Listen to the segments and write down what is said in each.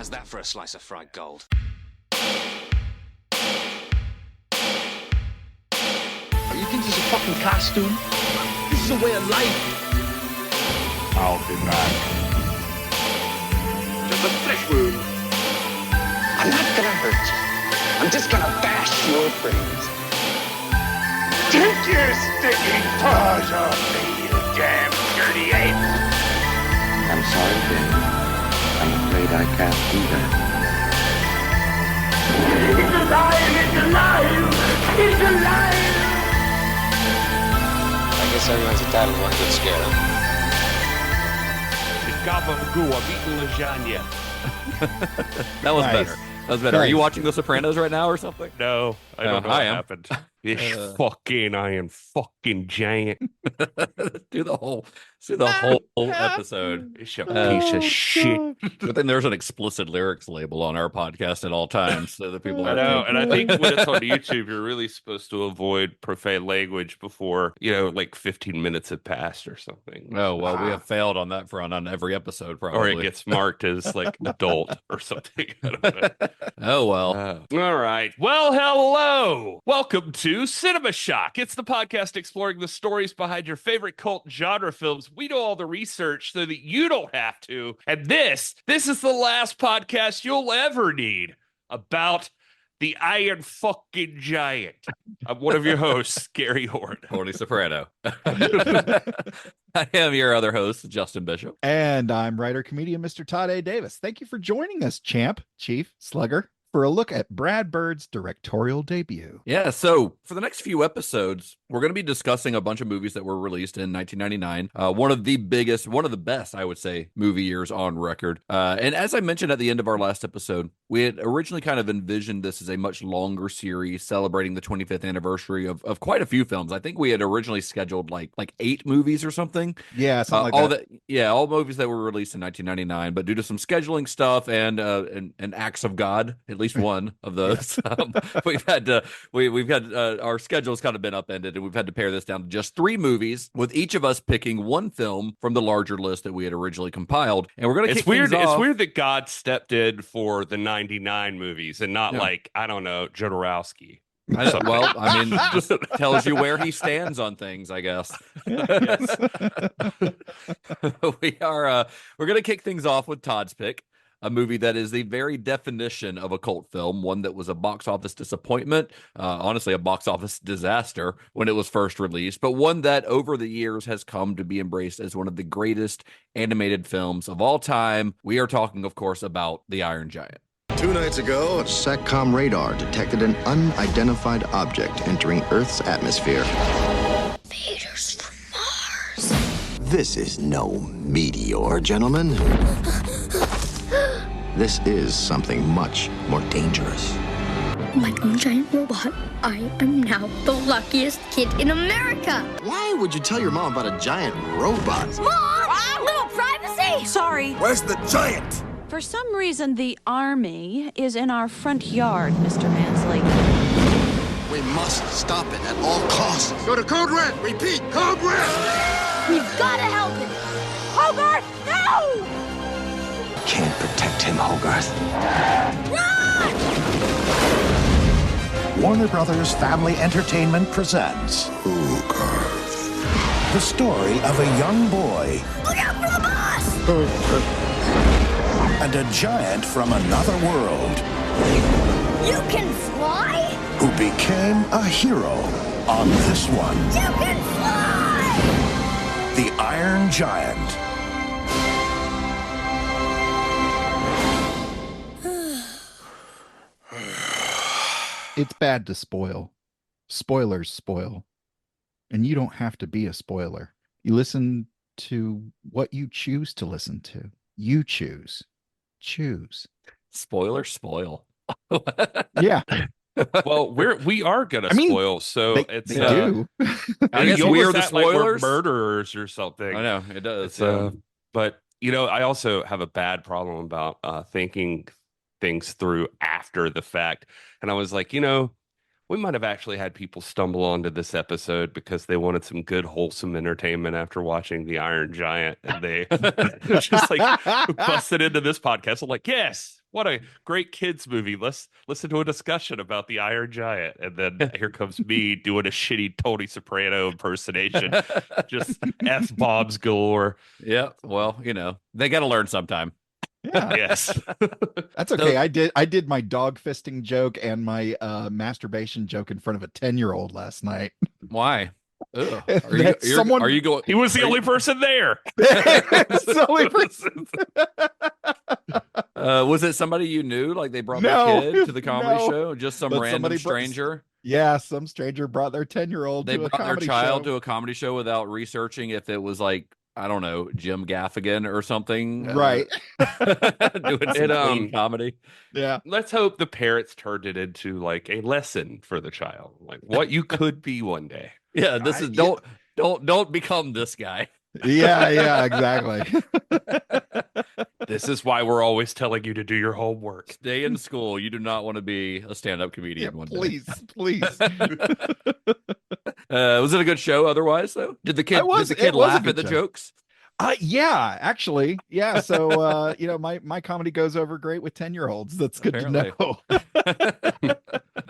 How's that for a slice of fried gold? You think this is a fucking costume? This is a way of life. I'll be back. Just a flesh wound. I'm not gonna hurt you. I'm just gonna bash your brains. Take your sticking paws off me, you damn dirty ape! I'm sorry, Dave. I'm afraid I can't do that. It's alive! It's alive! It's alive! I guess everyone's entitled to one good scare, huh? The gabagoo, I'm eating lasagna. That was Nice. better. That was better. Are you watching The Sopranos right now or something? No, I don't know what I am. happened. This fucking iron fucking giant. do the whole episode. It's a piece of shit. But then there's an explicit lyrics label on our podcast at all times, so that people. I know, and I think when it's on YouTube, you're really supposed to avoid profane language before, like 15 minutes have passed or something. Oh well, we have failed on that front on every episode, probably. Or it gets marked as like adult or something. I don't know. Oh well. All right. Well, hello. Welcome to Cinema Shock. It's the podcast exploring the stories behind your favorite cult genre films. We do all the research so that you don't have to. And this is the last podcast you'll ever need about the Iron fucking Giant. I'm one of your hosts, Gary Horn. Tony Soprano. I am your other host, Justin Bishop. And I'm writer-comedian Mr. Todd A. Davis. Thank you for joining us, champ, chief, slugger, for a look at Brad Bird's directorial debut. Yeah, so for the next few episodes, we're going to be discussing a bunch of movies that were released in 1999. One of the best, I would say, movie years on record. And as I mentioned at the end of our last episode, we had originally kind of envisioned this as a much longer series celebrating the 25th anniversary of quite a few films. I think we had originally scheduled like 8 movies or something. Yeah, something like that. All movies that were released in 1999, but due to some scheduling stuff and acts of God, at least one of those, we've had our schedule's kind of been upended, and we've had to pare this down to just 3 movies, with each of us picking one film from the larger list that we had originally compiled. And we're going to kick things off. It's weird that God stepped in for the 99 movies and not like, I don't know, Jodorowsky. Well, I mean, just tells you where he stands on things, I guess. We're going to kick things off with Todd's pick, a movie that is the very definition of a cult film, one that was a box office disappointment, honestly, a box office disaster when it was first released, but one that over the years has come to be embraced as one of the greatest animated films of all time. We are talking, of course, about The Iron Giant. 2 nights ago, SATCOM radar detected an unidentified object entering Earth's atmosphere. Invaders from Mars. This is no meteor, gentlemen. This is something much more dangerous. Like a giant robot, I am now the luckiest kid in America. Why would you tell your mom about a giant robot? Mom! Little privacy! Sorry. Where's the giant? For some reason, the army is in our front yard, Mr. Mansley. We must stop it at all costs. Go to Code Red. Repeat, Code Red. We've got to help him. Hogarth, no! Can't protect him, Hogarth. Run! Warner Brothers Family Entertainment presents Hogarth. the story of a young boy Look out for the boss! and a giant from another world You can fly? who became a hero on this one. You can fly! The Iron Giant. It's bad to spoil. Spoilers spoil. And you don't have to be a spoiler. You listen to what you choose to listen to. You choose. Choose. Spoiler, spoil. Yeah. Well, we are gonna spoil, so They do. I guess you we're almost the act like we're spoilers. murderers or something. I know, it does. But I also have a bad problem about thinking things through after the fact. And I was like, we might have actually had people stumble onto this episode because they wanted some good, wholesome entertainment after watching The Iron Giant. And they just like busted into this podcast. I'm like, yes, what a great kids movie. Let's listen to a discussion about the Iron Giant. And then here comes me doing a shitty Tony Soprano impersonation. Just F-bombs galore. Yeah, well, they got to learn sometime. Yeah. Yes. That's okay. I did my dog fisting joke and my masturbation joke in front of a 10-year-old last night. Why? Ugh. Someone- Are you going? He was the only person there. It's the only person. Was it somebody you knew? Like they brought No, their kid to the comedy no. show? Just some But random somebody stranger? Yeah, some stranger brought their 10-year-old They to a brought their comedy child show. to a comedy show without researching if it was like, I don't know, Jim Gaffigan or something. Right. Doing some clean comedy. Yeah. Let's hope the parents turned it into like a lesson for the child, like what you could be one day. Yeah, this is don't become this guy. Yeah, exactly. This is why we're always telling you to do your homework. Stay in school. You do not want to be a stand-up comedian one day. Please. Was it a good show otherwise, though? Did the kid laugh at the jokes? Yeah, actually. Yeah. So my comedy goes over great with 10-year-olds. That's good to know.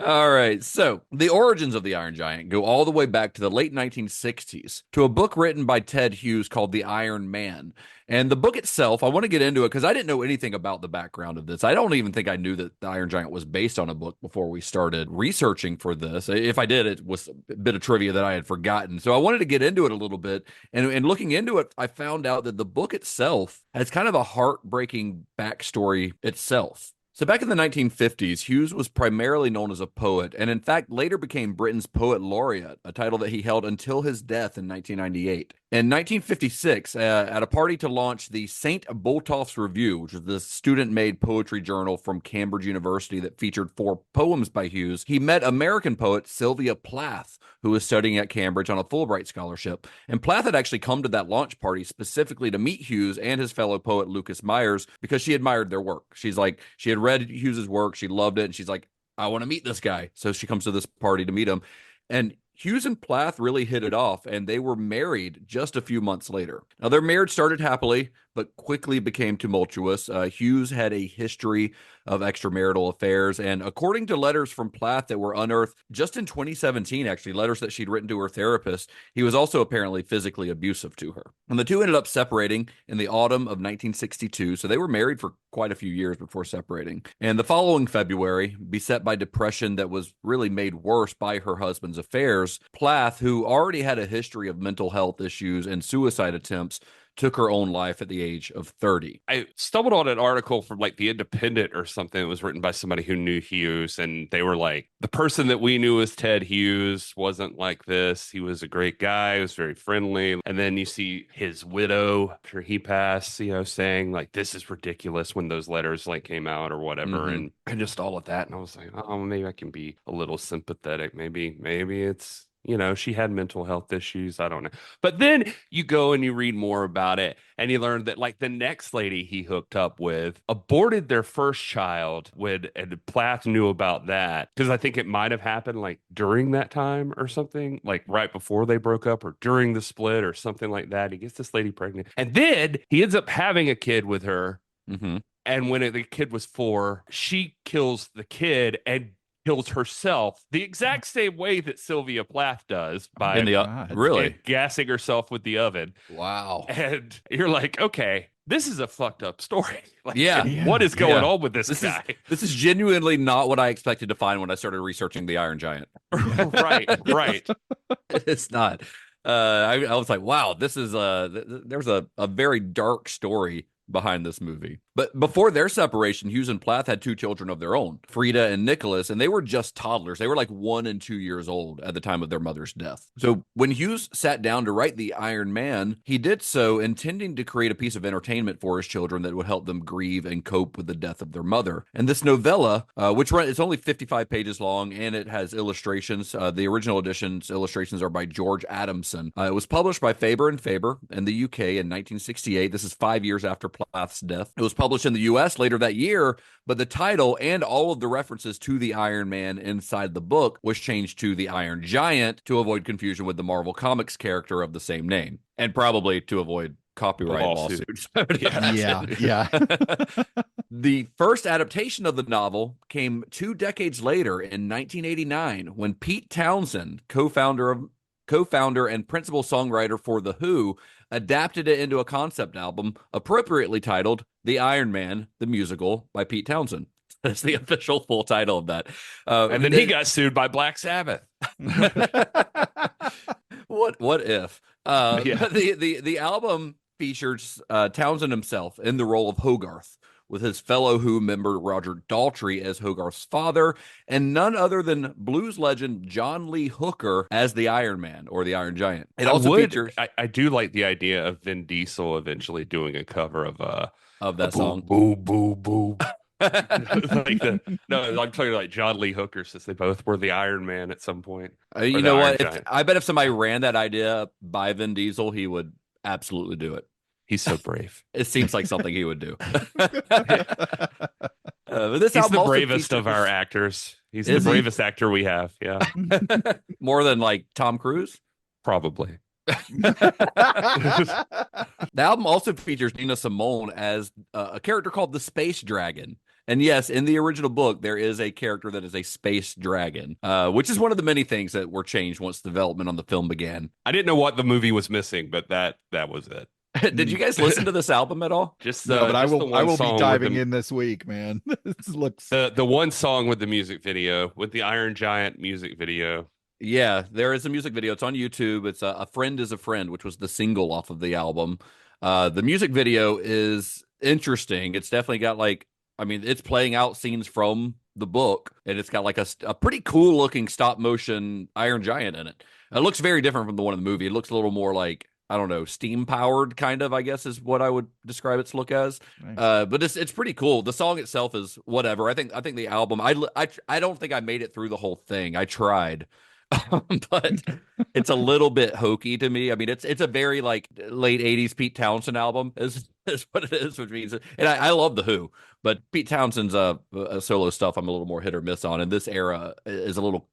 All right. So the origins of the Iron Giant go all the way back to the late 1960s to a book written by Ted Hughes called The Iron Man. And the book itself, I want to get into it because I didn't know anything about the background of this. I don't even think I knew that The Iron Giant was based on a book before we started researching for this. If I did, it was a bit of trivia that I had forgotten. So I wanted to get into it a little bit. And looking into it, I found out that the book itself has kind of a heartbreaking backstory itself. So back in the 1950s, Hughes was primarily known as a poet, and in fact later became Britain's Poet Laureate, a title that he held until his death in 1998. In 1956, at a party to launch the St. Botolph's Review, which was the student-made poetry journal from Cambridge University that featured 4 poems by Hughes, he met American poet Sylvia Plath, who was studying at Cambridge on a Fulbright scholarship. And Plath had actually come to that launch party specifically to meet Hughes and his fellow poet Lucas Myers because she admired their work. She's like, she had read Hughes's work, she loved it, and she's like, I want to meet this guy. So she comes to this party to meet him. And Hughes and Plath really hit it off, and they were married just a few months later. Now, their marriage started happily, but quickly became tumultuous. Hughes had a history of extramarital affairs, and according to letters from Plath that were unearthed just in 2017, actually, letters that she'd written to her therapist, he was also apparently physically abusive to her. And the two ended up separating in the autumn of 1962, so they were married for quite a few years before separating. And the following February, beset by depression that was really made worse by her husband's affairs, Plath, who already had a history of mental health issues and suicide attempts, took her own life at the age of 30. I stumbled on an article from like The Independent or something. It was written by somebody who knew Hughes, and they were like, the person that we knew as Ted Hughes wasn't like this. He was a great guy. He was very friendly. And then you see his widow after he passed, saying like, this is ridiculous when those letters like came out or whatever. And just all of that. And I was like, oh, maybe I can be a little sympathetic. Maybe it's, she had mental health issues. I don't know. But then you go and you read more about it, and you learn that like the next lady he hooked up with aborted their first child and Plath knew about that because I think it might have happened like during that time or something, like right before they broke up or during the split or something like that. He gets this lady pregnant, and then he ends up having a kid with her. And when the kid was 4, she kills the kid and kills herself the exact same way that Sylvia Plath does by really gassing herself with the oven. Wow. And you're like, okay, this is a fucked up story. Like, yeah. What is going on with this guy? This is genuinely not what I expected to find when I started researching the Iron Giant. Right. It's not. I was like, wow, this is there's a very dark story behind this movie. But before their separation, Hughes and Plath had 2 children of their own, Frida and Nicholas, and they were just toddlers. They were like 1 and 2 years old at the time of their mother's death. So when Hughes sat down to write The Iron Man, he did so intending to create a piece of entertainment for his children that would help them grieve and cope with the death of their mother. And this novella, it's only 55 pages long, and it has illustrations. The original edition's illustrations are by George Adamson. It was published by Faber and Faber in the UK in 1968. This is 5 years after Plath's death. It was published in the US later that year, but the title and all of the references to the Iron Man inside the book was changed to the Iron Giant to avoid confusion with the Marvel Comics character of the same name, and probably to avoid copyright Lawsuit. lawsuits. Yeah. The first adaptation of the novel came 2 decades later in 1989 when Pete Townsend, co-founder and principal songwriter for The Who, adapted it into a concept album appropriately titled The Iron Man, the Musical by Pete Townsend. That's the official full title of that. And then he got sued by Black Sabbath. What if? Yeah. The album features Townsend himself in the role of Hogarth, with his fellow Who member Roger Daltrey as Hogarth's father, and none other than blues legend John Lee Hooker as the Iron Man or the Iron Giant. It also features. I do like the idea of Vin Diesel eventually doing a cover of that song. Boo boo boo. I'm talking like John Lee Hooker, since they both were the Iron Man at some point. You know what? I bet if somebody ran that idea by Vin Diesel, he would absolutely do it. He's so brave. It seems like something he would do. But he's the bravest of our actors. He's the bravest actor we have. Yeah. More than like Tom Cruise? Probably. The album also features Nina Simone as a character called the Space Dragon. And yes, in the original book, there is a character that is a space dragon, which is one of the many things that were changed once development on the film began. I didn't know what the movie was missing, but that was it. Did you guys listen to this album at all? No, but I will be diving in this week, man. This looks the one song with the music video, with the Iron Giant music video. Yeah, there is a music video. It's on YouTube. It's A Friend is a Friend, which was the single off of the album. The music video is interesting. It's definitely got it's playing out scenes from the book, and it's got like a pretty cool looking stop motion Iron Giant in it. It looks very different from the one in the movie. It looks a little more like, I don't know, steam powered kind of, I guess is what I would describe its look as. Nice. But it's pretty cool. The song itself is whatever. I think the album, I don't think I made it through the whole thing. I tried. But it's a little bit hokey to me. I mean, it's a very like late 80s Pete Townsend album is what it is, which means, and I love The Who, but Pete Townsend's solo stuff I'm a little more hit or miss on, and this era is a little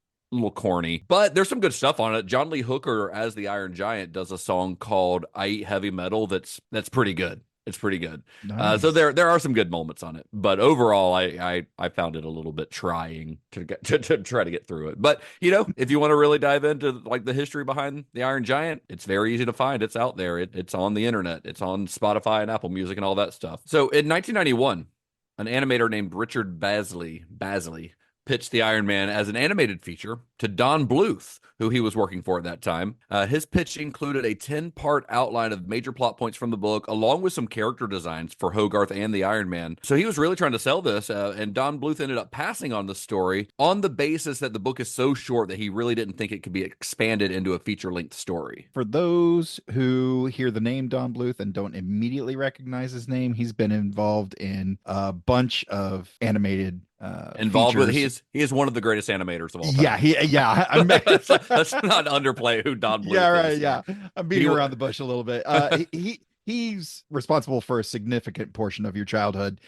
corny, but there's some good stuff on it. John Lee Hooker as the Iron Giant does a song called I Eat Heavy Metal that's pretty good. It's pretty good. Nice. So there are some good moments on it, but overall I found it a little bit trying to try to get through it. But if you want to really dive into like the history behind the Iron Giant, it's very easy to find. It's out there. It's on the internet. It's on Spotify and Apple Music and all that stuff. So in 1991, an animator named Richard Basley pitched the Iron Man as an animated feature to Don Bluth, who he was working for at that time. His pitch included a 10-part outline of major plot points from the book, along with some character designs for Hogarth and the Iron Man. So he was really trying to sell this, and Don Bluth ended up passing on the story on the basis that the book is so short that he really didn't think it could be expanded into a feature-length story. For those who hear the name Don Bluth and don't immediately recognize his name, he's been involved in a bunch of animated involved features. With he is one of the greatest animators of all time. Let's not underplay who Don Bluth is. Yeah, right. Yeah, I'm beating around the bush a little bit. He's responsible for a significant portion of your childhood.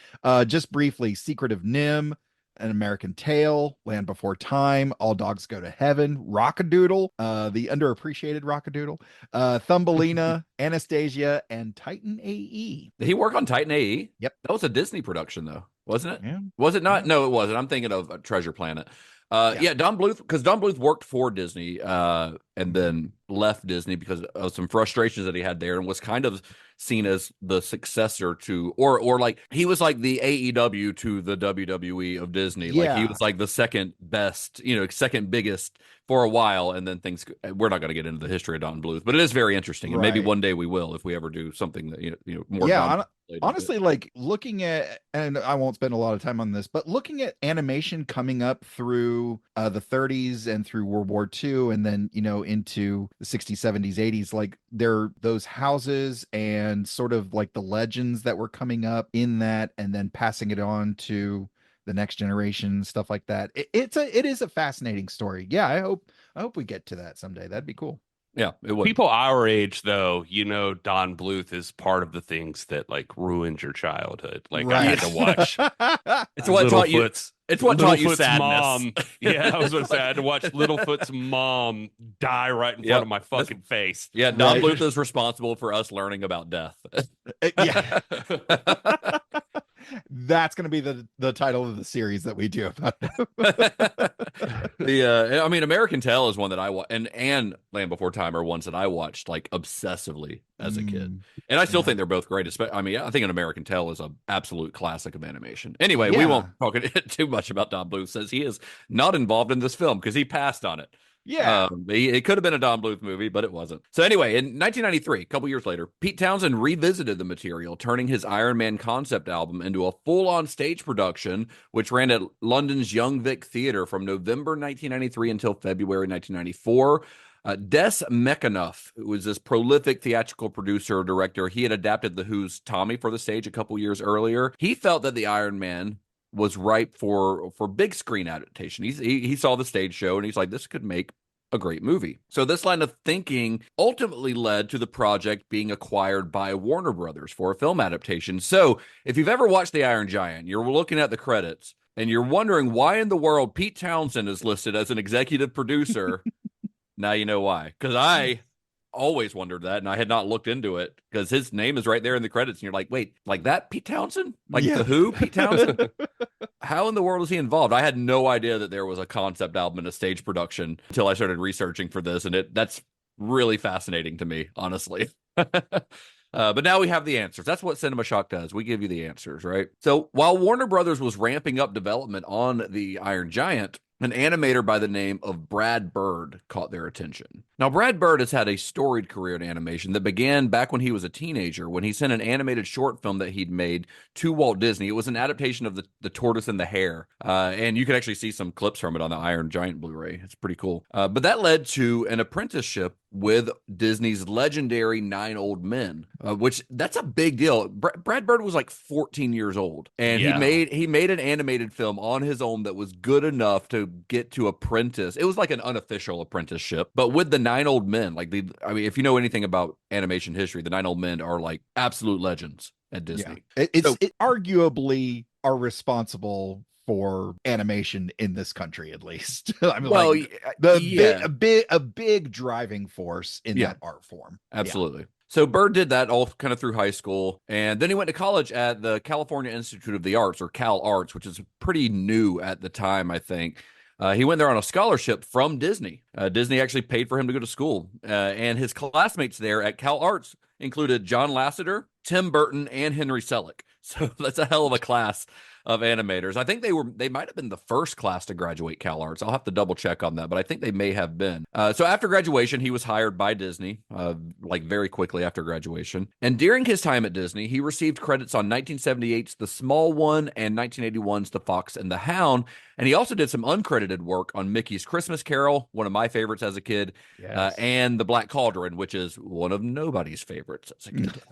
Just briefly, Secret of Nim, An American Tale, Land Before Time, All Dogs Go to Heaven, Rockadoodle, the underappreciated Rockadoodle, Thumbelina, Anastasia, and Titan AE. Did he work on Titan AE? Yep. That was a Disney production, though, wasn't it? Yeah. Was it not? No, it wasn't. I'm thinking of Treasure Planet. Don Bluth, because Don Bluth worked for Disney and then left Disney because of some frustrations that he had there, and was kind of seen as the successor to, or like he was like the AEW to the WWE of Disney. Yeah. Like he was like the second best, second biggest for a while, and then we're not going to get into the history of Don Bluth, but it is very interesting, and maybe one day we will if we ever do something that more. Yeah, honestly, like looking at, and I won't spend a lot of time on this, but looking at animation coming up through the 30s and through World War II, and then into the 60s, 70s, 80s, like those houses and sort of like the legends that were coming up in that, and then passing it on to the next generation, stuff like that. It is a fascinating story. Yeah, I hope we get to that someday. That'd be cool. Yeah, it would. People our age, though, Don Bluth is part of the things that like ruined your childhood. Like I had to watch It's what taught you. Littlefoot's It's what taught you Littlefoot's sadness. mom. Yeah, I was going to say I had to watch Littlefoot's mom die right in front of my fucking face. Yeah, Don Bluth is responsible for us learning about death. Yeah. That's going to be the title of the series that we do about I mean, American Tail is one that I watch, and Land Before Time are ones that I watched like obsessively as a kid, and I still think they're both great. I mean, I think an American Tail is an absolute classic of animation. Anyway, we won't talk too much about Don Bluth. Says he is not involved in this film because he passed on it. Yeah. It could have been a Don Bluth movie, but it wasn't. So anyway, in 1993, a couple years later, Pete Townsend revisited the material, turning his Iron Man concept album into a full-on stage production, which ran at London's Young Vic Theatre from November 1993 until February 1994. Des McAnuff, who was this prolific theatrical producer director, he had adapted The Who's Tommy for the stage a couple years earlier. He felt that the Iron Man was ripe for big screen adaptation. He saw the stage show and he's like, this could make a great movie. So this line of thinking ultimately led to the project being acquired by Warner Brothers for a film adaptation. So if you've ever watched The Iron Giant, you're looking at the credits and you're wondering why in the world Pete Townsend is listed as an executive producer. Now you know why. Because I always wondered that, and I had not looked into it because his name is right there in the credits, and you're like, wait, like that Pete Townsend? Like The Who Pete Townsend? How in the world is he involved? I had no idea that there was a concept album and a stage production until I started researching for this, and that's really fascinating to me, honestly. But now we have the answers. That's what Cinema Shock does. We give you the answers, right? So while Warner Brothers was ramping up development on the Iron Giant, an animator by the name of Brad Bird caught their attention. Now, Brad Bird has had a storied career in animation that began back when he was a teenager, when he sent an animated short film that he'd made to Walt Disney. It was an adaptation of The Tortoise and the Hare, and you can actually see some clips from it on the Iron Giant Blu-ray. It's pretty cool. But that led to an apprenticeship with Disney's legendary Nine Old Men, which that's a big deal. Brad Bird was like 14 years old, and he made an animated film on his own that was good enough to get to apprentice. It was like an unofficial apprenticeship, but with the Nine Old Men, if you know anything about animation history, the Nine Old Men are like absolute legends at Disney. It arguably are responsible for animation in this country, at least. I mean, a big driving force in that art form. Absolutely. Yeah. So Bird did that all kind of through high school, and then he went to college at the California Institute of the Arts, or Cal Arts, which is pretty new at the time, I think. He went there on a scholarship from Disney. Disney actually paid for him to go to school, and his classmates there at Cal Arts included John Lasseter, Tim Burton, and Henry Selick. So that's a hell of a class of animators. I think they might have been the first class to graduate Cal Arts. I'll have to double check on that, but I think they may have been. So after graduation, he was hired by Disney, very quickly after graduation. And during his time at Disney, he received credits on 1978's The Small One and 1981's The Fox and the Hound. And he also did some uncredited work on Mickey's Christmas Carol, one of my favorites as a kid, and The Black Cauldron, which is one of nobody's favorites as a kid.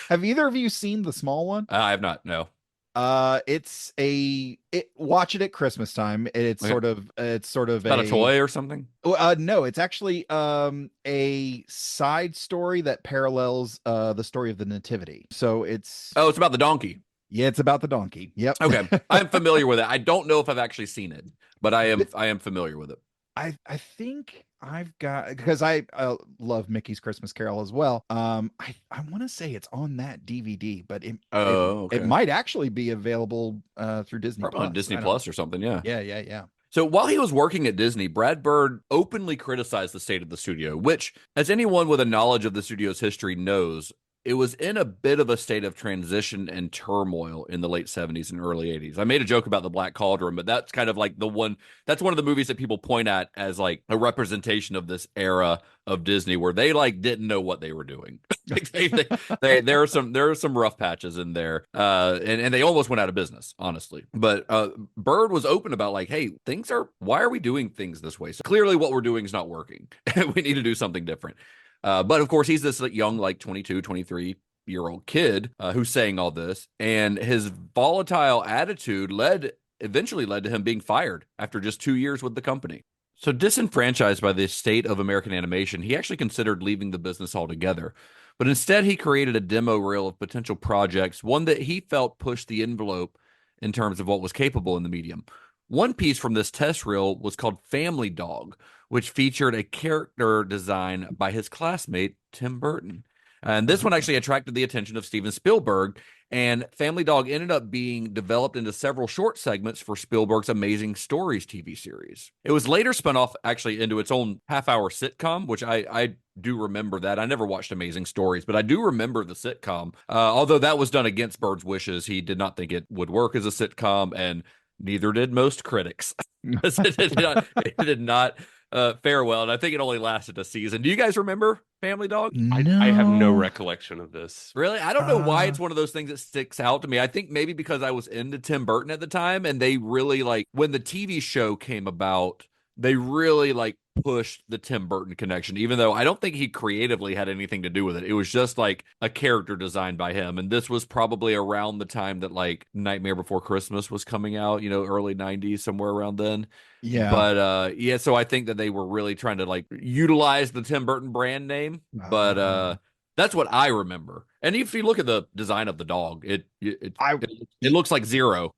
Have either of you seen The Small One? I have not. No. Watch it at Christmas time. It's sort of not a toy or something. No, it's actually a side story that parallels the story of the Nativity. So it's about the donkey. Yeah, it's about the donkey. Yep. Okay, I'm familiar with it. I don't know if I've actually seen it, but I am familiar with it. I think I've got, because I love Mickey's Christmas Carol as well. I want to say it's on that DVD, but it might actually be available through Disney Plus. On Disney Plus or something. Yeah. So while he was working at Disney, Brad Bird openly criticized the state of the studio, which, as anyone with a knowledge of the studio's history knows, it was in a bit of a state of transition and turmoil in the late 70s and early 80s. I made a joke about The Black Cauldron, but that's kind of like that's one of the movies that people point at as like a representation of this era of Disney where they like didn't know what they were doing. There are some rough patches in there, and they almost went out of business, honestly. But Bird was open about like, hey, why are we doing things this way? So clearly what we're doing is not working. We need to do something different. But of course, he's this young, 22, 23-year-old kid who's saying all this. And his volatile attitude eventually led to him being fired after just 2 years with the company. So disenfranchised by the state of American animation, he actually considered leaving the business altogether. But instead, he created a demo reel of potential projects, one that he felt pushed the envelope in terms of what was capable in the medium. One piece from this test reel was called Family Dog, which featured a character design by his classmate, Tim Burton. And this one actually attracted the attention of Steven Spielberg, and Family Dog ended up being developed into several short segments for Spielberg's Amazing Stories TV series. It was later spun off actually into its own half-hour sitcom, which I do remember that. I never watched Amazing Stories, but I do remember the sitcom. Although that was done against Bird's wishes, he did not think it would work as a sitcom, and neither did most critics. It did not fare well, and I think it only lasted a season. Do you guys remember Family Dog? No. I have no recollection of this. Really? I don't know why it's one of those things that sticks out to me. I think maybe because I was into Tim Burton at the time, and they really, like, when the TV show came about, they really, like, pushed the Tim Burton connection, even though I don't think he creatively had anything to do with it. It was just like a character designed by him. And this was probably around the time that like Nightmare Before Christmas was coming out, early 90s, somewhere around then. Yeah. But yeah, so I think that they were really trying to like utilize the Tim Burton brand name. But that's what I remember. And if you look at the design of the dog, it looks like Zero.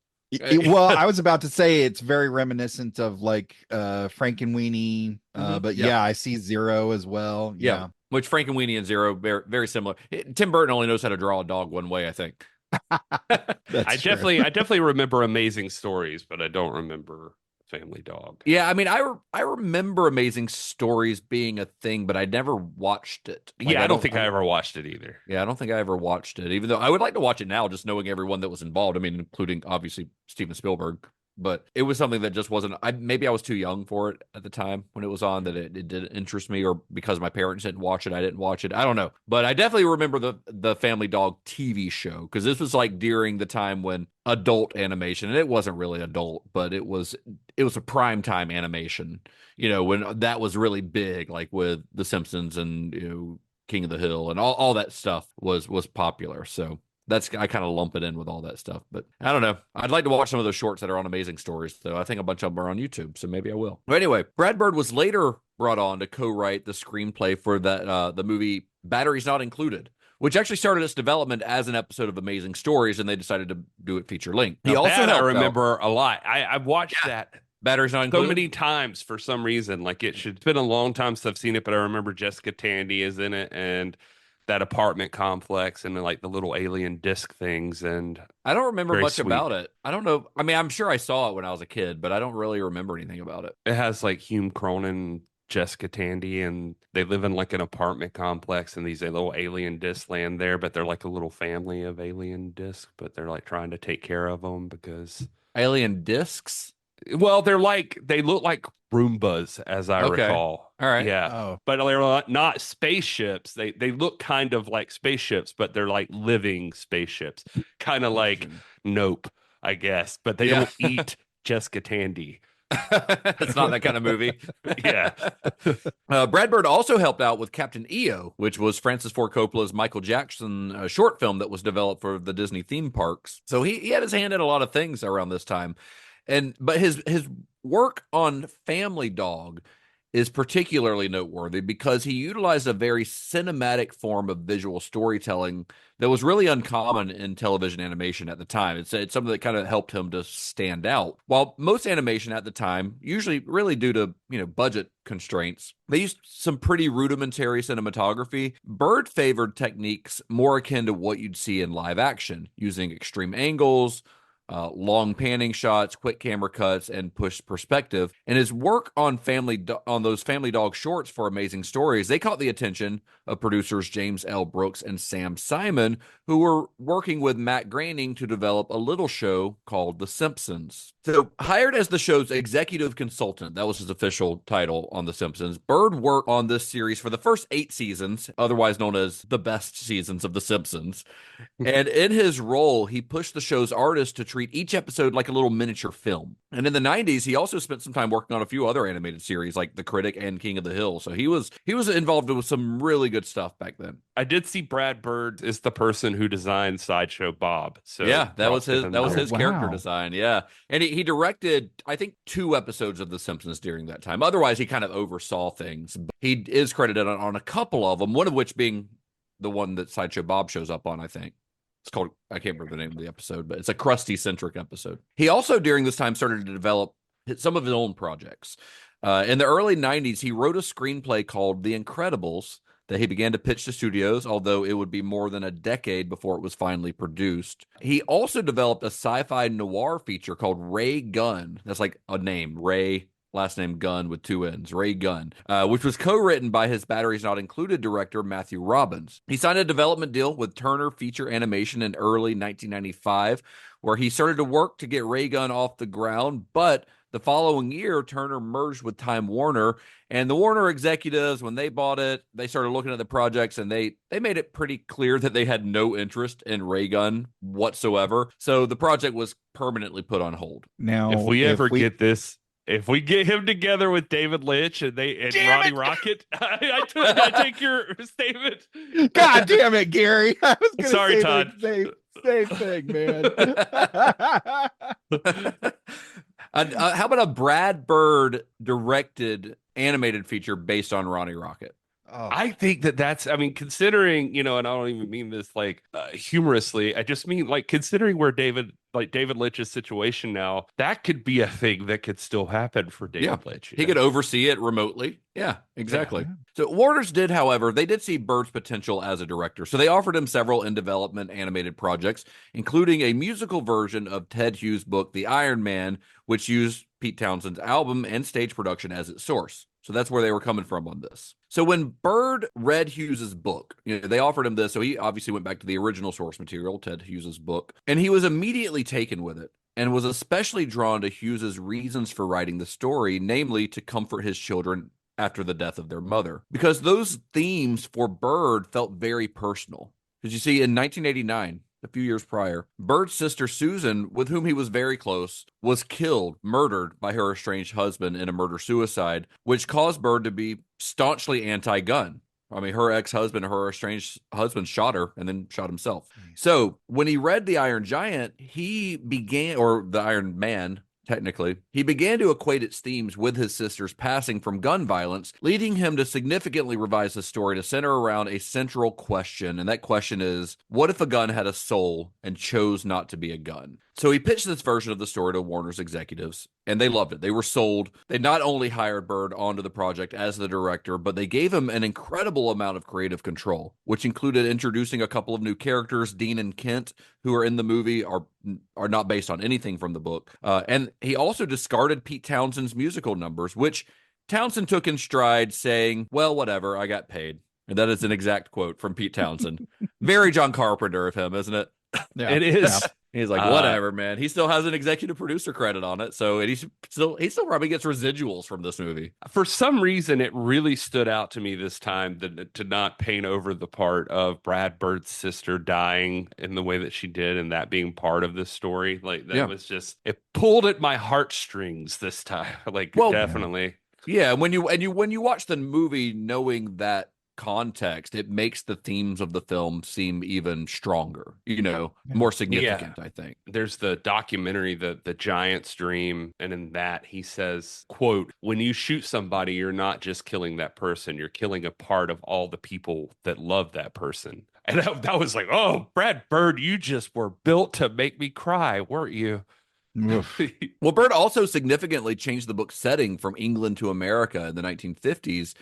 Well, I was about to say it's very reminiscent of like Frankenweenie, but yeah, I see Zero as well. Yeah. Which Frankenweenie and Zero very, very similar. Tim Burton only knows how to draw a dog one way, I think. I definitely remember Amazing Stories, but I don't remember Family Dog. Yeah, I mean, I remember Amazing Stories being a thing, but I never watched it. Like, I don't think I ever watched it either. Yeah, I don't think I ever watched it, even though I would like to watch it now, just knowing everyone that was involved. I mean, including obviously Steven Spielberg. But it was something that just wasn't. Maybe I was too young for it at the time when it was on, that it didn't interest me, or because my parents didn't watch it, I didn't watch it. I don't know. But I definitely remember the Family Dog TV show, because this was like during the time when adult animation, and it wasn't really adult, but it was a primetime animation. When that was really big, like with The Simpsons and King of the Hill and all that stuff was popular. So. I kind of lump it in with all that stuff, but I don't know. I'd like to watch some of those shorts that are on Amazing Stories, though. I think a bunch of them are on YouTube, so maybe I will. But anyway, Brad Bird was later brought on to co-write the screenplay for that the movie Batteries Not Included, which actually started its development as an episode of Amazing Stories, and they decided to do it feature length. He also I remember a lot. I've watched that. Batteries Not Included So many times for some reason. Like it's been a long time since I've seen it, but I remember Jessica Tandy is in it, and that apartment complex and like the little alien disc things. And I don't remember much about it. I don't know. I mean, I'm sure I saw it when I was a kid, but I don't really remember anything about it. It has like Hume Cronin, Jessica Tandy, and they live in like an apartment complex, and these little alien discs land there, but they're like a little family of alien discs, but they're like trying to take care of them because alien discs. Well, they look like Roombas, as I recall. All right. Yeah. Oh. But they're not spaceships. They look kind of like spaceships, but they're like living spaceships. Kind of like Nope, I guess. But they don't eat Jessica Tandy. It's not that kind of movie. Yeah. Brad Bird also helped out with Captain EO, which was Francis Ford Coppola's Michael Jackson short film that was developed for the Disney theme parks. So he had his hand in a lot of things around this time. But his work on Family Dog is particularly noteworthy because he utilized a very cinematic form of visual storytelling that was really uncommon in television animation at the time. It's something that kind of helped him to stand out. While most animation at the time, usually really due to budget constraints, they used some pretty rudimentary cinematography. Bird favored techniques more akin to what you'd see in live action, using extreme angles, long panning shots, quick camera cuts, and push perspective. And his work on those Family Dog shorts for Amazing Stories, they caught the attention of producers James L. Brooks and Sam Simon, who were working with Matt Groening to develop a little show called The Simpsons. So, hired as the show's executive consultant, that was his official title on The Simpsons, Bird worked on this series for the first 8 seasons, otherwise known as the best seasons of The Simpsons. And in his role, he pushed the show's artists to treat treat each episode like a little miniature film. And in the 90s, he also spent some time working on a few other animated series like The Critic and King of the Hill. So he was involved with some really good stuff back then. I did see Brad Bird is the person who designed Sideshow Bob. So yeah, that was his character Wow. design. Yeah. And he directed, I think, 2 episodes of The Simpsons during that time. Otherwise, he kind of oversaw things. But he is credited on a couple of them, one of which being the one that Sideshow Bob shows up on, I think. It's called, I can't remember the name of the episode, but it's a Krusty-centric episode. He also, during this time, started to develop some of his own projects. In the early 90s, he wrote a screenplay called The Incredibles that he began to pitch to studios, although it would be more than a decade before it was finally produced. He also developed a sci-fi noir feature called Ray Gun. That's like a name, Ray, last name Gunn with 2 N's, Ray Gunn, which was co-written by his Batteries Not Included director, Matthew Robbins. He signed a development deal with Turner Feature Animation in early 1995, where he started to work to get Ray Gun off the ground, but the following year, Turner merged with Time Warner, and the Warner executives, when they bought it, they started looking at the projects, and they made it pretty clear that they had no interest in Ray Gun whatsoever. So the project was permanently put on hold. Now, if we get this, if we get him together with David Lynch and Ronnie Rocket, I take your statement. God damn it, Gary! I was gonna Sorry, say Todd. the same thing, man. How about a Brad Bird directed animated feature based on Ronnie Rocket? Oh. I think that's, I mean, considering, and I don't even mean this like humorously. I just mean like considering where David Lynch's situation now, that could be a thing that could still happen for David Lynch. He could oversee it remotely. Yeah, exactly. Yeah. So Warner's did, however, they did see Bird's potential as a director. So they offered him several in development animated projects, including a musical version of Ted Hughes' book, The Iron Man, which used Pete Townshend's album and stage production as its source. So that's where they were coming from on this. So when Bird read Hughes's book, they offered him this. So he obviously went back to the original source material, Ted Hughes's book, and he was immediately taken with it and was especially drawn to Hughes's reasons for writing the story, namely to comfort his children after the death of their mother, because those themes for Bird felt very personal. Because you see, in 1989, a few years prior, Bird's sister Susan, with whom he was very close, was murdered by her estranged husband in a murder-suicide, which caused Bird to be staunchly anti-gun. I mean, her ex-husband, her estranged husband, shot her and then shot himself. So when he read The Iron Giant, or The Iron Man, technically, he began to equate its themes with his sister's passing from gun violence, leading him to significantly revise the story to center around a central question. And that question is, what if a gun had a soul and chose not to be a gun? So he pitched this version of the story to Warner's executives, and they loved it. They were sold. They not only hired Bird onto the project as the director, but they gave him an incredible amount of creative control, which included introducing a couple of new characters. Dean and Kent, who are in the movie, are not based on anything from the book. And he also discarded Pete Townshend's musical numbers, which Townsend took in stride, saying, well, whatever, I got paid. And that is an exact quote from Pete Townsend. Very John Carpenter of him, isn't it? Yeah, it is. Yeah. He's like, whatever, man. He still has an executive producer credit on it, so he still probably gets residuals from this movie. For some reason, it really stood out to me this time to not paint over the part of Brad Bird's sister dying in the way that she did, and that being part of this story. Like that was just, it pulled at my heartstrings this time. Like, definitely. Yeah, when you watch the movie, knowing that context, it makes the themes of the film seem even stronger, more significant. I think there's the documentary, the Giant's Dream, and in that he says, quote, when you shoot somebody, you're not just killing that person, you're killing a part of all the people that love that person. And that was like, oh, Brad Bird, you just were built to make me cry, weren't you? Well, Bird also significantly changed the book's setting from England to America in the 1950s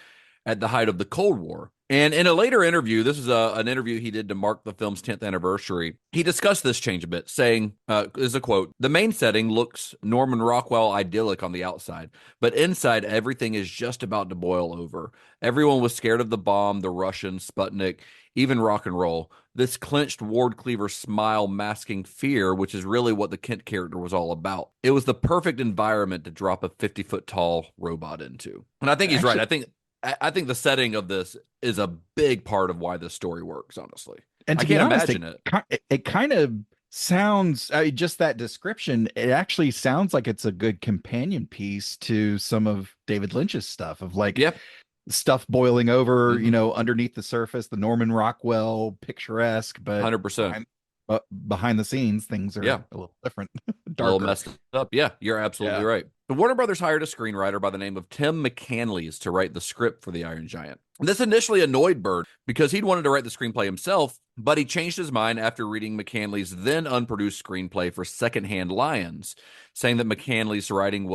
at the height of the Cold War. And in a later interview, this is an interview he did to mark the film's 10th anniversary, he discussed this change a bit, saying, is a quote, the main setting looks Norman Rockwell idyllic on the outside, but inside everything is just about to boil over. Everyone was scared of the bomb, the Russians, Sputnik, even rock and roll. This clenched Ward Cleaver smile masking fear, which is really what the Kent character was all about. It was the perfect environment to drop a 50-foot tall robot into. And I think he's right. I think the setting of this is a big part of why this story works, honestly. And I can't imagine it. It kind of Sounds just that description, it actually sounds like it's a good companion piece to some of David Lynch's stuff of like Yep. stuff boiling over, Mhm. underneath the surface, the Norman Rockwell picturesque, but 100%. behind the scenes, things are Yeah. a little different, A little darker. messed up. Yeah, you're absolutely Yeah. right. The Warner Brothers hired a screenwriter by the name of Tim McCanlies to write the script for The Iron Giant. This initially annoyed Bird because he'd wanted to write the screenplay himself, but he changed his mind after reading McCanley's then unproduced screenplay for Secondhand Lions, saying that McCanley's writing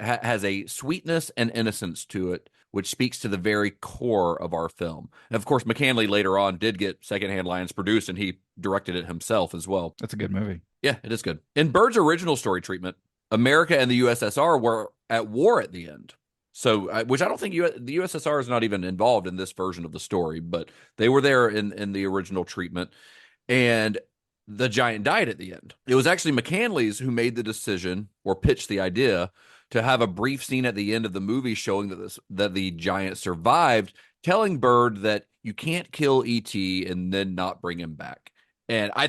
has a sweetness and innocence to it, which speaks to the very core of our film. And of course, McCanley later on did get Secondhand Lions produced, and he directed it himself as well. That's a good movie. Yeah, it is good. In Bird's original story treatment, America and the USSR were at war at the end. So, which I don't think the USSR is not even involved in this version of the story, but they were there in the original treatment, and the giant died at the end. It was actually McCanley's who made the decision or pitched the idea to have a brief scene at the end of the movie showing that the giant survived, telling Bird that you can't kill E.T. and then not bring him back. And I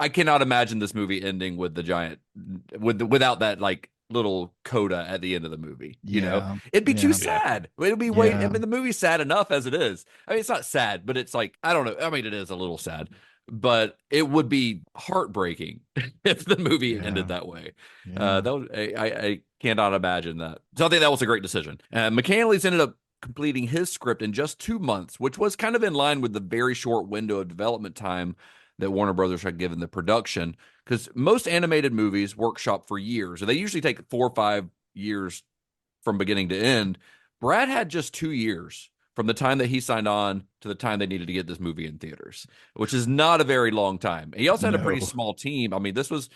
cannot imagine this movie ending with the giant without that like little coda at the end of the movie. It'd be too sad. It'd be way. I mean, the movie's sad enough as it is. I mean, it's not sad, but it's like, I don't know. I mean, it is a little sad, but it would be heartbreaking if the movie ended that way. I cannot imagine that. So I think that was a great decision. McCanley's ended up completing his script in just 2 months, which was kind of in line with the very short window of development time that Warner Brothers had given the production, because most animated movies workshop for years, and they usually take 4 or 5 years from beginning to end. Brad had just 2 years from the time that he signed on to the time they needed to get this movie in theaters, which is not a very long time. And he also had a pretty small team. I mean, this is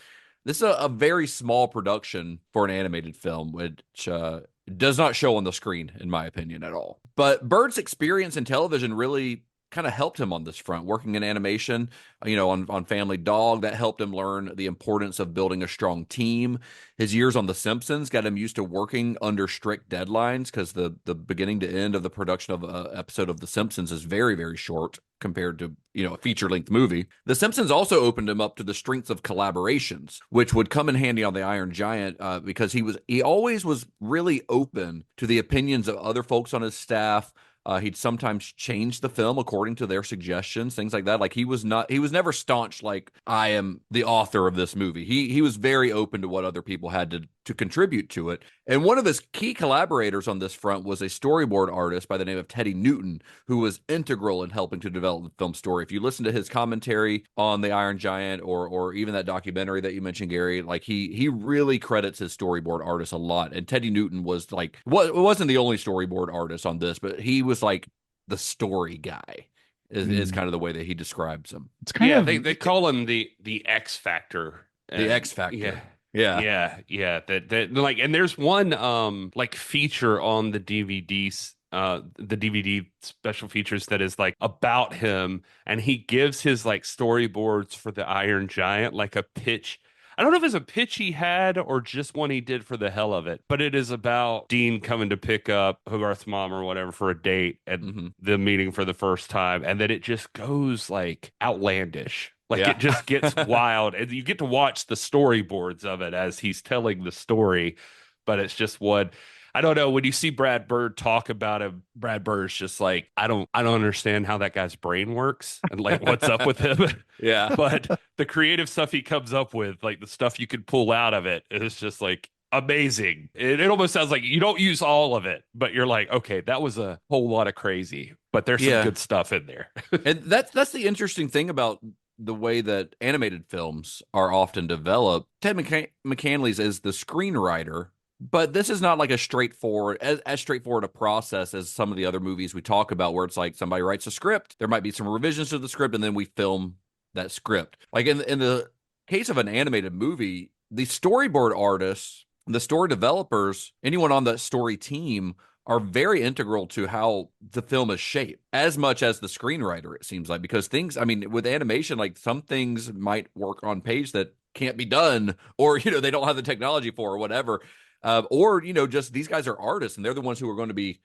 a very small production for an animated film, which does not show on the screen, in my opinion, at all. But Bird's experience in television really kind of helped him on this front, working in animation, on Family Dog. That helped him learn the importance of building a strong team. His years on The Simpsons got him used to working under strict deadlines, because the beginning to end of the production of an episode of The Simpsons is very, very short compared to, a feature-length movie. The Simpsons also opened him up to the strengths of collaborations, which would come in handy on The Iron Giant, because he always was really open to the opinions of other folks on his staff. He'd sometimes change the film according to their suggestions, things like that. Like he was never staunch, like, I am the author of this movie. He was very open to what other people had to contribute to it. And one of his key collaborators on this front was a storyboard artist by the name of Teddy Newton, who was integral in helping to develop the film story. If you listen to his commentary on The Iron Giant, or even that documentary that you mentioned, Gary, like he really credits his storyboard artist a lot. And Teddy Newton was like, wasn't the only storyboard artist on this, but he was like the story guy. Is kind of the way that he describes him. It's kind of they call him the X Factor. The X Factor. Yeah. That like, and there's one like feature on the DVDs, the DVD special features that is like about him, and he gives his like storyboards for the Iron Giant, like a pitch. I don't know if it's a pitch he had or just one he did for the hell of it, but it is about Dean coming to pick up Hogarth's mom or whatever for a date at the meeting for the first time. And then it just goes like outlandish. Like it just gets wild. And you get to watch the storyboards of it as he's telling the story. But it's just I don't know. When you see Brad Bird talk about him, Brad Bird's just like, I don't understand how that guy's brain works and like what's up with him. Yeah. But the creative stuff he comes up with, like the stuff you can pull out of it, is just like amazing. It almost sounds like you don't use all of it, but you're like, okay, that was a whole lot of crazy, but there's some good stuff in there. And that's the interesting thing about the way that animated films are often developed. Ted McCanley's is the screenwriter. But this is not like as straightforward a process as some of the other movies we talk about, where it's like somebody writes a script, there might be some revisions to the script, and then we film that script. Like in the case of an animated movie, the storyboard artists, the story developers, anyone on the story team are very integral to how the film is shaped, as much as the screenwriter, it seems like, because with animation, like some things might work on page that can't be done, or, they don't have the technology for, or whatever. Or just these guys are artists, and they're the ones who are going to be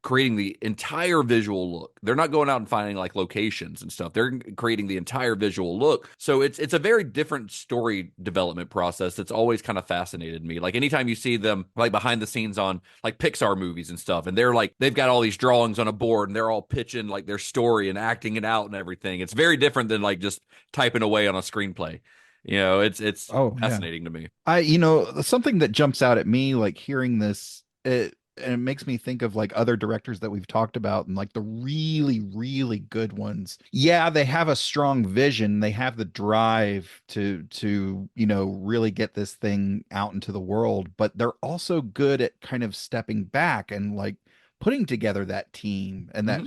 creating the entire visual look. They're not going out and finding like locations and stuff. They're creating the entire visual look. So it's a very different story development process that's always kind of fascinated me. Like anytime you see them like behind the scenes on like Pixar movies and stuff, and they're like, they've got all these drawings on a board and they're all pitching like their story and acting it out and everything. It's very different than like just typing away on a screenplay. It's fascinating to me. Something that jumps out at me, like hearing this, and it makes me think of like other directors that we've talked about and like the really, really good ones. Yeah, they have a strong vision. They have the drive to really get this thing out into the world, but they're also good at kind of stepping back and like putting together that team and that,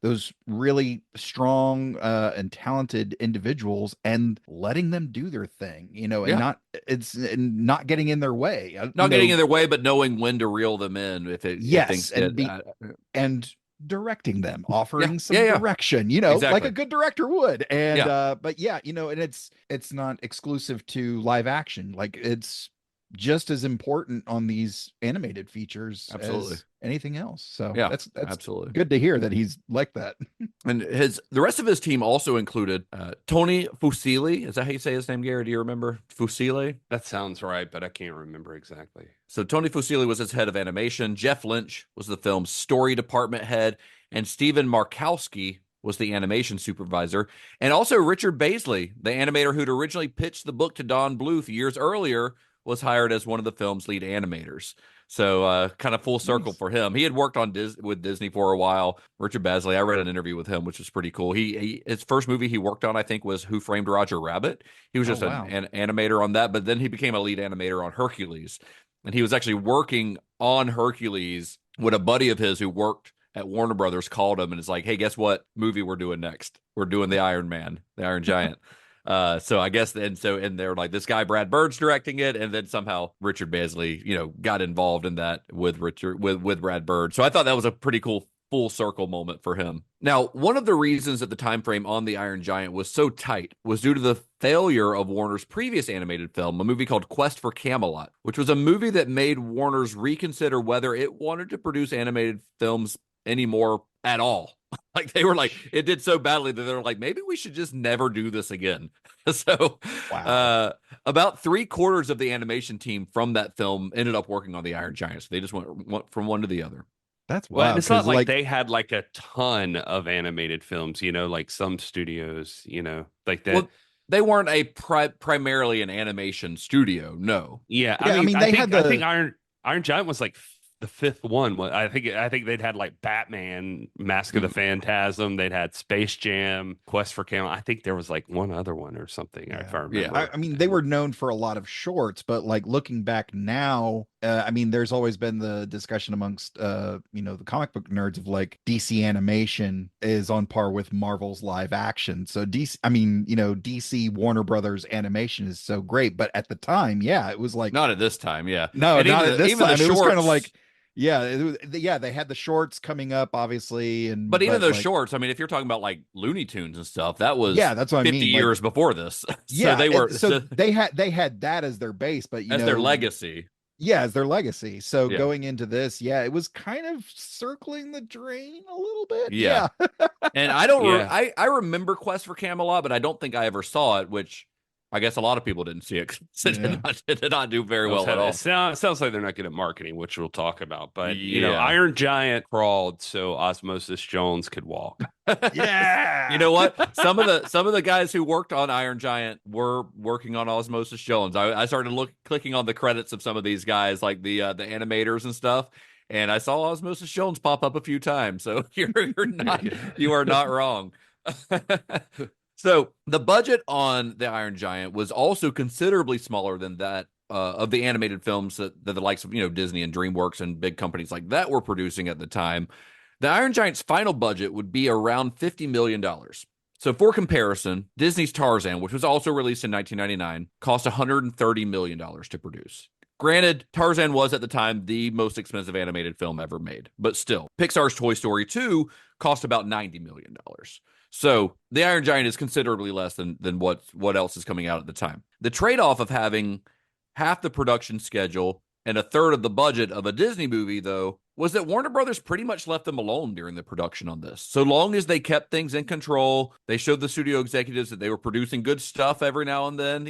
those really strong and talented individuals and letting them do their thing, and not getting in their way. Not getting in their way, but knowing when to reel them in and directing them, offering some direction, exactly. like a good director would. And and it's not exclusive to live action. Like it's just as important on these animated features as anything else. So that's absolutely good to hear that he's like that. And the rest of his team also included Tony Fusilli. Is that how you say his name, Gary? Do you remember? Fusilli? That sounds right, but I can't remember exactly. So Tony Fusilli was his head of animation. Jeff Lynch was the film's story department head, and Stephen Markowski was the animation supervisor. And also Richard Baisley, the animator who'd originally pitched the book to Don Bluth years earlier, was hired as one of the film's lead animators. So kind of full circle for him. He had worked on with Disney for a while. Richard Baisley, I read an interview with him, which was pretty cool. His first movie he worked on, I think, was Who Framed Roger Rabbit. He was just an animator on that, but then he became a lead animator on Hercules. And he was actually working on Hercules when a buddy of his who worked at Warner Brothers called him and is like, hey, guess what movie we're doing next? We're doing the Iron Man, the Iron Giant. So I guess and they're like, this guy Brad Bird's directing it, and then somehow Richard Baisley, got involved in that with Brad Bird. So I thought that was a pretty cool full circle moment for him. Now, one of the reasons that the time frame on the Iron Giant was so tight was due to the failure of Warner's previous animated film, a movie called Quest for Camelot, which was a movie that made Warner's reconsider whether it wanted to produce animated films anymore at all. Like they were like, it did so badly that they were like, maybe we should just never do this again. So about 3/4 of the animation team from that film ended up working on the Iron Giant. So they just went from one to the other. That's wild. Well, it's not like they had like a ton of animated films, like some studios, like that. Well, they weren't primarily an animation studio. No. Yeah. I think Iron Giant was like the fifth one. I think they'd had like Batman, Mask of the Phantasm. They'd had Space Jam, Quest for Camelot. I think there was like one other one or something. If I remember. Yeah. They were known for a lot of shorts, but like looking back now, there's always been the discussion amongst the comic book nerds of like DC animation is on par with Marvel's live action. So DC Warner Brothers animation is so great, but at the time, it was like not at this time, no, not at this time. It was kind of like. Yeah, they had the shorts coming up, obviously, but even those shorts, if you're talking about like Looney Tunes and stuff, that was that's what 50 years before this. So they had that as their base, but as their legacy. Yeah, as their legacy. So going into this, it was kind of circling the drain a little bit. Yeah. And I don't, I remember Quest for Camelot, but I don't think I ever saw it, which I guess a lot of people didn't see it. It did not do very well at all. It sounds like they're not good at marketing, which we'll talk about. But, Iron Giant crawled so Osmosis Jones could walk. Yeah. You know what? Some of the guys who worked on Iron Giant were working on Osmosis Jones. I started clicking on the credits of some of these guys, like the animators and stuff. And I saw Osmosis Jones pop up a few times. So you are not wrong. So the budget on the Iron Giant was also considerably smaller than that of the animated films that the likes of Disney and DreamWorks and big companies like that were producing at the time. The Iron Giant's final budget would be around $50 million. So for comparison, Disney's Tarzan, which was also released in 1999, cost $130 million to produce. Granted, Tarzan was at the time the most expensive animated film ever made, but still, Pixar's Toy Story 2 cost about $90 million. So the Iron Giant is considerably less than what else is coming out at the time. The trade-off of having half the production schedule and a third of the budget of a Disney movie, though, was that Warner Brothers pretty much left them alone during the production on this. So long as they kept things in control, they showed the studio executives that they were producing good stuff every now and then,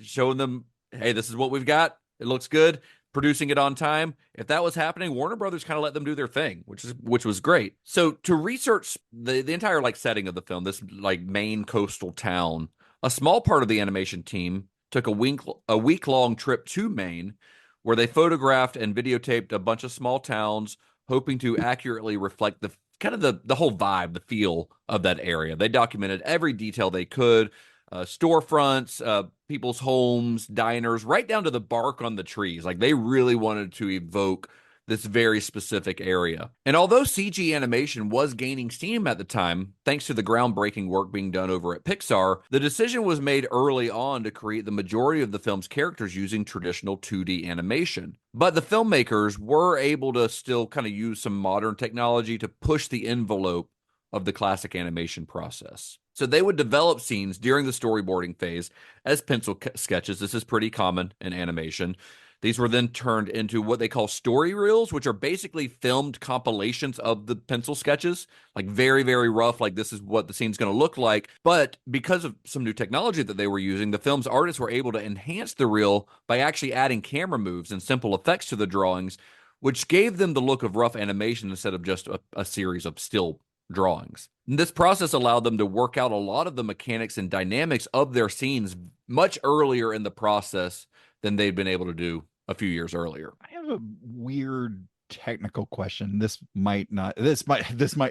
showing them, hey, this is what we've got. It looks good. Producing it on time. If that was happening, Warner Brothers kind of let them do their thing, which was great. So to research the entire setting of the film, this Maine coastal town, a small part of the animation team took a week-long trip to Maine, where they photographed and videotaped a bunch of small towns, hoping to accurately reflect the whole vibe, the feel of that area. They documented every detail they could. Storefronts, people's homes, diners, right down to the bark on the trees. They really wanted to evoke this very specific area. And although CG animation was gaining steam at the time, thanks to the groundbreaking work being done over at Pixar, the decision was made early on to create the majority of the film's characters using traditional 2D animation. But the filmmakers were able to still kind of use some modern technology to push the envelope of the classic animation process. So they would develop scenes during the storyboarding phase as pencil sketches. This is pretty common in animation. These were then turned into what they call story reels, which are basically filmed compilations of the pencil sketches, very, very rough, this is what the scene's going to look like. But because of some new technology that they were using, the film's artists were able to enhance the reel by actually adding camera moves and simple effects to the drawings, which gave them the look of rough animation instead of just a series of still drawings. And this process allowed them to work out a lot of the mechanics and dynamics of their scenes much earlier in the process than they'd been able to do a few years earlier. I have a weird technical question. This might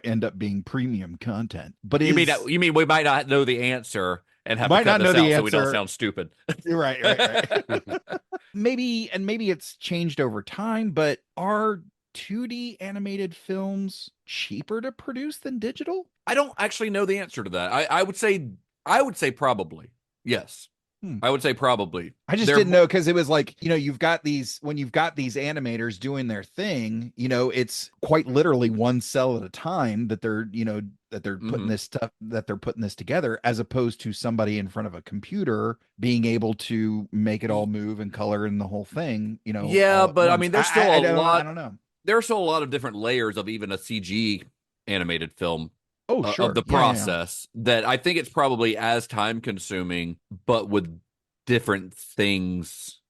end up being premium content. But you mean we might not know the answer and have to cut this out so we don't sound stupid? Right. Maybe it's changed over time, but are 2D animated films cheaper to produce than digital? I don't actually know the answer to that. I would say probably. Yes. I would say probably. I just didn't know, because it was you've got these animators doing their thing, it's quite literally one cell at a time that they're putting this stuff, that they're putting this together, as opposed to somebody in front of a computer being able to make it all move and color and the whole thing, Yeah, but I mean, there's still a lot. I don't know. There are still a lot of different layers of even a CG animated film. Sure. Of the process that I think it's probably as time consuming, but with different things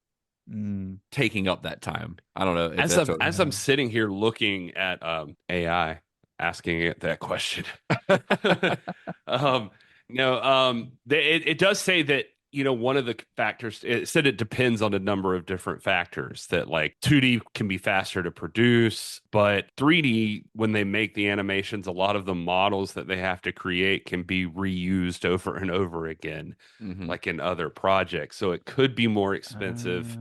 taking up that time. I don't know. As I'm sitting here looking at AI, asking it that question. It does say that, one of the factors, it said it depends on a number of different factors, that 2D can be faster to produce, but 3D, when they make the animations, a lot of the models that they have to create can be reused over and over again, like in other projects. So it could be more expensive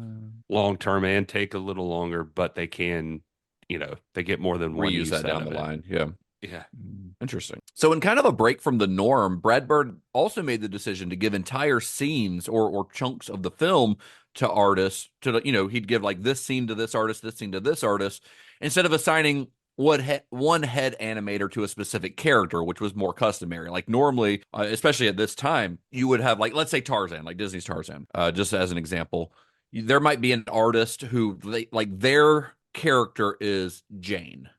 long term and take a little longer, but they can, they get more than one reuse use that down the it. line. Yeah. Yeah. Interesting. So in kind of a break from the norm, Brad Bird also made the decision to give entire scenes or chunks of the film to artists he'd give this scene to this artist, this scene to this artist, instead of assigning one head animator to a specific character, which was more customary. Normally, especially at this time, you would have let's say Tarzan, Disney's Tarzan, just as an example. There might be an artist who their character is Jane,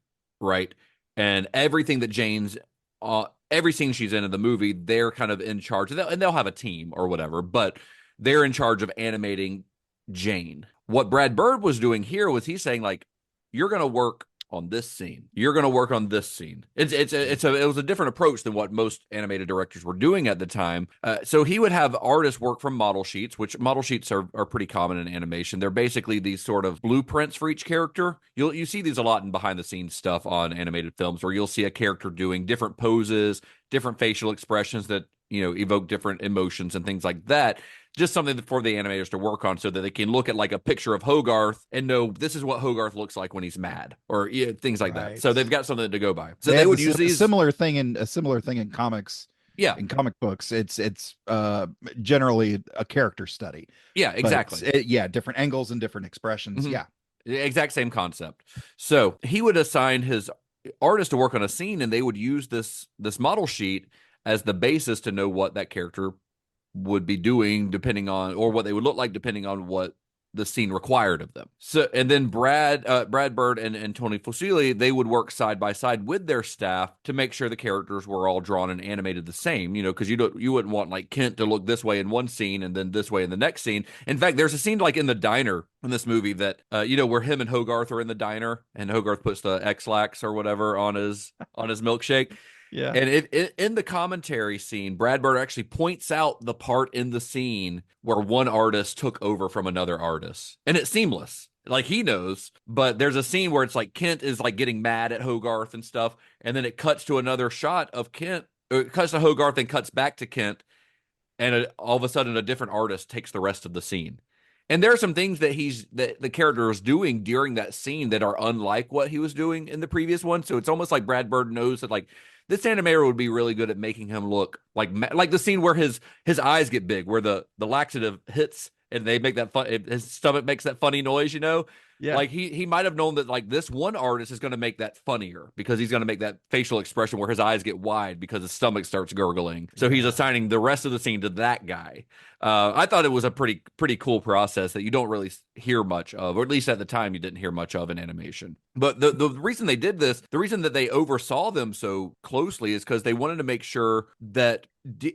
right? And everything that Jane's, every scene she's in the movie, they're kind of in charge of that, and they'll have a team or whatever, but they're in charge of animating Jane. What Brad Bird was doing here was he's saying you're going to work on this scene. You're going to work on this scene. It was a different approach than what most animated directors were doing at the time. So he would have artists work from model sheets, which model sheets are pretty common in animation. They're basically these sort of blueprints for each character. You see these a lot in behind the scenes stuff on animated films, where you'll see a character doing different poses, different facial expressions that evoke different emotions and things like that. Just something for the animators to work on, so that they can look at a picture of Hogarth and know this is what Hogarth looks like when he's mad, or things like that. So they've got something to go by. So they would use these similar thing in comics. Yeah, in comic books, it's generally a character study. Yeah, exactly. Different angles and different expressions. Yeah, exact same concept. So he would assign his artist to work on a scene, and they would use this model sheet as the basis to know what that character would be doing, depending on, or what they would look like depending on what the scene required of them. So, and then Brad Bird and Tony Fusilli, they would work side by side with their staff to make sure the characters were all drawn and animated the same, because you wouldn't want like Kent to look this way in one scene and then this way in the next scene. In fact, there's a scene like in the diner in this movie that where him and Hogarth are in the diner and Hogarth puts the X-Lax or whatever on his milkshake. Yeah. And in the commentary scene, Brad Bird actually points out the part in the scene where one artist took over from another artist. And it's seamless. Like he knows, but there's a scene where it's like Kent is like getting mad at Hogarth and stuff. And then it cuts to another shot of Kent. It cuts to Hogarth and cuts back to Kent. And all of a sudden a different artist takes the rest of the scene. And there are some things that the character is doing during that scene that are unlike what he was doing in the previous one. So it's almost like Brad Bird knows that like this animator would be really good at making him look like the scene where his eyes get big, where the laxative hits and they make that his stomach makes that funny noise, Yeah. Like he might have known that like this one artist is going to make that funnier because he's going to make that facial expression where his eyes get wide because his stomach starts gurgling. So he's assigning the rest of the scene to that guy. I thought it was a pretty cool process that you don't really hear much of, or at least at the time you didn't hear much of in animation. But the reason they did this, the reason that they oversaw them so closely is because they wanted to make sure that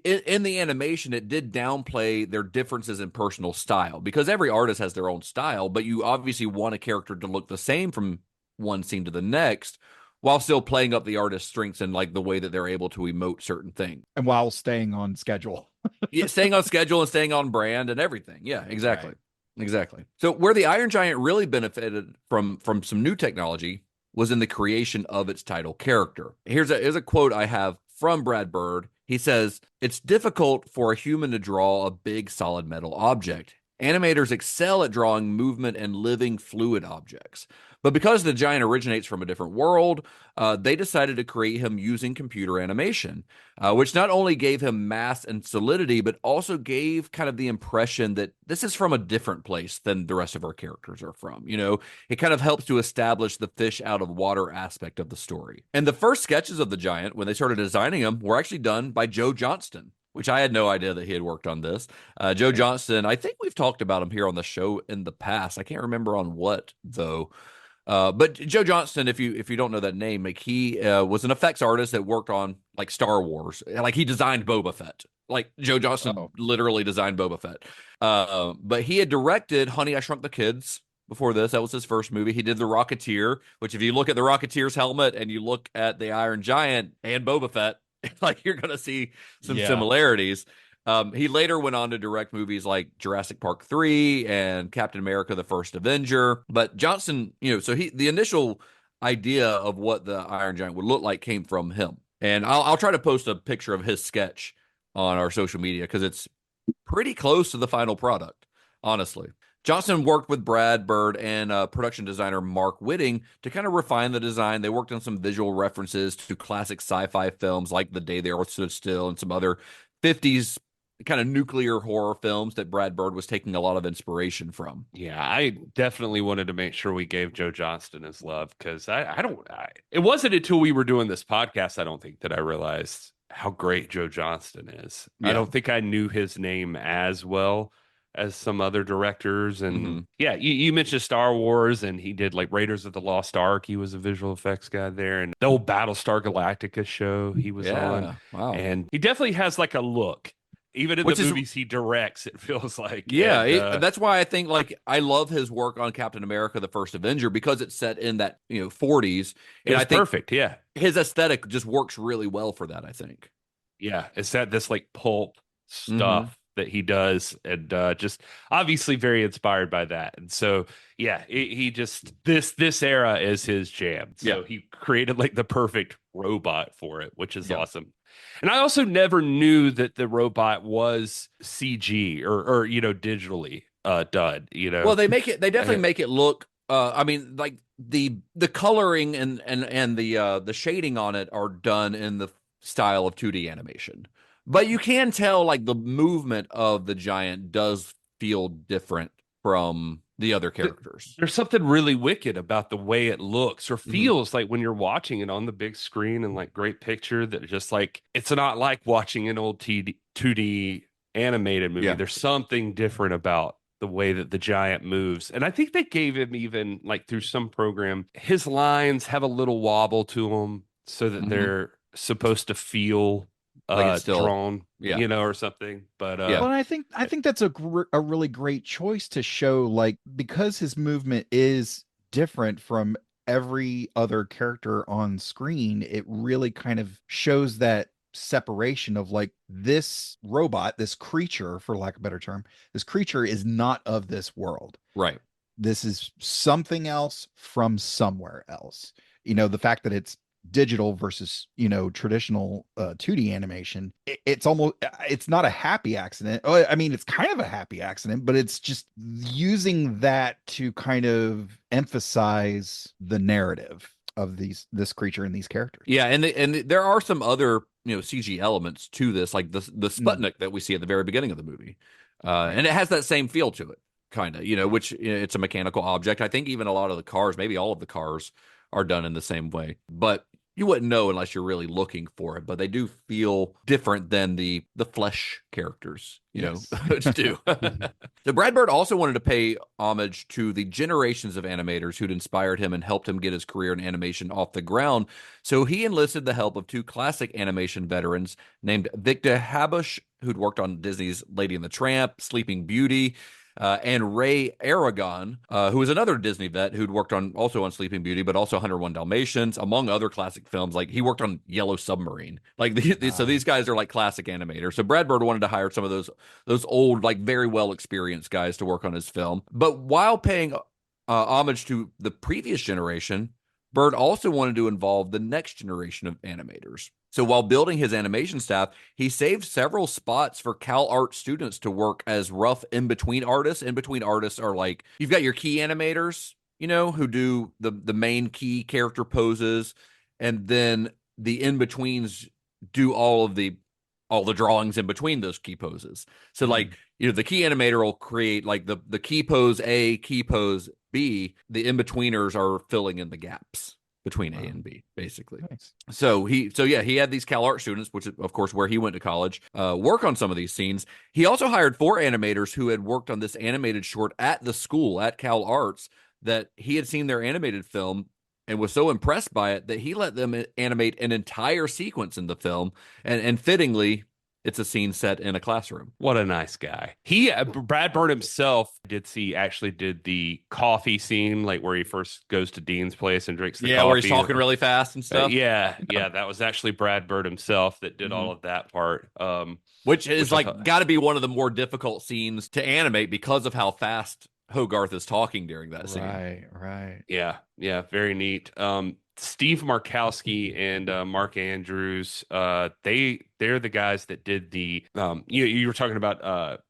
in the animation, it did downplay their differences in personal style because every artist has their own style, but you obviously want a character to look the same from one scene to the next while still playing up the artist's strengths and like the way that they're able to emote certain things. And while staying on schedule. Yeah, staying on schedule and staying on brand and everything. Yeah, exactly. Right. Exactly. So where the Iron Giant really benefited from some new technology was in the creation of its title character. Here's a quote I have from Brad Bird. He says, "It's difficult for a human to draw a big solid metal object. Animators excel at drawing movement and living fluid objects. But because the giant originates from a different world, they decided to create him using computer animation, which not only gave him mass and solidity, but also gave kind of the impression that this is from a different place than the rest of our characters are from. It kind of helps to establish the fish out of water aspect of the story. And the first sketches of the giant, when they started designing him, were actually done by Joe Johnston, which I had no idea that he had worked on this. Joe Johnston, I think we've talked about him here on the show in the past. I can't remember on what, though. But Joe Johnston, if you don't know that name, like he was an effects artist that worked on like Star Wars. Like he designed Boba Fett. Like Joe Johnston literally designed Boba Fett. But he had directed Honey, I Shrunk the Kids before this. That was his first movie. He did The Rocketeer, which if you look at the Rocketeer's helmet and you look at the Iron Giant and Boba Fett, like you're going to see some similarities. He later went on to direct movies like Jurassic Park 3 and Captain America: The First Avenger. But Johnston, so the initial idea of what the Iron Giant would look like came from him. And I'll try to post a picture of his sketch on our social media because it's pretty close to the final product, honestly. Johnston worked with Brad Bird and production designer Mark Whitting to kind of refine the design. They worked on some visual references to classic sci-fi films like The Day the Earth Stood Still and some other 50s kind of nuclear horror films that Brad Bird was taking a lot of inspiration from. Yeah, I definitely wanted to make sure we gave Joe Johnston his love because it wasn't until we were doing this podcast, I don't think, that I realized how great Joe Johnston is. Yeah. I don't think I knew his name as well as some other directors. And you mentioned Star Wars, and he did like Raiders of the Lost Ark. He was a visual effects guy there. And the old Battlestar Galactica show he was on. Wow. And he definitely has like a look. Even in the movies he directs, it feels like. Yeah, and, that's why I think like I love his work on Captain America: The First Avenger because it's set in that 40s. And I think perfect. Yeah, his aesthetic just works really well for that. I think. Yeah, it's this like pulp stuff that he does, and just obviously very inspired by that. And so yeah, he just this era is his jam. So he created like the perfect robot for it, which is awesome. And I also never knew that the robot was CG or digitally done. Well, they definitely make it look. I mean, like the coloring and the shading on it are done in the style of 2D animation, but you can tell like the movement of the giant does feel different from the other characters. There's something really wicked about the way it looks or feels like when you're watching it on the big screen and like great picture that just like, it's not like watching an old 2D animated movie. There's something different about the way that the giant moves. And I think they gave him, even like through some program, his lines have a little wobble to them so that they're supposed to feel like it's still drawn, yeah, or something. But Well, I think that's a really great choice to show, like, because his movement is different from every other character on screen, it really kind of shows that separation of, like, this robot, this creature, for lack of a better term, this creature is not of this world. right. This is something else from somewhere else. The fact that it's digital versus traditional 2D animation, it's not a happy accident. I mean, it's kind of a happy accident, but it's just using that to kind of emphasize the narrative of this creature and these characters. Yeah, and there are some other CG elements to this, like the Sputnik that we see at the very beginning of the movie, and it has that same feel to it, kind of, which it's a mechanical object. I think even a lot of the cars, maybe all of the cars, are done in the same way, but you wouldn't know unless you're really looking for it. But they do feel different than the flesh characters, do. So Brad Bird also wanted to pay homage to the generations of animators who'd inspired him and helped him get his career in animation off the ground. So he enlisted the help of two classic animation veterans named Victor Habush, who'd worked on Disney's Lady and the Tramp, Sleeping Beauty, and Ray Aragon, who was another Disney vet who'd worked also on Sleeping Beauty, but also 101 Dalmatians, among other classic films. Like, he worked on Yellow Submarine. Like, so these guys are like classic animators. So Brad Bird wanted to hire some of those old, like, very well experienced guys to work on his film. But while paying homage to the previous generation, Bird also wanted to involve the next generation of animators. So while building his animation staff, he saved several spots for CalArt students to work as rough in-between artists. In-between artists are like, you've got your key animators, who do the main key character poses, and then the in-betweens do all the drawings in between those key poses. So like, the key animator will create like the key pose A, key pose B. The in-betweeners are filling in the gaps between A and B, basically. Nice. So he had these CalArt students, which is, of course, where he went to college, work on some of these scenes. He also hired 4 animators who had worked on this animated short at the school at CalArts, that he had seen their animated film and was so impressed by it that he let them animate an entire sequence in the film. And fittingly, it's a scene set in a classroom. What a nice guy. Brad Bird himself actually did the coffee scene, like where he first goes to Dean's place and drinks the coffee. Yeah, where he's talking really fast and stuff. Yeah, that was actually Brad Bird himself that did all of that part. Which is got to be one of the more difficult scenes to animate because of how fast Hogarth is talking during that scene. Right. Yeah, very neat. Steve Markowski and Mark Andrews, they're the guys that did the you were talking about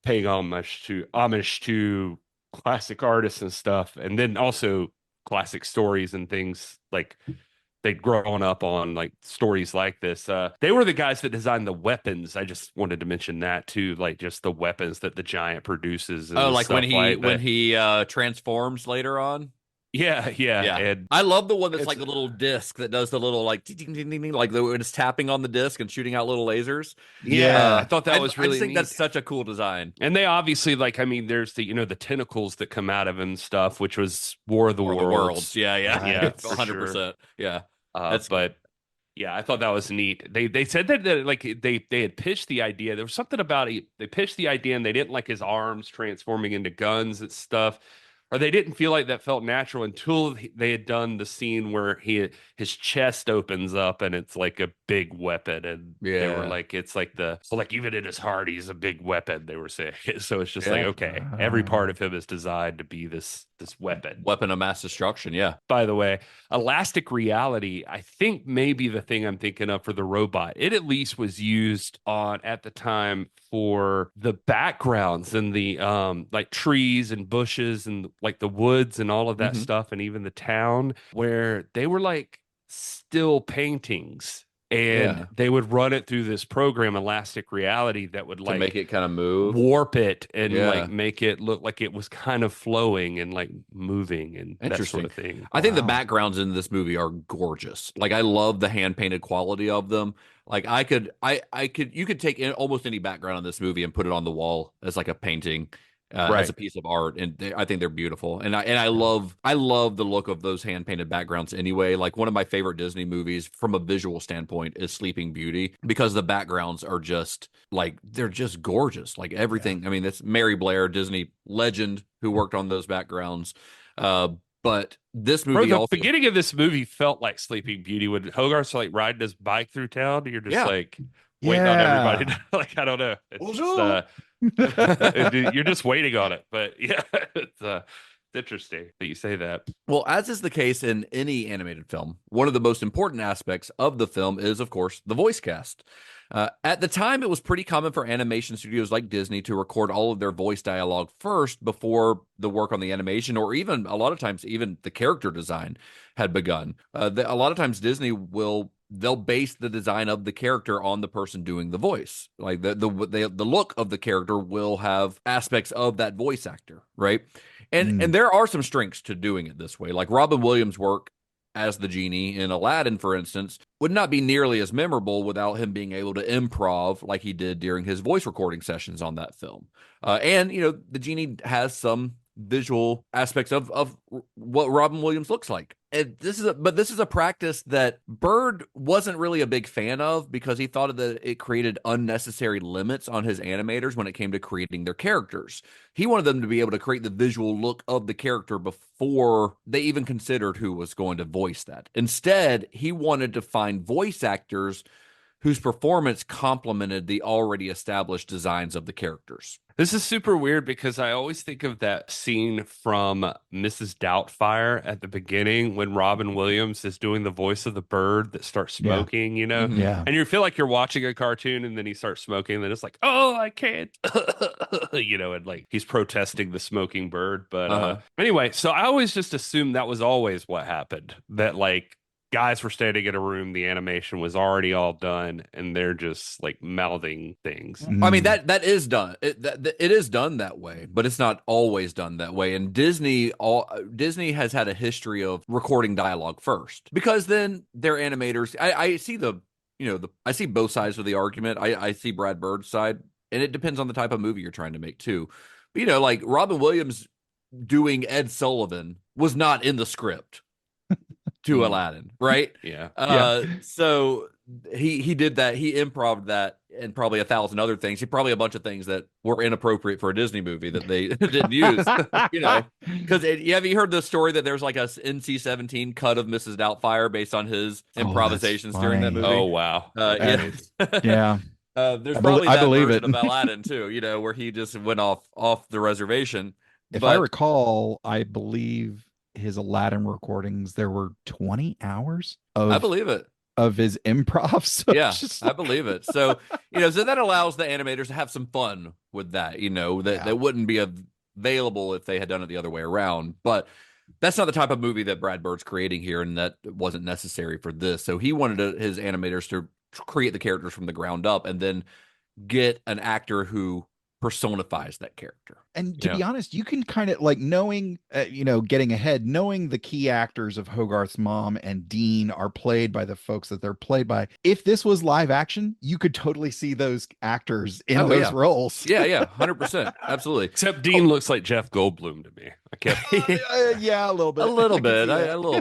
paying homage to classic artists and stuff, and then also classic stories and things, like they'd grown up on like stories like this. They were the guys that designed the weapons. I just wanted to mention that too, like just the weapons that the giant produces. And like when he transforms later on. Yeah. And I love the one that's like the little disc that does the little like ding, ding, ding, ding, like when it's tapping on the disc and shooting out little lasers. Yeah, I thought that was really I think neat. that's such a cool design. And they obviously, like, I mean, there's the the tentacles that come out of him and stuff, which was War of the Worlds. Yeah, 100%. Sure. Yeah, but yeah, I thought that was neat. They said that like they had pitched the idea. There was something about it. They pitched the idea and they didn't like his arms transforming into guns and stuff. Or they didn't feel like that felt natural until they had done the scene where his chest opens up and it's like a big weapon, and they were like, it's like even in his heart he's a big weapon, they were saying. So it's just like, okay, every part of him is designed to be this weapon of mass destruction. Yeah. By the way, elastic reality, I think maybe the thing I'm thinking of for the robot, it at least was used at the time for the backgrounds and the like trees and bushes and like the woods and all of that stuff, and even the town, where they were like still paintings, and they would run it through this program, elastic reality, that would like make it kind of move, warp it, and like make it look like it was kind of flowing and like moving and that sort of thing. I think the backgrounds in this movie are gorgeous. Like, I love the hand painted quality of them. Like, you could take almost any background in this movie and put it on the wall as like a painting, as a piece of art, and I think they're beautiful. And I love the look of those hand painted backgrounds anyway. Like one of my favorite Disney movies from a visual standpoint is Sleeping Beauty, because the backgrounds are just like they're just gorgeous. Like everything. I mean, it's Mary Blair, Disney legend, who worked on those backgrounds. But this movie the beginning of this movie felt like Sleeping Beauty when Hogarth's like riding his bike through town. You're just like waiting on everybody to, like, I don't know. It's you're just waiting on it. But yeah, it's interesting that you say that. Well, as is the case in any animated film, one of the most important aspects of the film is, of course, the voice cast. At the time, it was pretty common for animation studios like Disney to record all of their voice dialogue first before the work on the animation, or even a lot of times, even the character design had begun. A lot of times Disney they'll base the design of the character on the person doing the voice. Like the look of the character will have aspects of that voice actor, right? And there are some strengths to doing it this way. Like Robin Williams' work as the genie in Aladdin, for instance, would not be nearly as memorable without him being able to improv like he did during his voice recording sessions on that film. And, the genie has some visual aspects of what Robin Williams looks like. And this is a practice that Bird wasn't really a big fan of, because he thought that it created unnecessary limits on his animators when it came to creating their characters. He wanted them to be able to create the visual look of the character before they even considered who was going to voice that. Instead, he wanted to find voice actors whose performance complemented the already established designs of the characters. This is super weird because I always think of that scene from Mrs. Doubtfire at the beginning when Robin Williams is doing the voice of the bird that starts smoking, Yeah. And you feel like you're watching a cartoon, and then he starts smoking, and then it's like, oh, I can't, and like he's protesting the smoking bird. But anyway, so I always just assumed that was always what happened, that like guys were standing in a room, the animation was already all done, and they're just like mouthing things. I mean, that is done. It is done that way, but it's not always done that way. And Disney has had a history of recording dialogue first, because then their animators. I see I see both sides of the argument. I see Brad Bird's side, and it depends on the type of movie you're trying to make too. But, like Robin Williams doing Ed Sullivan was not in the script to Aladdin, right? So he did that. He improv'd that, and probably 1,000 other things. He probably a bunch of things that were inappropriate for a Disney movie that they didn't use. Because have you heard the story that there's like a NC-17 cut of Mrs. Doubtfire based on his improvisations during that movie? Oh wow! Yeah. There's probably that believe version it. of Aladdin too. Where he just went off the reservation. If I recall, I believe his Aladdin recordings, there were 20 hours of, I believe it, of his improv. So I believe it. So, so that allows the animators to have some fun with that, that wouldn't be available if they had done it the other way around. But that's not the type of movie that Brad Bird's creating here, and that wasn't necessary for this. So he wanted his animators to create the characters from the ground up, and then get an actor who personifies that character. And to be honest, you can kind of like knowing, getting ahead, knowing the key actors of Hogarth's mom and Dean are played by the folks that they're played by. If this was live action, you could totally see those actors in those roles. Yeah, 100%. Absolutely. Except Dean looks like Jeff Goldblum to me. I kept yeah, a little bit. A little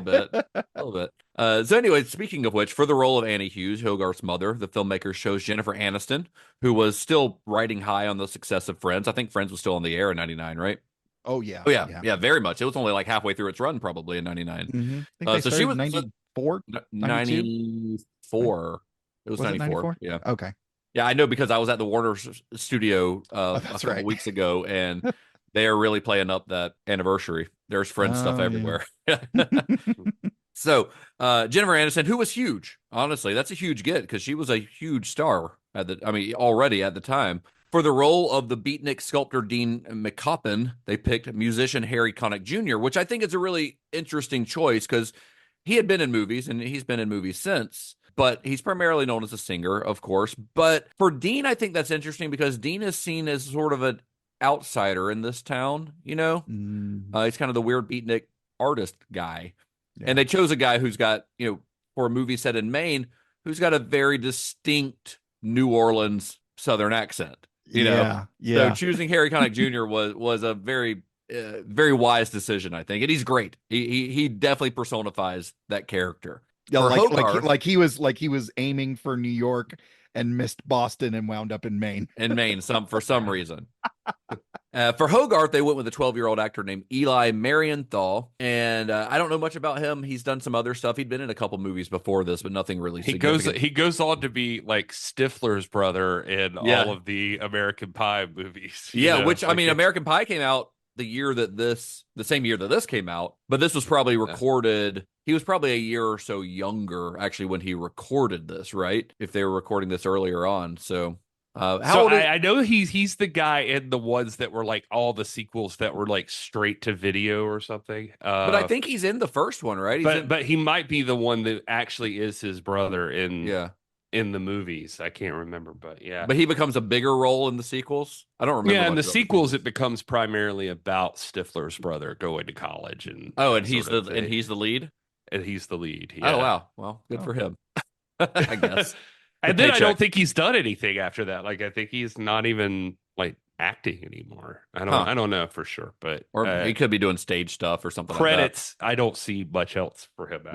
bit. So anyway, speaking of which, for the role of Annie Hughes, Hogarth's mother, the filmmakers chose Jennifer Aniston, who was still riding high on the success of Friends. I think Friends was still on the air in 99, right? Oh, yeah. Yeah, very much. It was only like halfway through its run, probably in 99. So she was 94? 94. It was 94. Yeah. Okay. Yeah, I know, because I was at the Warner studio a couple weeks ago, and they are really playing up that anniversary. There's Friends stuff everywhere. So Jennifer Aniston, who was huge, honestly, that's a huge get, because she was a huge star already at the time. For the role of the beatnik sculptor Dean McCoppin, they picked musician Harry Connick Jr., which I think is a really interesting choice, because he had been in movies, and he's been in movies since, but he's primarily known as a singer, of course. But for Dean, I think that's interesting, because Dean is seen as sort of an outsider in this town, he's kind of the weird beatnik artist guy. Yeah. And they chose a guy who's got, for a movie set in Maine, who's got a very distinct New Orleans Southern accent. You know, Yeah, so yeah. choosing Harry Connick Jr. was a very very wise decision, I think, and he's great. He definitely personifies that character. Yeah, For Hogarth, like he was aiming for New York and missed Boston and wound up in Maine. in Maine, for some reason. For Hogarth, they went with a 12-year-old actor named Eli Marienthal, and I don't know much about him. He's done some other stuff. He'd been in a couple movies before this, but nothing really significant. He goes on to be like Stifler's brother in all of the American Pie movies. Yeah, which I mean, American Pie came out the same year that this came out, but this was probably recorded. He was probably a year or so younger, actually, when he recorded this, right? If they were recording this earlier on, so. I know he's the guy in the ones that were like all the sequels that were like straight to video or something. But I think he's in the first one, right? But he might be the one that actually is his brother in the movies. I can't remember, but yeah. But he becomes a bigger role in the sequels. I don't remember. Yeah, in the sequels, it becomes primarily about Stifler's brother going to college and he's the lead. And he's the lead. Yeah. Oh wow, well, good for him. I guess. And then I don't think he's done anything after that. Like I think he's not even like acting anymore. I don't know for sure, but he could be doing stage stuff or something. Credits. Like that. I don't see much else for him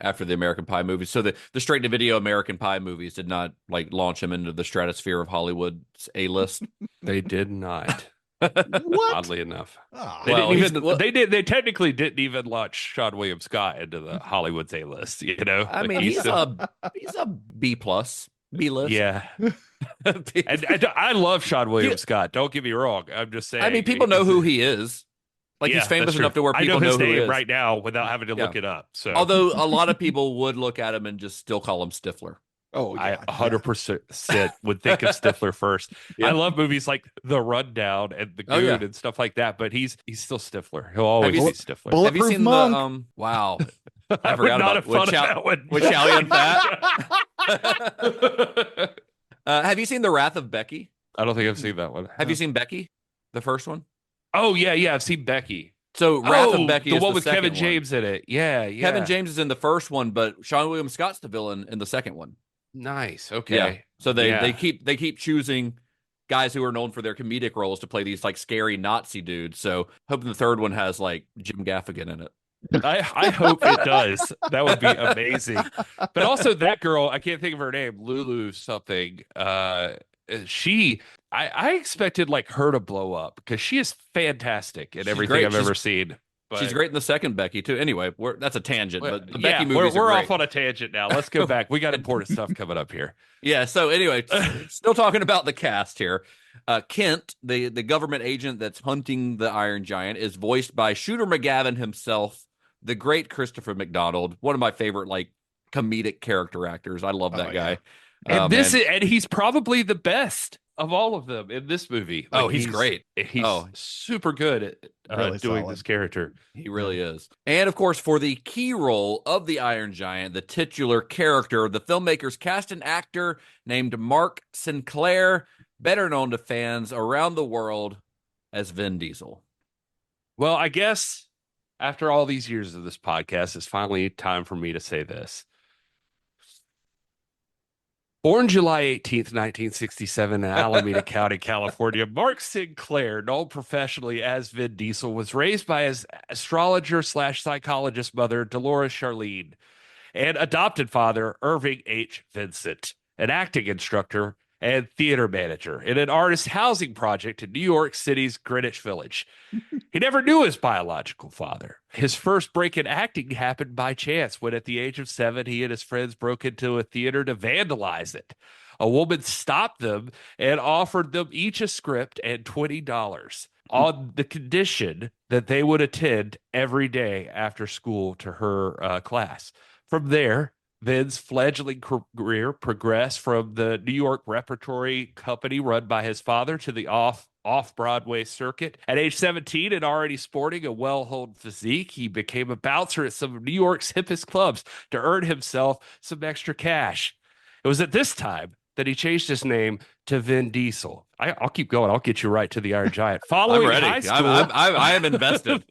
after the American Pie movies. So the straight to video American Pie movies did not like launch him into the stratosphere of Hollywood's A-list. They did not. What? Oddly enough, they technically didn't even launch Sean William Scott into the Hollywood's A-list. You know, I mean, he's a B plus, B list. Yeah, and I love Sean William Scott. Don't get me wrong. I'm just saying. I mean, people know who he is. Like he's famous enough to where people know his who name he is right now without having to look it up. So, although a lot of people would look at him and just still call him Stifler. Oh, yeah, I 100% would think of Stifler first. Yeah. I love movies like The Rundown and The Goon and stuff like that, but he's still Stifler. He'll always be Stifler. Have you seen Monk? the wow? I forgot about that one. With Chow Yun-fat. Have you seen The Wrath of Becky? I don't think I've seen that one. Have you seen Becky, the first one? Oh yeah, I've seen Becky. So Wrath of Becky, the one with Kevin James in it. Yeah. Kevin James is in the first one, but Sean William Scott's the villain in the second one. Nice. Okay. Yeah. So they keep choosing guys who are known for their comedic roles to play these like scary Nazi dudes. So hoping the third one has like Jim Gaffigan in it. I hope it does. That would be amazing. But also that girl, I can't think of her name, Lulu something. I expected like her to blow up because she is fantastic in everything I've ever seen. But she's great in the second Becky too. Anyway, that's a tangent, but the Becky movies we're are off on a tangent now. Let's go back. We got important stuff coming up here. Yeah. So anyway, still talking about the cast here. Kent, the government agent that's hunting the Iron Giant, is voiced by Shooter McGavin himself, the great Christopher McDonald, one of my favorite like comedic character actors. I love that guy. And and he's probably the best of all of them in this movie. Like, he's great. He's super good at really doing solid. this character. He really is. And of course, for the key role of the Iron Giant, the titular character, the filmmakers cast an actor named Mark Sinclair, better known to fans around the world as Vin Diesel. Well, I guess after all these years of this podcast, it's finally time for me to say this. Born July 18th, 1967 in Alameda County, California, Mark Sinclair, known professionally as Vin Diesel, was raised by his astrologer/psychologist mother, Dolores Charlene, and adopted father, Irving H. Vincent, an acting instructor and theater manager in an artist housing project in New York City's Greenwich Village. He never knew his biological father. His first break in acting happened by chance when at the age of 7, he and his friends broke into a theater to vandalize it. A woman stopped them and offered them each a script and $20 on the condition that they would attend every day after school to her class. From there, Vin's fledgling career progressed from the New York repertory company run by his father to the off-Broadway circuit. At age 17 and already sporting a well-honed physique, he became a bouncer at some of New York's hippest clubs to earn himself some extra cash. It was at this time that he changed his name to Vin Diesel. I'll keep going. I'll get you right to the Iron Giant. I'm Following ready. high school, I am invested.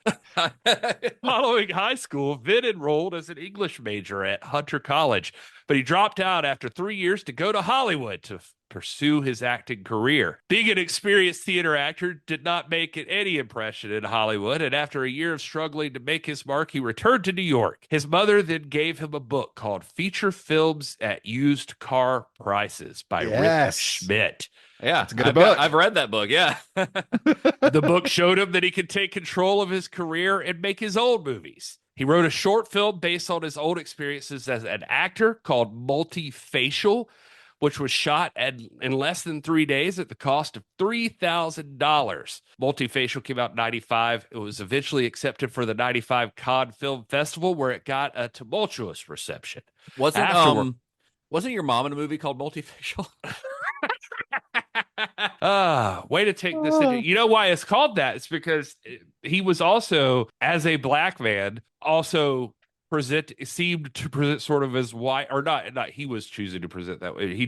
following high school, Vin enrolled as an English major at Hunter College, but he dropped out after 3 years to go to Hollywood to pursue his acting career. Being an experienced theater actor did not make any impression in Hollywood, and after a year of struggling to make his mark, he returned to New York. His mother then gave him a book called Feature Films at Used Car Prices by Rick Schmidt. Yeah, it's a good book. I've read that book. Yeah. The book showed him that he could take control of his career and make his own movies. He wrote a short film based on his own experiences as an actor called Multifacial, which was shot in less than 3 days at the cost of $3,000. Multifacial came out in 95. It was eventually accepted for the 95 Cannes Film Festival, where it got a tumultuous reception. Wasn't your mom in a movie called Multifacial? Way to take this into, you know why it's called that? It's because he was also, as a black man, also seemed to present sort of as white, or not he was choosing to present that way.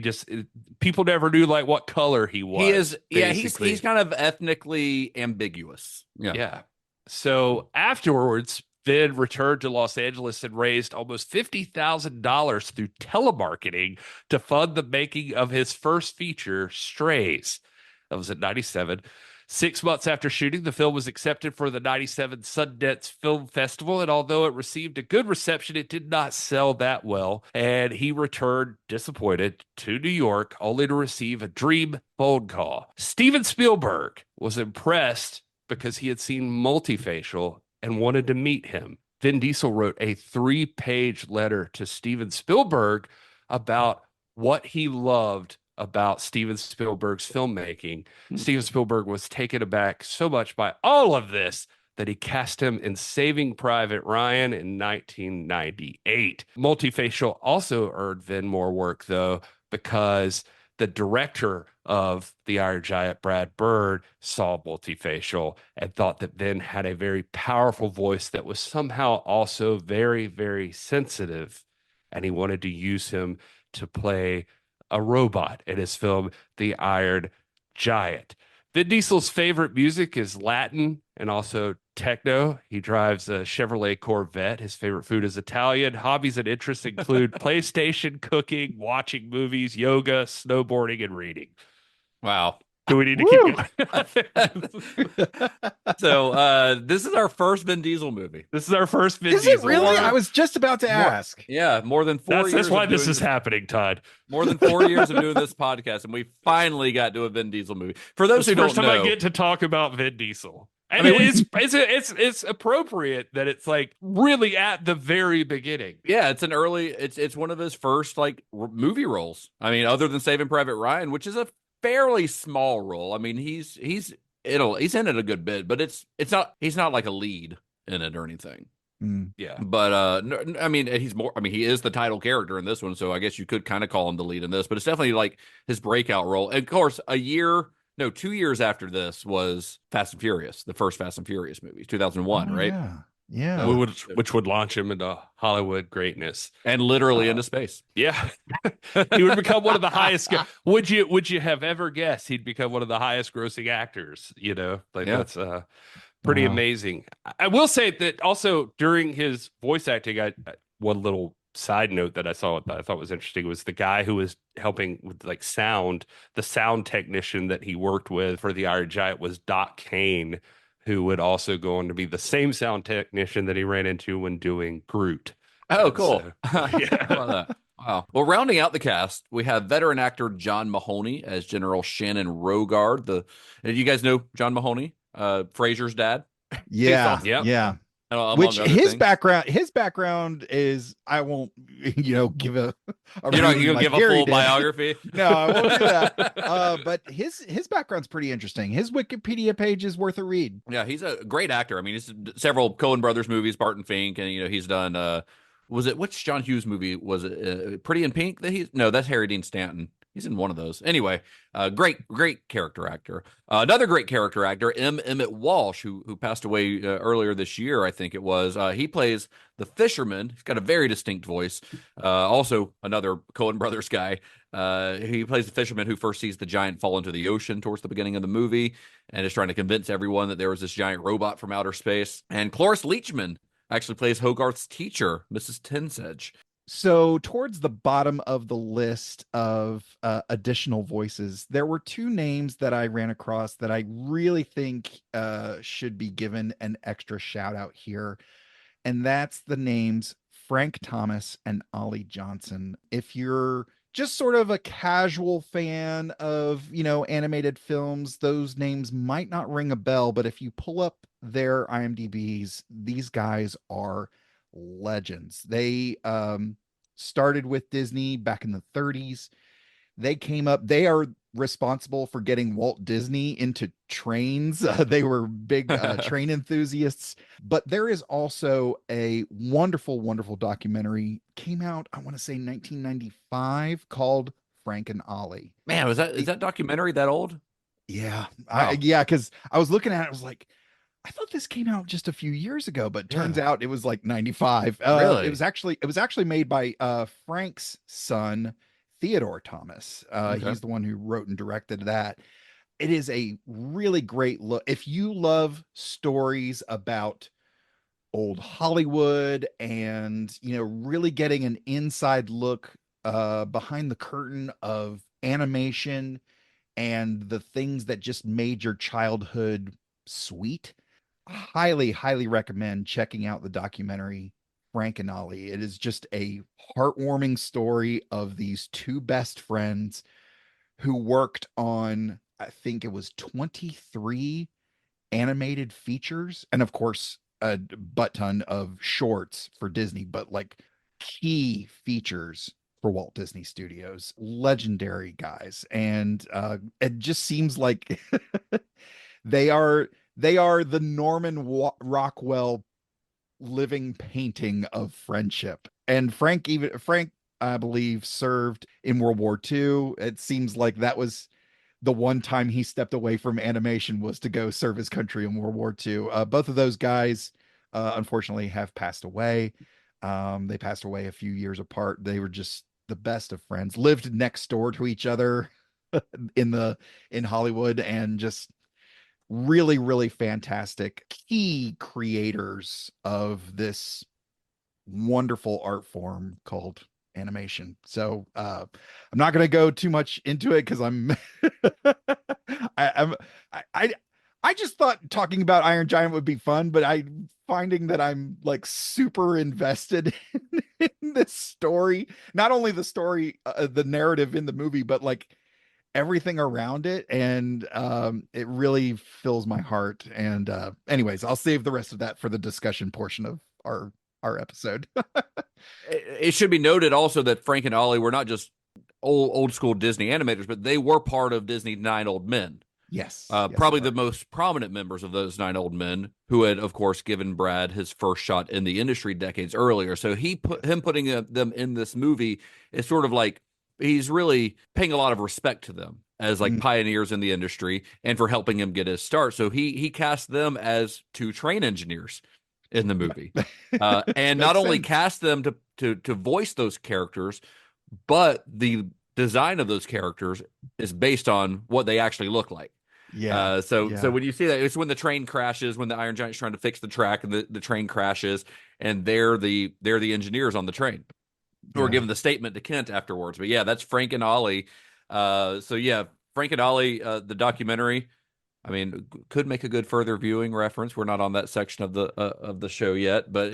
People never knew like what color he was. He is, basically. he's kind of ethnically ambiguous. Yeah. So afterwards, Vin returned to Los Angeles and raised almost $50,000 through telemarketing to fund the making of his first feature, Strays. That was in 97. 6 months after shooting, the film was accepted for the 97 Sundance Film Festival, and although it received a good reception, it did not sell that well, and he returned disappointed to New York, only to receive a dream phone call. Steven Spielberg was impressed because he had seen Multifacial and wanted to meet him. Vin Diesel wrote a 3-page letter to Steven Spielberg about what he loved about Steven Spielberg's filmmaking. Steven Spielberg was taken aback so much by all of this that he cast him in Saving Private Ryan in 1998. Multifacial also earned Vin more work, though, because the director of The Iron Giant, Brad Bird, saw Multifacial and thought that Vin had a very powerful voice that was somehow also very, very sensitive, and he wanted to use him to play a robot in his film, The Iron Giant. Vin Diesel's favorite music is Latin and also techno. He drives a Chevrolet Corvette. His favorite food is Italian. Hobbies and interests include PlayStation, cooking, watching movies, yoga, snowboarding, and reading. Wow. Do we need to keep going? So this is our first Vin Diesel movie. This is our first Vin Is Diesel. it really? I was just about to ask. More than 4 years. That's why this is happening, Todd. More than 4 years of doing this podcast, and we finally got to a Vin Diesel movie. For those who don't know, first time I get to talk about Vin Diesel. And it's appropriate that it's like really at the very beginning. Yeah, it's one of his first like movie roles. I mean, other than Saving Private Ryan, which is a fairly small role. I mean, he's in it a good bit, but he's not like a lead in it or anything. Yeah, but I mean, he's more. I mean, he is the title character in this one, so I guess you could kind of call him the lead in this. But it's definitely like his breakout role. And of course, 2 years after this was Fast and Furious, the first Fast and Furious movie, 2001, right? Yeah. Which would launch him into Hollywood greatness and literally into space. Yeah, he would become one of the highest. Would you have ever guessed he'd become one of the highest grossing actors? You know, that's pretty amazing. I will say that also during his voice acting, one little side note that I saw that I thought was interesting was the guy who was helping with like sound, the sound technician that he worked with for the Iron Giant was Doc Kane, who would also go on to be the same sound technician that he ran into when doing Groot. Oh, cool. Yeah. Wow. Well, rounding out the cast, we have veteran actor John Mahoney as General Shannon Rogard. Did you guys know John Mahoney, Fraser's dad? Yeah. Which his background is, I won't, give a you're not gonna give a full biography. No, I won't do that. But his background's pretty interesting. His Wikipedia page is worth a read. Yeah, he's a great actor. I mean, he's several Coen Brothers movies, Barton Fink, and he's done. Which John Hughes movie was it? Pretty in Pink? That's Harry Dean Stanton. He's in one of those. Anyway, great character actor. Another great character actor, Emmett Walsh, who passed away earlier this year, I think it was. He plays the fisherman. He's got a very distinct voice. Also, another Coen Brothers guy. He plays the fisherman who first sees the giant fall into the ocean towards the beginning of the movie and is trying to convince everyone that there was this giant robot from outer space. And Cloris Leachman actually plays Hogarth's teacher, Mrs. Tinsedge. So towards the bottom of the list of additional voices, there were two names that I ran across that I really think should be given an extra shout out here. And that's the names Frank Thomas and Ollie Johnson. If you're just sort of a casual fan of, animated films, those names might not ring a bell, but if you pull up their IMDb's, these guys are legends. They started with Disney back in the 30s. They are responsible for getting Walt Disney into trains. They were big train enthusiasts. But there is also a wonderful, wonderful documentary, came out, I want to say 1995, called Frank and Ollie. Man, is that documentary that old? Yeah. Wow. Because I was looking at it, I was like, I thought this came out just a few years ago, but turns out it was like 95. Really? It was actually made by Frank's son, Theodore Thomas. Okay. He's the one who wrote and directed that. It is a really great look. If you love stories about old Hollywood and, really getting an inside look behind the curtain of animation and the things that just made your childhood sweet, highly, highly recommend checking out the documentary Frank and Ollie. It is just a heartwarming story of these two best friends who worked on, I think it was 23 animated features, and of course a butt ton of shorts for Disney, but like key features for Walt Disney Studios. Legendary guys. And it just seems like they are the Norman Rockwell living painting of friendship. And Frank, I believe, served in World War II. It seems like that was the one time he stepped away from animation, was to go serve his country in World War II. Both of those guys, unfortunately, have passed away. They passed away a few years apart. They were just the best of friends, lived next door to each other in Hollywood, and just really, really fantastic key creators of this wonderful art form called animation. So I'm not going to go too much into it because I just thought talking about Iron Giant would be fun, but I'm finding that I'm like super invested in this story. Not only the story, the narrative in the movie, but like everything around it. And it really fills my heart. And anyways, I'll save the rest of that for the discussion portion of our episode. It should be noted also that Frank and Ollie were not just old school Disney animators, but they were part of Disney's Nine Old Men. Yes. Probably the most prominent members of those Nine Old Men, who had, of course, given Brad his first shot in the industry decades earlier. So putting them in this movie is sort of like he's really paying a lot of respect to them as like pioneers in the industry and for helping him get his start. So he cast them as two train engineers in the movie, and not only cast them to voice those characters, but the design of those characters is based on what they actually look like. So when you see that, it's when the train crashes, when the Iron Giant's trying to fix the track and the train crashes, and they're the engineers on the train who are giving the statement to Kent afterwards. But yeah, that's Frank and Ollie. So yeah, Frank and Ollie, the documentary, I mean, could make a good further viewing reference. We're not on that section of the show yet, but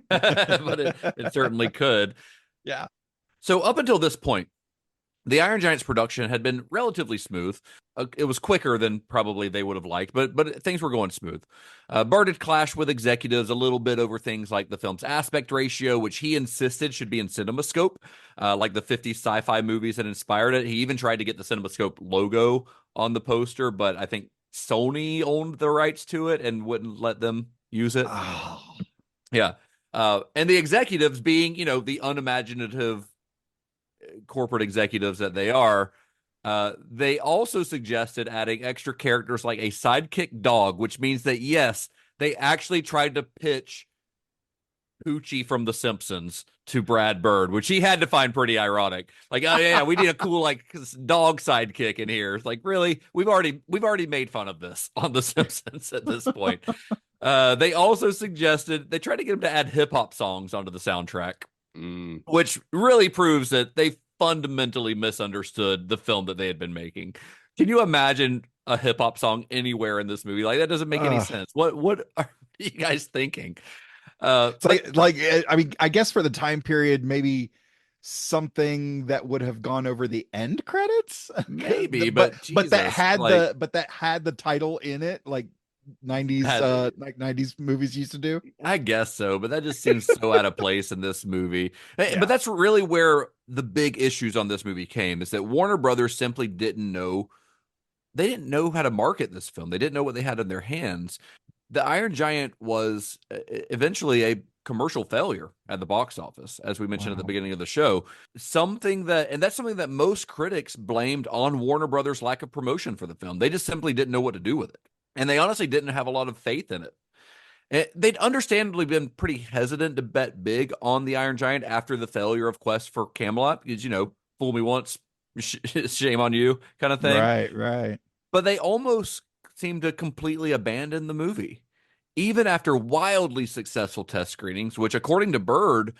but it certainly could. Yeah. So up until this point, the Iron Giant's production had been relatively smooth. It was quicker than probably they would have liked, but things were going smooth. Bart had clashed with executives a little bit over things like the film's aspect ratio, which he insisted should be in CinemaScope, like the 50s sci-fi movies that inspired it. He even tried to get the CinemaScope logo on the poster, but I think Sony owned the rights to it and wouldn't let them use it. Oh. Yeah. And the executives being, the unimaginative corporate executives that they are, They also suggested adding extra characters like a sidekick dog, which means that, yes, they actually tried to pitch Poochie from The Simpsons to Brad Bird, which he had to find pretty ironic. Like, oh yeah, we need a cool like dog sidekick in here. It's like, really? We've already made fun of this on The Simpsons at this point. They also suggested they tried to get him to add hip hop songs onto the soundtrack, which really proves that they fundamentally misunderstood the film that they had been making. Can you imagine a hip hop song anywhere in this movie? Like, that doesn't make any sense. What are you guys thinking? It's like I mean, I guess for the time period, maybe something that would have gone over the end credits, maybe, but Jesus, that had like, the title in it, like 90s like 90s movies used to do. I guess so, but that just seems so out of place in this movie. Yeah. But that's really where the big issues on this movie came, is that Warner Brothers simply didn't know. They didn't know how to market this film. They didn't know what they had in their hands. The Iron Giant was eventually a commercial failure at the box office, as we mentioned at the beginning of the show. That's something that most critics blamed on Warner Brothers' lack of promotion for the film. They just simply didn't know what to do with it. And they honestly didn't have a lot of faith in it. They'd understandably been pretty hesitant to bet big on the Iron Giant after the failure of Quest for Camelot, because, fool me once, shame on you kind of thing. Right. But they almost seemed to completely abandon the movie, even after wildly successful test screenings, which, according to Bird,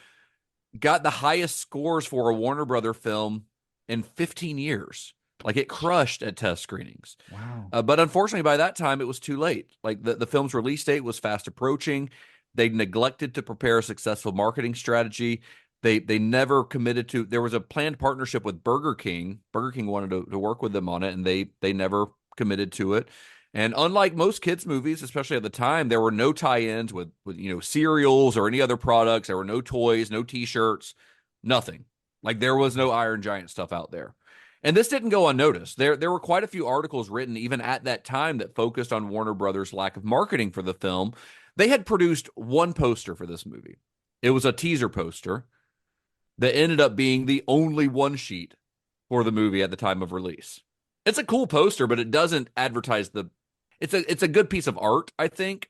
got the highest scores for a Warner Brother film in 15 years. Like, it crushed at test screenings. Wow. But unfortunately, by that time, it was too late. Like, the film's release date was fast approaching. They neglected to prepare a successful marketing strategy. They never committed to. There was a planned partnership with Burger King. Burger King wanted to work with them on it, and they never committed to it. And unlike most kids' movies, especially at the time, there were no tie-ins with cereals or any other products. There were no toys, no T-shirts, nothing. Like, there was no Iron Giant stuff out there. And this didn't go unnoticed. There were quite a few articles written even at that time that focused on Warner Brothers' lack of marketing for the film. They had produced one poster for this movie. It was a teaser poster that ended up being the only one sheet for the movie at the time of release. It's a cool poster, but it doesn't advertise it's a good piece of art, I think.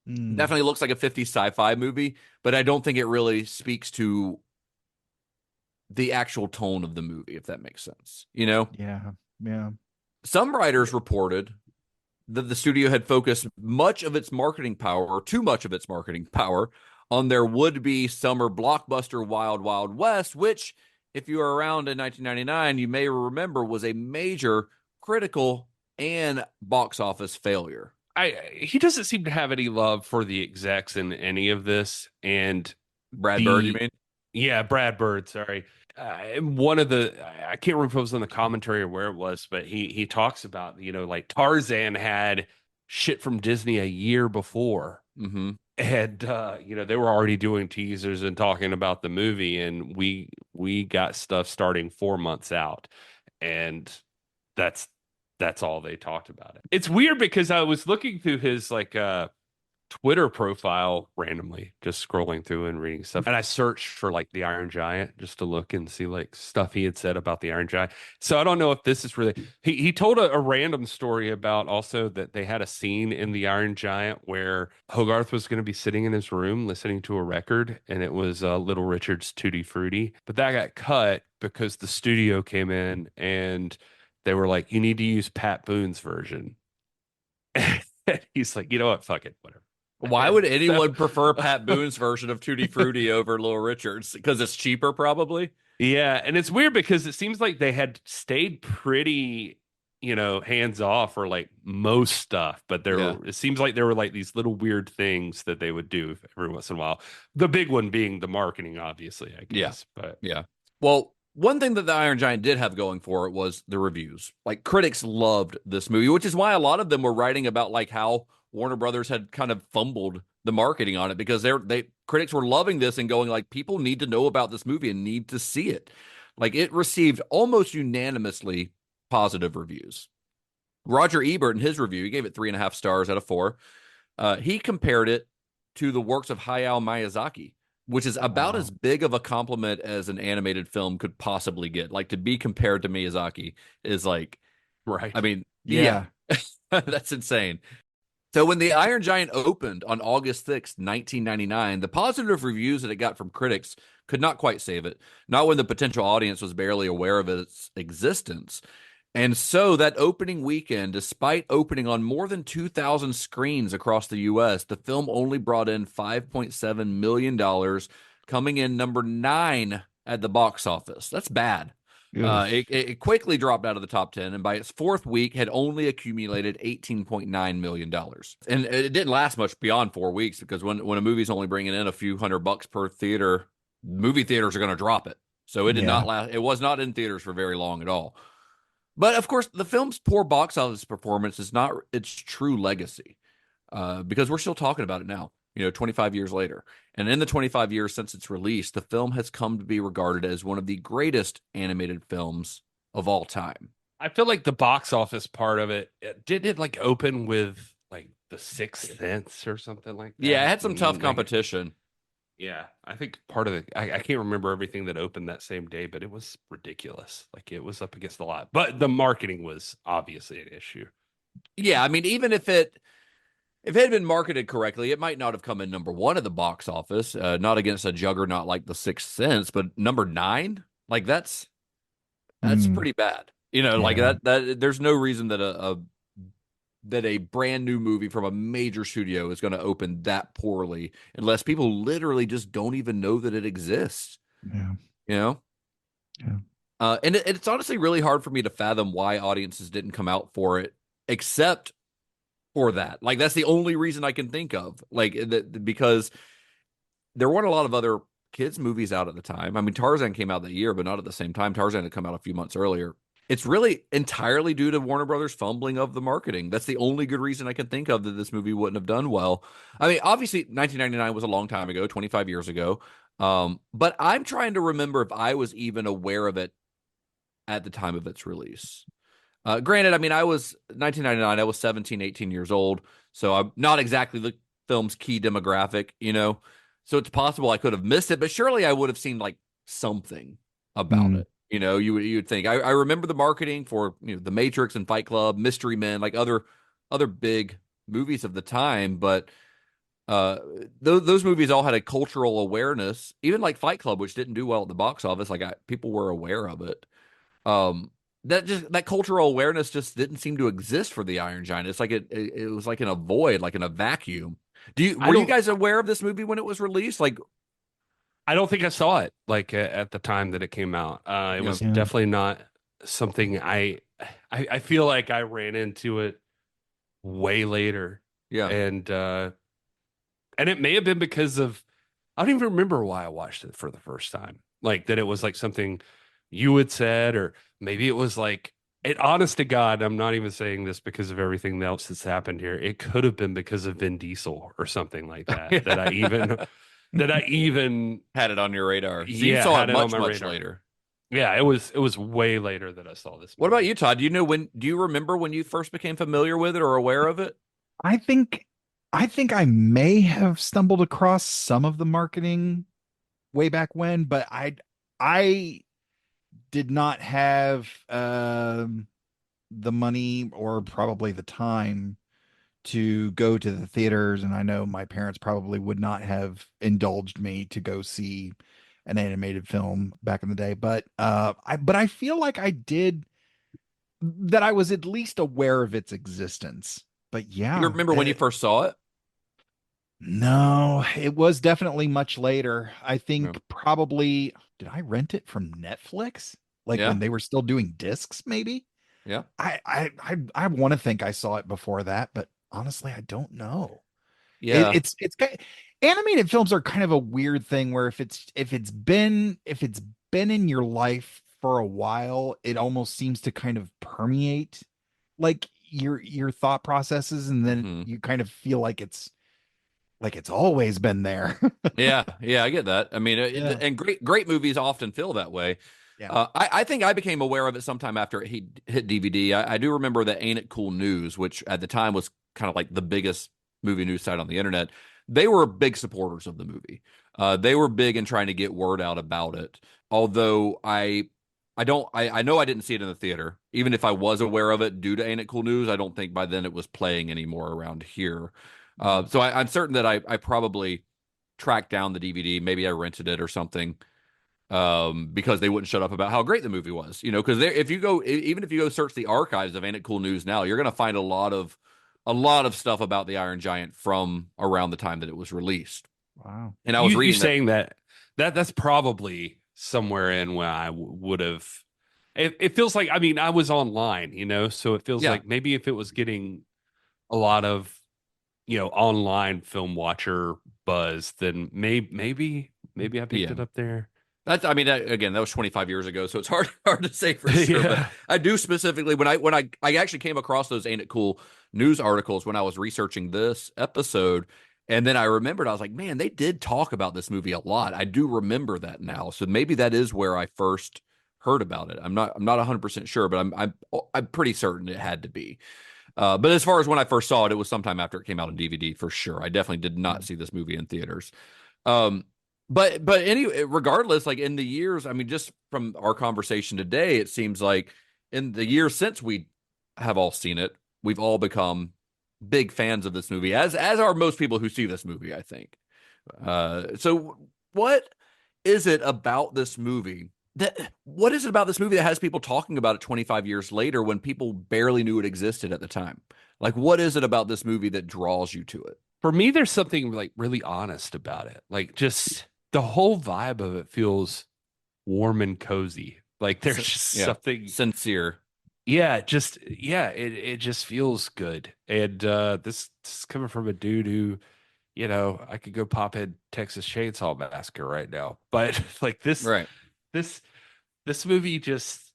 Definitely looks like a 50s sci-fi movie, but I don't think it really speaks to the actual tone of the movie, if that makes sense. Yeah. Some writers reported that the studio had focused too much of its marketing power on their would-be summer blockbuster Wild Wild West, which, if you were around in 1999, you may remember was a major critical and box office failure. He doesn't seem to have any love for the execs in any of this. And Brad Bird, you mean? Yeah, Brad Bird, sorry. One of I can't remember if it was in the commentary or where it was, but he talks about, like Tarzan had shit from Disney a year before. Mm-hmm. And, they were already doing teasers and talking about the movie, and we got stuff starting 4 months out. And that's all they talked about it. It's weird because I was looking through his Twitter profile randomly, just scrolling through and reading stuff. And I searched for the Iron Giant just to look and see stuff he had said about the Iron Giant. So I don't know if this is really, he told a random story about also that they had a scene in the Iron Giant where Hogarth was going to be sitting in his room listening to a record, and it was Little Richard's Tutti Frutti, but that got cut because the studio came in and they were like, you need to use Pat Boone's version. And he's like, you know what? Fuck it. Whatever. Why would anyone prefer Pat Boone's version of Tutti Frutti over Little Richard's? Because it's cheaper, probably? Yeah, and it's weird because it seems like they had stayed pretty, hands off for most stuff, but it seems like there were these little weird things that they would do every once in a while. The big one being the marketing, obviously, I guess. Yeah. But yeah. Well, one thing that the Iron Giant did have going for it was the reviews. Critics loved this movie, which is why a lot of them were writing about how Warner Brothers had kind of fumbled the marketing on it, because critics were loving this and going people need to know about this movie and need to see it. It received almost unanimously positive reviews. Roger Ebert, in his review, he gave it 3.5 stars out of 4. He compared it to the works of Hayao Miyazaki, which is about Wow. as big of a compliment as an animated film could possibly get. Like, to be compared to Miyazaki is like, Right. I mean, Yeah. that's insane. So when The Iron Giant opened on August 6th, 1999, the positive reviews that it got from critics could not quite save it, not when the potential audience was barely aware of its existence. And so that opening weekend, despite opening on more than 2,000 screens across the U.S., the film only brought in $5.7 million, coming in number 9 at the box office. That's bad. Ugh. It quickly dropped out of the top 10, and by its 4th week had only accumulated $18.9 million. And it didn't last much beyond 4 weeks, because when a movie's only bringing in a few $100 per theater, movie theaters are going to drop it. So it did not last. It was not in theaters for very long at all. But of course, the film's poor box office performance is not its true legacy, because we're still talking about it now, 25 years later. And in the 25 years since its release, the film has come to be regarded as one of the greatest animated films of all time. I feel like the box office part of it, did it like open with like The Sixth Sense or something like that? Yeah, it had some tough Like, competition. yeah, I think part of it, I can't remember everything that opened that same day, but it was ridiculous. Like, it was up against a lot, but the marketing was obviously an issue. Yeah, I mean, even if it had been marketed correctly, it might not have come in number 1 at the box office, not against a juggernaut like The Sixth Sense, but number 9, like that's pretty bad. Like that there's no reason that a brand new movie from a major studio is going to open that poorly unless people literally just don't even know that it exists. Yeah. Yeah. And it's honestly really hard for me to fathom why audiences didn't come out for it, except for that. Like, that's the only reason I can think of. Like, because there weren't a lot of other kids movies out at the time. I mean, Tarzan came out that year, but not at the same time. Tarzan had come out a few months earlier. It's really entirely due to Warner Brothers fumbling of the marketing. That's the only good reason I can think of that this movie wouldn't have done well. I mean, obviously, 1999 was a long time ago, 25 years ago. But I'm trying to remember if I was even aware of it at the time of its release. Granted, I mean, 1999, I was 17, 18 years old, so I'm not exactly the film's key demographic, so it's possible I could have missed it, but surely I would have seen like something about it. You would think. I remember the marketing for The Matrix and Fight Club, Mystery Men, like other big movies of the time, but those movies all had a cultural awareness, even like Fight Club, which didn't do well at the box office. Like, people were aware of it. That cultural awareness just didn't seem to exist for The Iron Giant. It's like it was like in a void, like in a vacuum. Were you guys aware of this movie when it was released? Like, I don't think I saw it like at the time that it came out. It was definitely not something I feel like I ran into it way later. Yeah. And it may have been because of, I don't even remember why I watched it for the first time. Like, that it was like something you had said, or maybe it was like, honest to God, I'm not even saying this because of everything else that's happened here. It could have been because of Vin Diesel or something like that, that I even had it on your radar. So yeah, you saw had it it on much, my much radar. later. Yeah, it was way later that I saw this movie. What about you, Todd? Do you remember when you first became familiar with it or aware of it? I think I may have stumbled across some of the marketing way back when, but I did not have the money or probably the time to go to the theaters, and I know my parents probably would not have indulged me to go see an animated film back in the day, but I feel like I did, that I was at least aware of its existence. But yeah, You remember when you first saw it? No, it was definitely much later. I think Yeah. probably, did I rent it from Netflix? Like Yeah. when they were still doing discs, maybe? Yeah. I want to think I saw it before that, but honestly, I don't know. Yeah. It's animated films are kind of a weird thing where if it's been in your life for a while, it almost seems to kind of permeate like your thought processes, and then you kind of feel like it's always been there. Yeah, I get that. I mean, Yeah. and great movies often feel that way. Yeah. I think I became aware of it sometime after it hit DVD. I do remember that Ain't It Cool News, which at the time was kind of like the biggest movie news site on the internet. They were big supporters of the movie. They were big in trying to get word out about it. Although I know I didn't see it in the theater. Even if I was aware of it due to Ain't It Cool News, I don't think by then it was playing anymore around here. So I'm certain that I probably tracked down the DVD. Maybe I rented it or something, because they wouldn't shut up about how great the movie was. You know, because if you go, even if you go search the archives of Ain't It Cool News now, you're going to find a lot of stuff about the Iron Giant from around the time that it was released. Wow. And I was reading saying that's probably somewhere in when I would have. It feels like, I mean, I was online, you know, so it feels like maybe if it was getting a lot of, you know, online film watcher buzz, then maybe I picked it up there. I mean, again, that was 25 years ago, so it's hard to say for sure. Yeah. But I do specifically when I actually came across those Ain't It Cool News articles when I was researching this episode, and then I remembered, I was like, man, they did talk about this movie a lot. I do remember that now, so maybe that is where I first heard about it. I'm not 100% sure, but I'm pretty certain it had to be. But as far as when I first saw it, it was sometime after it came out on DVD for sure. I definitely did not see this movie in theaters. But anyway, regardless, like in the years, I mean, just from our conversation today, it seems like in the years since we have all seen it, we've all become big fans of this movie, as are most people who see this movie, I think. So what is it about this movie that has people talking about it 25 years later when people barely knew it existed at the time? Like, what is it about this movie that draws you to it? For me, there's something like really honest about it. Like, just the whole vibe of it feels warm and cozy. Like there's just something sincere. Yeah, it just feels good. And this is coming from a dude who, you know, I could go pop in Texas Chainsaw Massacre right now. But like this movie just,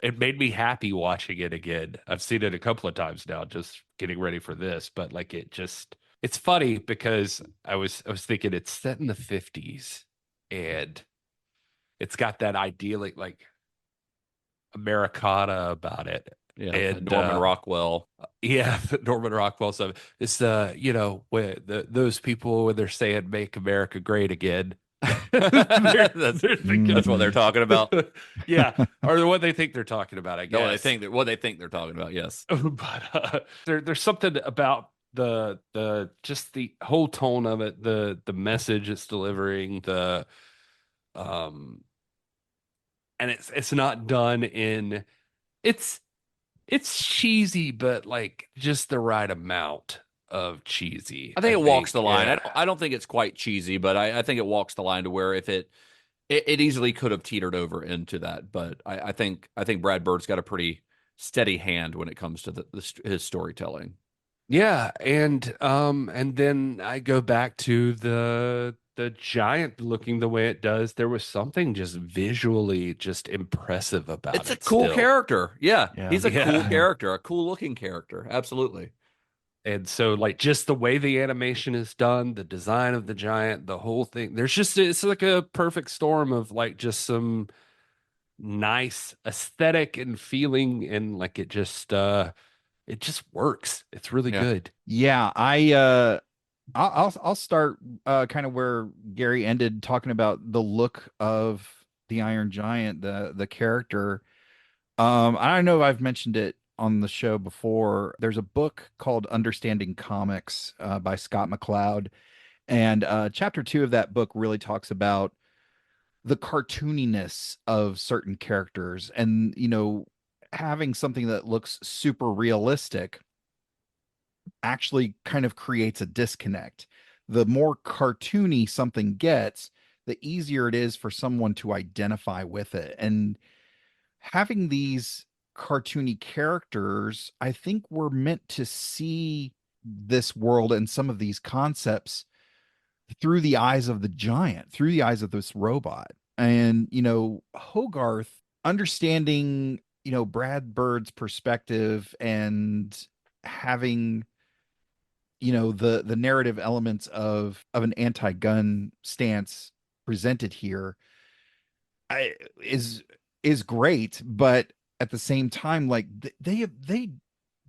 it made me happy watching it again. I've seen it a couple of times now, just getting ready for this. But like it's funny because I was thinking it's set in the 50s and it's got that idyllic like Americana about it. Yeah, and Norman Rockwell. Yeah, Norman Rockwell stuff. It's you know, where those people when they're saying "Make America Great Again." That's what they're talking about. Yeah, or what they think they're talking about. I guess what they think they're talking about. Yes, but there's something about the just the whole tone of it, the message it's delivering, and it's not done in it's cheesy, but like just the right amount of cheesy. I think it walks the line. Yeah. I don't think it's quite cheesy, but I think it walks the line to where if it easily could have teetered over into that. But I think Brad Bird's got a pretty steady hand when it comes to his storytelling. Yeah, and then I go back to the giant looking the way it does. There was something just visually just impressive about it. It's a cool character. Yeah. He's a cool character, a cool looking character. Absolutely. And so like just the way the animation is done, the design of the giant, the whole thing, it's like a perfect storm of like just some nice aesthetic and feeling, and like it just works. It's really good. Yeah, I'll start kind of where Gary ended, talking about the look of the Iron Giant, the character. I don't know if I've mentioned it on the show before. There's a book called Understanding Comics by Scott McCloud, and chapter 2 of that book really talks about the cartooniness of certain characters, and you know, having something that looks super realistic actually kind of creates a disconnect. The more cartoony something gets, the easier it is for someone to identify with it. And having these cartoony characters, I think we're meant to see this world and some of these concepts through the eyes of the giant, through the eyes of this robot. And, you know, Hogarth understanding, you know, Brad Bird's perspective and having, you know, the narrative elements of an anti-gun stance presented here is great, but at the same time, like they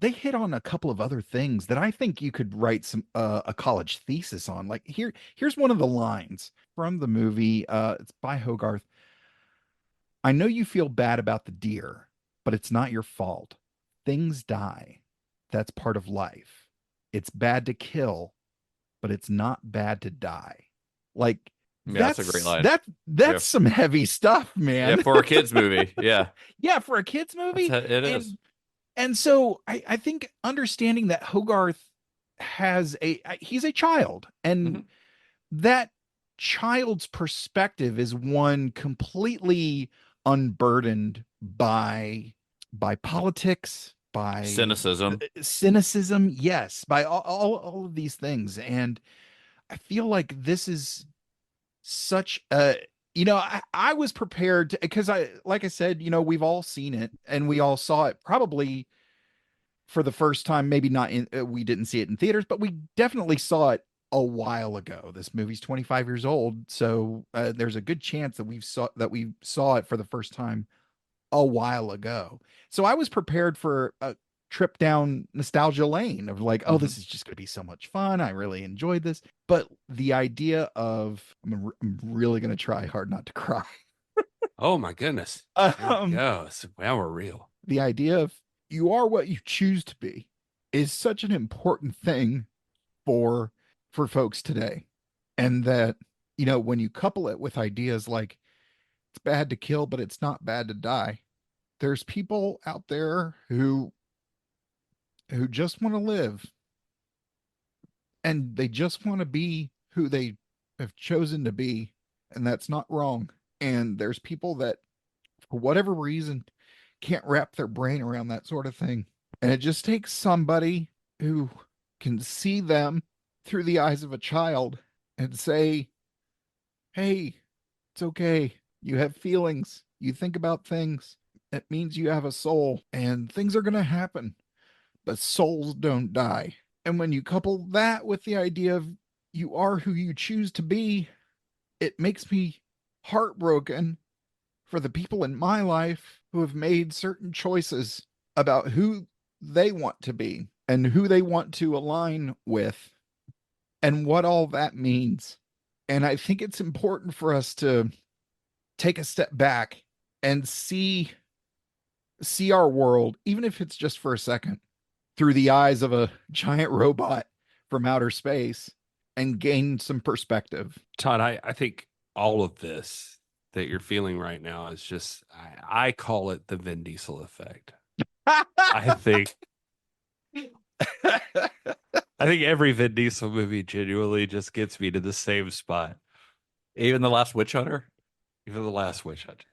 they hit on a couple of other things that I think you could write some a college thesis on. Like here's one of the lines from the movie. It's by Hogarth. I know you feel bad about the deer, but it's not your fault. Things die. That's part of life. It's bad to kill, but it's not bad to die. Like Yeah, that's a great line. That's Yeah. some heavy stuff, man. Yeah, for a kids movie. Yeah. Yeah, for a kids movie. It is. And so I think understanding that Hogarth he's a child, and that child's perspective is one completely unburdened by politics, by cynicism, yes, by all of these things. And I feel like this is such a, I was prepared to, because like I said, we've all seen it, and we all saw it probably for the first time, maybe not in, we didn't see it in theaters, but we definitely saw it a while ago. This movie's 25 years old, so there's a good chance that we saw it for the first time a while ago. So I was prepared for a trip down nostalgia lane of like, oh, this is just going to be so much fun. I really enjoyed this. But the idea of, I'm really going to try hard not to cry. Oh my goodness. There we go. Now we're real. The idea of you are what you choose to be is such an important thing for folks today. And that, when you couple it with ideas like it's bad to kill, but it's not bad to die, there's people out there who just want to live, and they just want to be who they have chosen to be, and that's not wrong. And there's people that, for whatever reason, can't wrap their brain around that sort of thing. And it just takes somebody who can see them through the eyes of a child and say, hey, it's okay. You have feelings. You think about things. It means you have a soul, and things are going to happen, but souls don't die. And when you couple that with the idea of you are who you choose to be, it makes me heartbroken for the people in my life who have made certain choices about who they want to be and who they want to align with and what all that means. And I think it's important for us to take a step back and see our world, even if it's just for a second, through the eyes of a giant robot from outer space, and gain some perspective. Todd, I think all of this that you're feeling right now is just, I call it the Vin Diesel effect. I think every Vin Diesel movie genuinely just gets me to the same spot. Even The Last Witch Hunter? Even The Last Witch Hunter.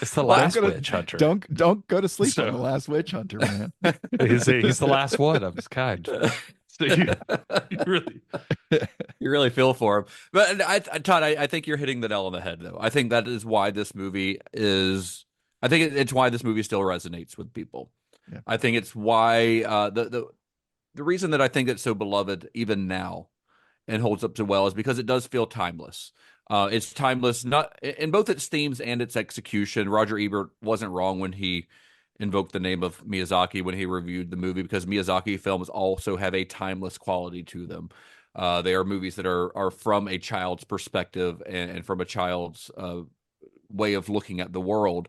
It's The Last Witch Hunter. Don't go to sleep on The Last Witch Hunter, man. He's the last one of his kind. So you really feel for him. But Todd, I think you're hitting the nail on the head, though. I think that is why this movie is. I think it's why this movie still resonates with people. Yeah. I think it's why the reason that I think it's so beloved even now and holds up so well is because it does feel timeless. It's timeless, not in both its themes and its execution. Roger Ebert wasn't wrong when he invoked the name of Miyazaki when he reviewed the movie, because Miyazaki films also have a timeless quality to them. They are movies that are from a child's perspective and from a child's way of looking at the world.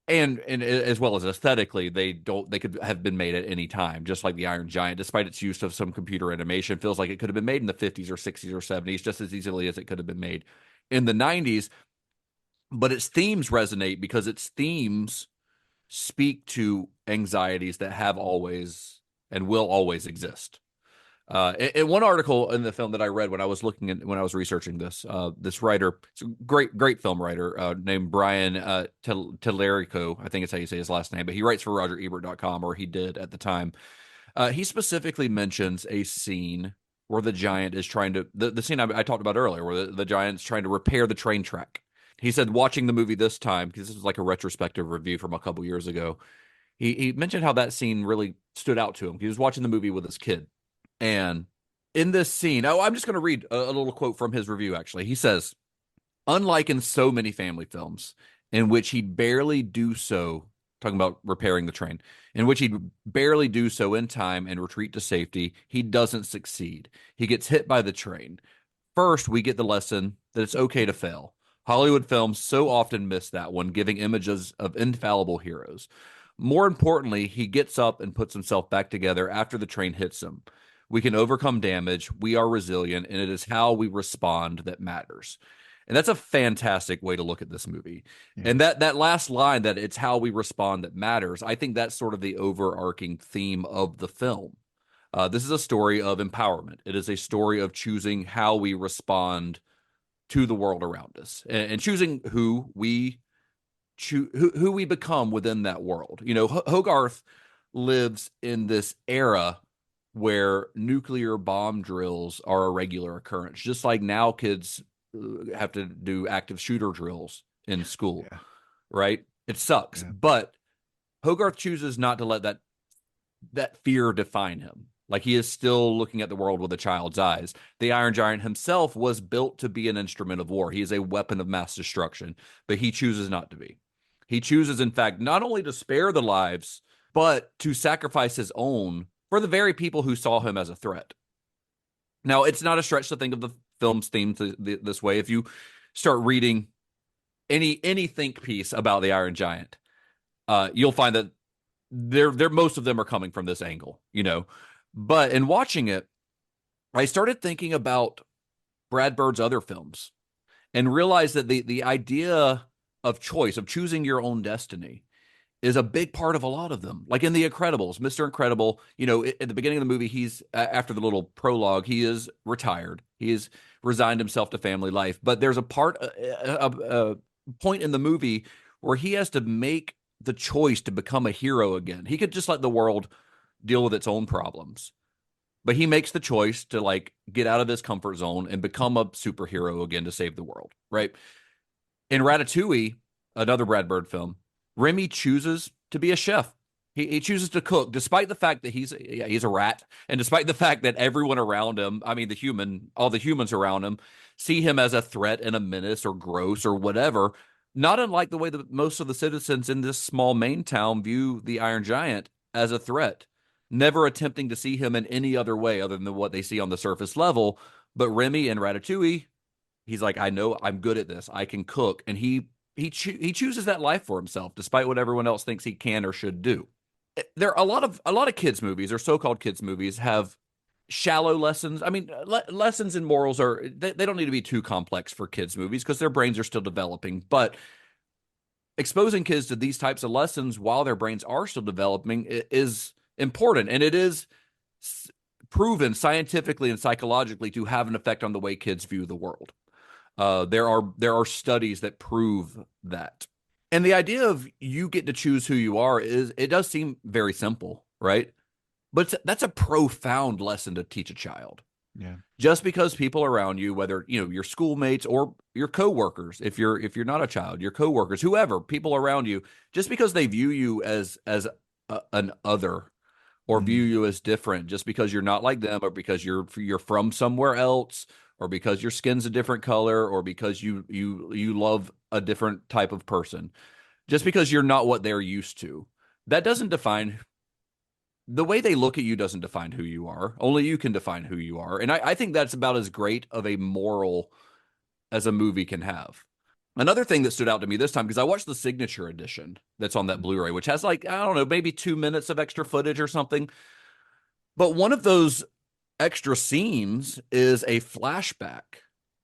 And as well as aesthetically, they could have been made at any time, just like The Iron Giant, despite its use of some computer animation, feels like it could have been made in the 50s or 60s or 70s just as easily as it could have been made in the 90s. But its themes resonate because its themes speak to anxieties that have always and will always exist. In one article in the film that I read when I was researching this, this writer, it's a great film writer named Brian Tellerico, I think it's how you say his last name, but he writes for RogerEbert.com, or he did at the time. He specifically mentions a scene where the giant is trying to, the scene I talked about earlier, where the giant's trying to repair the train track. He said, watching the movie this time, because this was like a retrospective review from a couple years ago, he mentioned how that scene really stood out to him. He was watching the movie with his kid. And in this scene, I'm just going to read a little quote from his review, actually. He says, unlike in so many family films in which he'd barely do so talking about repairing the train, in which he'd barely do so in time and retreat to safety. He doesn't succeed. He gets hit by the train. First, we get the lesson that it's okay to fail. Hollywood films so often miss that one, giving images of infallible heroes. More importantly, he gets up and puts himself back together after the train hits him. We can overcome damage. We are resilient, and it is how we respond that matters. And that's a fantastic way to look at this movie. Yeah. And that last line, that it's how we respond that matters, I think that's sort of the overarching theme of the film. This is a story of empowerment. It is a story of choosing how we respond to the world around us, and choosing who we who we become within that world. You know, Hogarth lives in this era where nuclear bomb drills are a regular occurrence, just like now kids have to do active shooter drills in school, right? It sucks, but Hogarth chooses not to let that fear define him. Like, he is still looking at the world with a child's eyes. The Iron Giant himself was built to be an instrument of war. He is a weapon of mass destruction, but he chooses not to be. He chooses, in fact, not only to spare the lives, but to sacrifice his own for the very people who saw him as a threat. Now, it's not a stretch to think of the film's theme this way. If you start reading any think piece about the Iron Giant, you'll find that they're most of them are coming from this angle, you know. But in watching it, I started thinking about Brad Bird's other films and realized that the idea of choice, of choosing your own destiny, is a big part of a lot of them. Like in The Incredibles, Mr. Incredible, you know, at the beginning of the movie, he's, after the little prologue, he is retired. He has resigned himself to family life. But there's a point in the movie where he has to make the choice to become a hero again. He could just let the world deal with its own problems, but he makes the choice to, like, get out of his comfort zone and become a superhero again to save the world, right? In Ratatouille, another Brad Bird film, Remy chooses to be a chef. He chooses to cook, despite the fact that he's a rat, and despite the fact that everyone around him, I mean, all the humans around him, see him as a threat and a menace or gross or whatever. Not unlike the way that most of the citizens in this small Maine town view the Iron Giant as a threat, never attempting to see him in any other way other than what they see on the surface level. But Remy in Ratatouille, he's like, I know I'm good at this. I can cook, and he chooses that life for himself, despite what everyone else thinks he can or should do. There are a lot of kids movies, or so-called kids movies, have shallow lessons. I mean, lessons and morals they don't need to be too complex for kids movies because their brains are still developing. But exposing kids to these types of lessons while their brains are still developing is important, and it is proven scientifically and psychologically to have an effect on the way kids view the world. There are studies that prove that. And the idea of you get to choose who you are it does seem very simple, right? But that's a profound lesson to teach a child. Yeah. Just because people around you, whether, you know, your schoolmates or your coworkers, if you're not a child, your coworkers, whoever, people around you, just because they view you as an other, or view you as different, just because you're not like them, or because you're from somewhere else, or because your skin's a different color, or because you love a different type of person, just because you're not what they're used to, that doesn't define the way they look at you. Doesn't define who you are. Only you can define who you are. And I think that's about as great of a moral as a movie can have. Another thing that stood out to me this time, because I watched the signature edition that's on that Blu-ray, which has, like, I don't know, maybe 2 minutes of extra footage or something. But one of those extra scenes is a flashback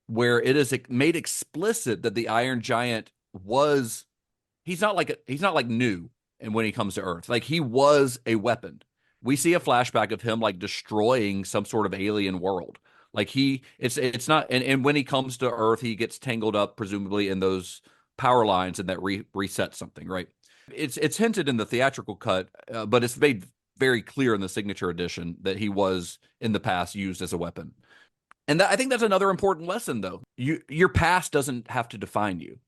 where it is made explicit that the Iron Giant he's not like new, and when he comes to Earth, like, he was a weapon. We see a flashback of him, like, destroying some sort of alien world. Like, it's not, and when he comes to Earth, he gets tangled up presumably in those power lines, and that resets something, right? It's hinted in the theatrical cut, but it's made very clear in the signature edition that he was in the past used as a weapon. And I think that's another important lesson, though. Your past doesn't have to define you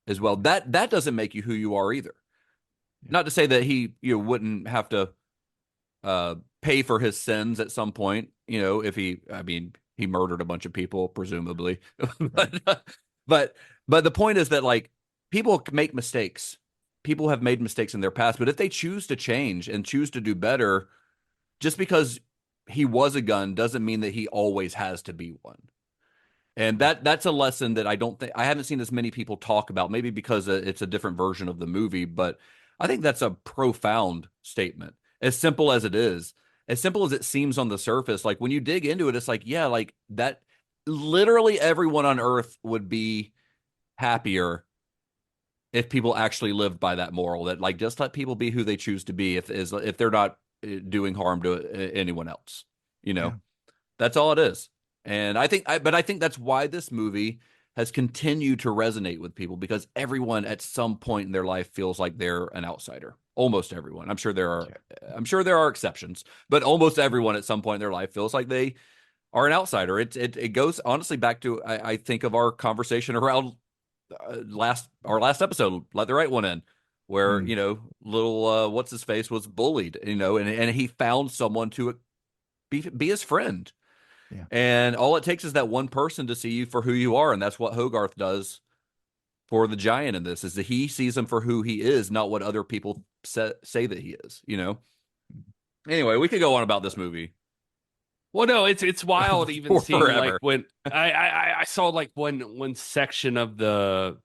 as well. That doesn't make you who you are either. Not to say that he wouldn't have to pay for his sins at some point, if he murdered a bunch of people, presumably. but the point is that, like, people make mistakes. people have made mistakes in their past, but if they choose to change and choose to do better, just because he was a gun doesn't mean that he always has to be one. And that's a lesson that I haven't seen as many people talk about, maybe because it's a different version of the movie, but I think that's a profound statement. As simple as it is, as simple as it seems on the surface, like when you dig into it, it's like, yeah, like that literally everyone on earth would be happier if people actually lived by that moral, that like just let people be who they choose to be if they're not doing harm to anyone else. Yeah. That's all it is. And I think that's why this movie has continued to resonate with people, because everyone at some point in their life feels like they're an outsider. Almost everyone. I'm sure there are exceptions, but almost everyone at some point in their life feels like they are an outsider. It goes honestly back to I think of our conversation around our last episode, Let the Right One In, where little what's his face was bullied, and he found someone to be his friend. Yeah. And all it takes is that one person to see you for who you are, and that's what Hogarth does for the giant in this, is that he sees him for who he is, not what other people say that he is. Anyway, we could go on about this movie. Well, no, it's wild even seeing Forever. like when I saw like one section of the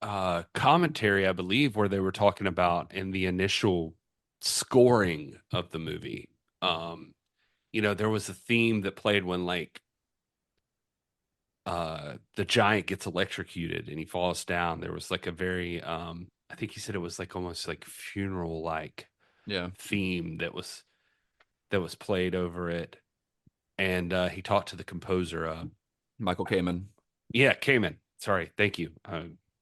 commentary, I believe, where they were talking about in the initial scoring of the movie. There was a theme that played when like the giant gets electrocuted and he falls down. There was like a very I think he said it was like almost like funeral like theme that was played over it. And he talked to the composer, Michael Kamen. Yeah, Kamen. Sorry, thank you.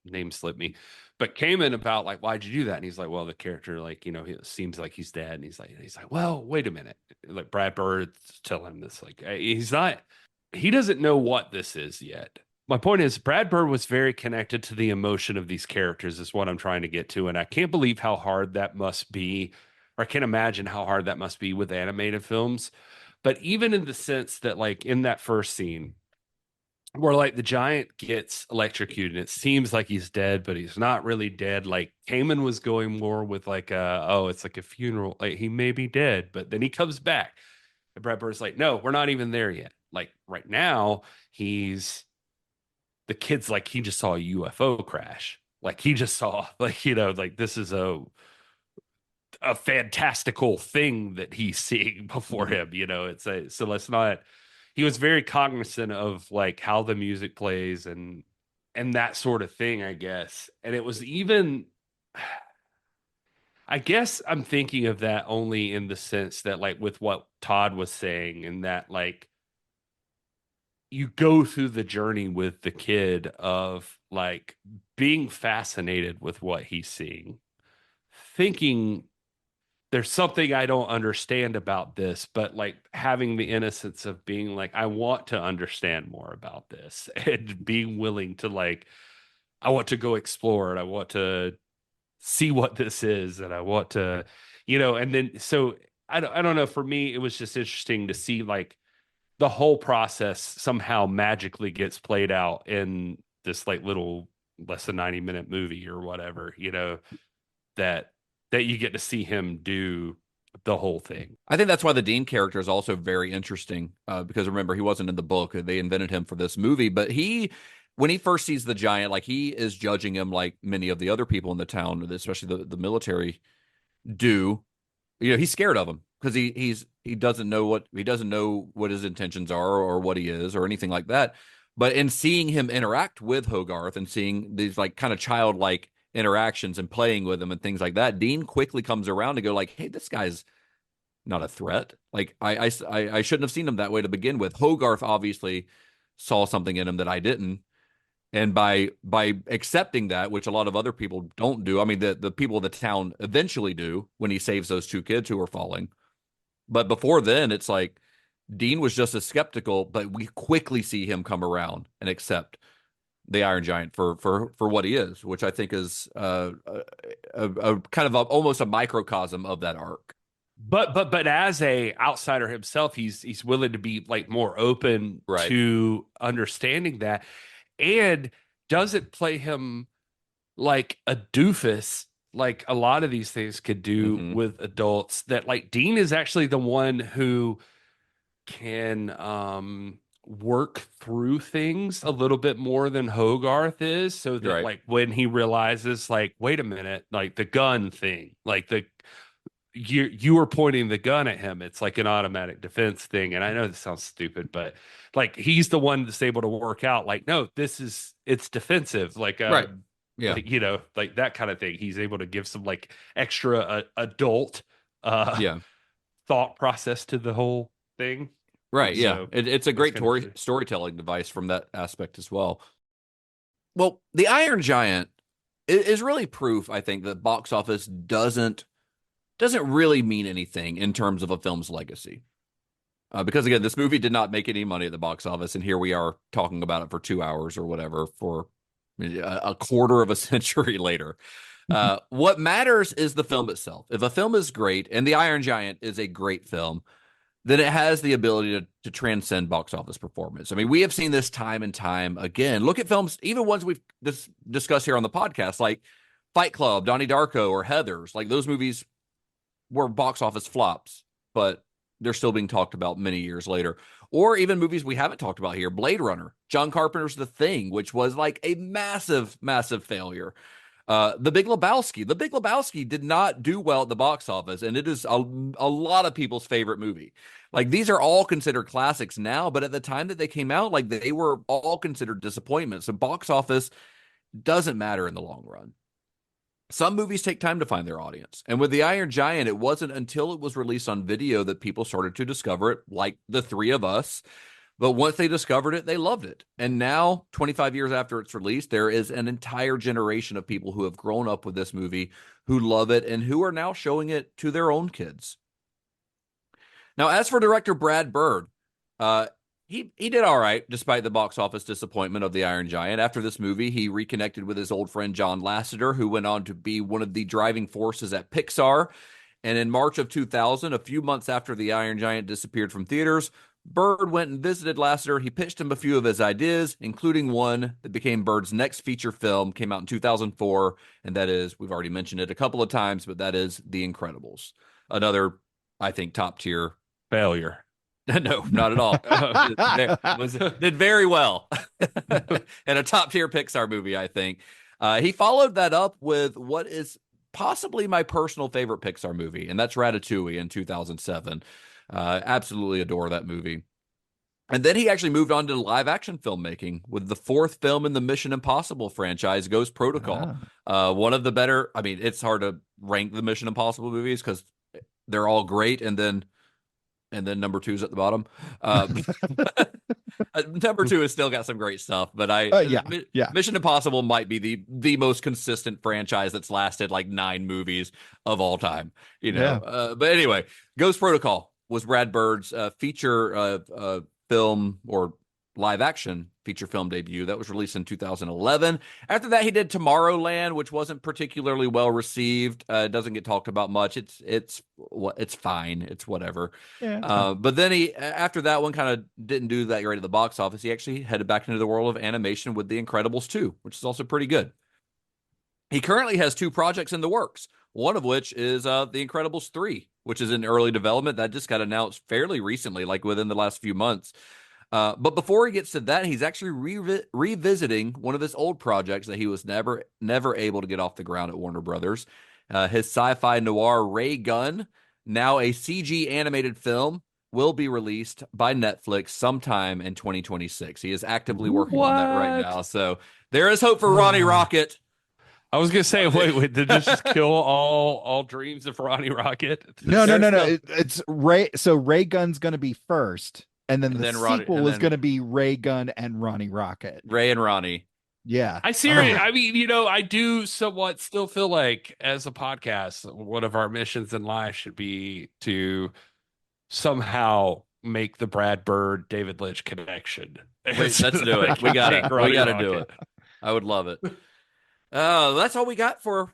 Name slipped me, but Kamen about like, why'd you do that? And he's like, well, the character, like, it seems like he's dead. And he's like, well, wait a minute. Like Brad Bird's telling him this, like, he doesn't know what this is yet. My point is, Brad Bird was very connected to the emotion of these characters, is what I'm trying to get to, and I can't believe how hard that must be, or I can't imagine how hard that must be with animated films. But even in the sense that, like, in that first scene where, like, the giant gets electrocuted and it seems like he's dead, but he's not really dead. Like, Kamen was going more with, like, it's like a funeral. Like, he may be dead, but then he comes back. And Brad Bird's like, no, we're not even there yet. Like, right now, the kid's like, he just saw a UFO crash. Like, he just saw, like, like, this is a fantastical thing that he's seeing before him, so let's not, he was very cognizant of like how the music plays and that sort of thing, I guess. And it was even, I guess I'm thinking of that only in the sense that, like, with what Todd was saying, and that, like, you go through the journey with the kid of like being fascinated with what he's seeing, thinking there's something I don't understand about this, but like having the innocence of being like, I want to understand more about this, and being willing to, like, I want to go explore it. I want to see what this is. And I want to, and then, so I don't know. For me, it was just interesting to see like the whole process somehow magically gets played out in this like little less than 90-minute movie or whatever, that you get to see him do the whole thing. I think that's why the Dean character is also very interesting, because remember, he wasn't in the book. They invented him for this movie, but when he first sees the giant, like, he is judging him like many of the other people in the town, especially the military do. He's scared of him because he doesn't know what his intentions are or what he is or anything like that. But in seeing him interact with Hogarth and seeing these like kind of childlike interactions and playing with him and things like that, Dean quickly comes around to go like, hey, this guy's not a threat. Like, I shouldn't have seen him that way to begin with. Hogarth obviously saw something in him that I didn't. And by accepting that, which a lot of other people don't do, I mean, the people of the town eventually do when he saves those two kids who are falling. But before then, it's like Dean was just as skeptical, but we quickly see him come around and accept the Iron Giant for what he is, which I think is a kind of almost a microcosm of that arc. But as a outsider himself, he's willing to be like more open to understanding that, and doesn't play him like a doofus like a lot of these things could do with adults, that like Dean is actually the one who can work through things a little bit more than Hogarth is, so that Right. like when he realizes like, wait a minute, like the gun thing, like you were pointing the gun at him, it's like an automatic defense thing. And I know this sounds stupid, but like he's the one that's able to work out like, no, it's defensive, like Right. Yeah. like, like that kind of thing. He's able to give some like extra adult Yeah. thought process to the whole thing. Right. Yeah. So It's a great storytelling device from that aspect as well. Well, the Iron Giant is really proof, I think, that box office doesn't really mean anything in terms of a film's legacy. Because again, this movie did not make any money at the box office, and here we are talking about it for 2 hours or whatever for a quarter of a century later. What matters is the film itself. If a film is great, and The Iron Giant is a great film, then it has the ability to transcend box office performance. I mean, we have seen this time and time again. Look at films, even ones we've discussed here on the podcast, like Fight Club, Donnie Darko, or Heathers. Like those movies were box office flops, but they're still being talked about many years later. Or even movies we haven't talked about here, Blade Runner, John Carpenter's The Thing, which was like a massive, massive failure. The Big Lebowski. The Big Lebowski did not do well at the box office, and it is a lot of people's favorite movie. Like these are all considered classics now, but at the time that they came out, like they were all considered disappointments. So box office doesn't matter in the long run. Some movies take time to find their audience. And with The Iron Giant, it wasn't until it was released on video that people started to discover it, like the three of us. But once they discovered it, they loved it. And now, 25 years after it's released, there is an entire generation of people who have grown up with this movie, who love it, and who are now showing it to their own kids. Now, as for director Brad Bird, he did all right, despite the box office disappointment of The Iron Giant. After this movie, he reconnected with his old friend John Lasseter, who went on to be one of the driving forces at Pixar. And in March of 2000, a few months after The Iron Giant disappeared from theaters, Bird went and visited Lasseter. He pitched him a few of his ideas, including one that became Bird's next feature film, came out in 2004, and that is, we've already mentioned it a couple of times, but that is The Incredibles. Another, I think, top-tier failure. No, not at all. Did very well. And a top-tier Pixar movie, I think. He followed that up with what is possibly my personal favorite Pixar movie, and that's Ratatouille in 2007. Absolutely adore that movie. And then he actually moved on to live action filmmaking with the fourth film in the Mission Impossible franchise, Ghost Protocol. One of the better, I mean, it's hard to rank the Mission Impossible movies because they're all great, and then number two's at the bottom. Number two has still got some great stuff, but Mission Impossible might be the most consistent franchise that's lasted like 9 movies of all time, but anyway, Ghost Protocol was Brad Bird's feature film or live action feature film debut that was released in 2011. After that, he did Tomorrowland, which wasn't particularly well received. It doesn't get talked about much. It's fine. It's whatever. Yeah, but then he, after that one kind of didn't do that great at the box office, he actually headed back into the world of animation with The Incredibles 2, which is also pretty good. He currently has 2 projects in the works, one of which is The Incredibles 3, which is in early development. That just got announced fairly recently, like within the last few months. But before he gets to that, he's actually revisiting one of his old projects that he was never able to get off the ground at Warner Brothers. His sci-fi noir Ray Gun, now a CG animated film, will be released by Netflix sometime in 2026. He is actively working on that right now. So there is hope for Ronnie Rocket. I was gonna say, wait, did this just kill all dreams of Ronnie Rocket? No. It's Ray. So Ray Gun's gonna be first. And then the sequel is going to be Ray Gun and Ronnie Rocket. Ray and Ronnie. Yeah. I mean, I do somewhat still feel like as a podcast, one of our missions in life should be to somehow make the Brad Bird, David Lynch connection. Let's do it. We got it. We got to do it. I would love it. That's all we got for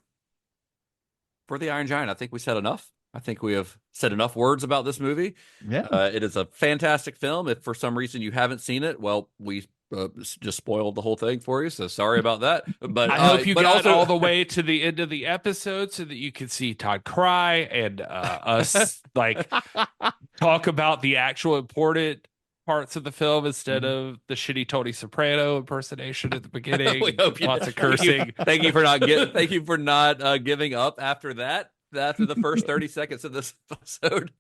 The Iron Giant. I think we said enough. I think we have said enough words about this movie. Yeah. It is a fantastic film. If for some reason you haven't seen it, well, we just spoiled the whole thing for you. So sorry about that. But I hope you but got also, all the way to the end of the episode so that you can see Todd cry and us like talk about the actual important parts of the film instead of the shitty Tony Soprano impersonation at the beginning. we hope you, Lots of cursing. Thank you for not giving up after that. After the first 30 seconds of this episode.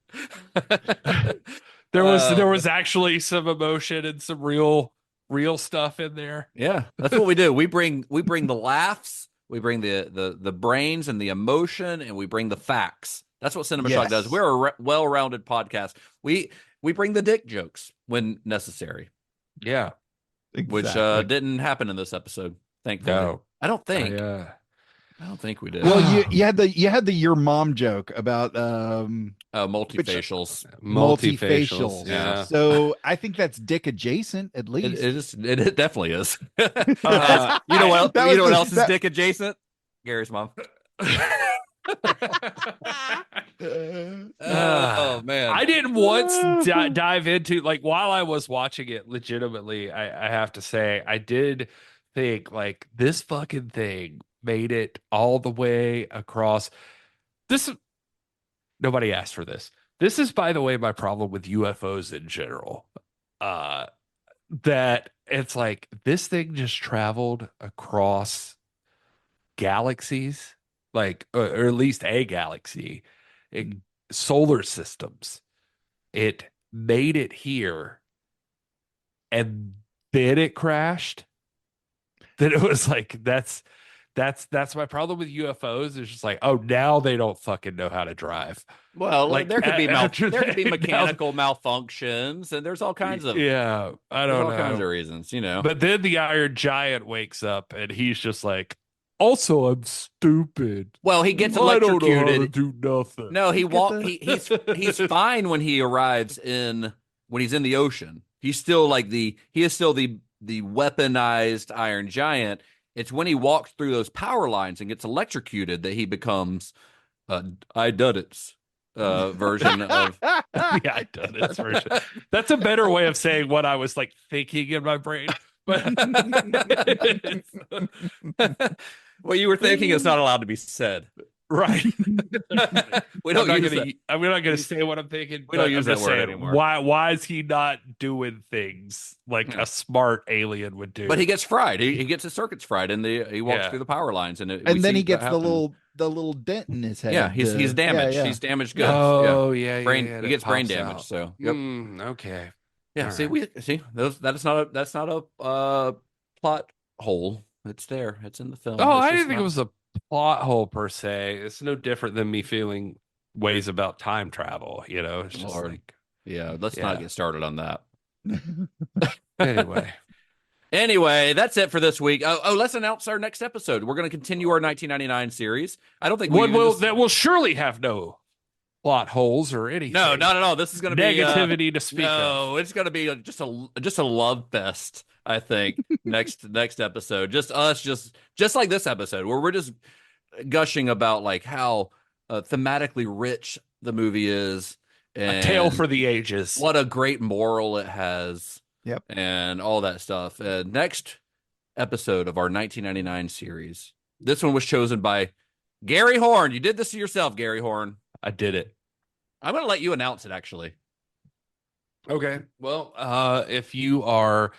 There was actually some emotion and some real stuff in there. Yeah, that's what we do. We bring the laughs, we bring the brains and the emotion, and we bring the facts. That's what Cinema Shock does. We're a well-rounded podcast. We bring the dick jokes when necessary. Yeah, exactly. Which didn't happen in this episode. Thankfully, no. I don't think. I don't think we did. Well, you had the your mom joke about multifacials. Multifacials. Yeah. So I think that's dick adjacent at least. It definitely is. You know what? You know what else is dick adjacent? Gary's mom. Oh man, I didn't once dive into, like, while I was watching it legitimately, I have to say I did think like this fucking thing made it all the way across. Nobody asked for this. This is, by the way, my problem with UFOs in general. That it's like this thing just traveled across galaxies, like, or at least a galaxy, solar systems. It made it here, and then it crashed. Then it was like that's my problem with UFOs. It's just like, oh, now they don't fucking know how to drive. Well, like there could be mechanical malfunctions, and there's all kinds of I don't know, all kinds of reasons, you know. But then the Iron Giant wakes up, and he's just like, also, I'm stupid. Well, he gets electrocuted. I don't know how to do nothing. No, he's fine when he arrives when he's in the ocean. He is still the weaponized Iron Giant. It's when he walks through those power lines and gets electrocuted that he becomes I done it version of the I done it version. That's a better way of saying what I was like thinking in my brain. But what you were thinking is not allowed to be said. Right. We don't use that. I'm not going to say what I'm thinking. We don't use that word anymore. Why is he not doing things like a smart alien would do? But he gets fried. He gets his circuits fried, and he walks through the power lines, and then he gets the little dent in his head. Yeah, he's damaged. He's damaged goods. Oh he gets brain damage. Out. So yep. Okay. Yeah. All see, right. that's not a plot hole. It's there. It's in the film. Oh, I didn't think it was a plot hole per se. It's no different than me feeling ways about time travel. You know, it's just like, let's not get started on that. Anyway, that's it for this week. Oh, let's announce our next episode. We're going to continue our 1999 series. I don't think that will surely have no plot holes or anything. No, not at all. This is going to be negativity to speak of. No, it's going to be just a love fest. I think next episode, just us, just like this episode, where we're just gushing about like how thematically rich the movie is, and a tale for the ages. What a great moral it has. Yep, and all that stuff. Next episode of our 1999 series. This one was chosen by Gary Horn. You did this to yourself, Gary Horn. I did it. I'm going to let you announce it, actually. Okay. Well, if you are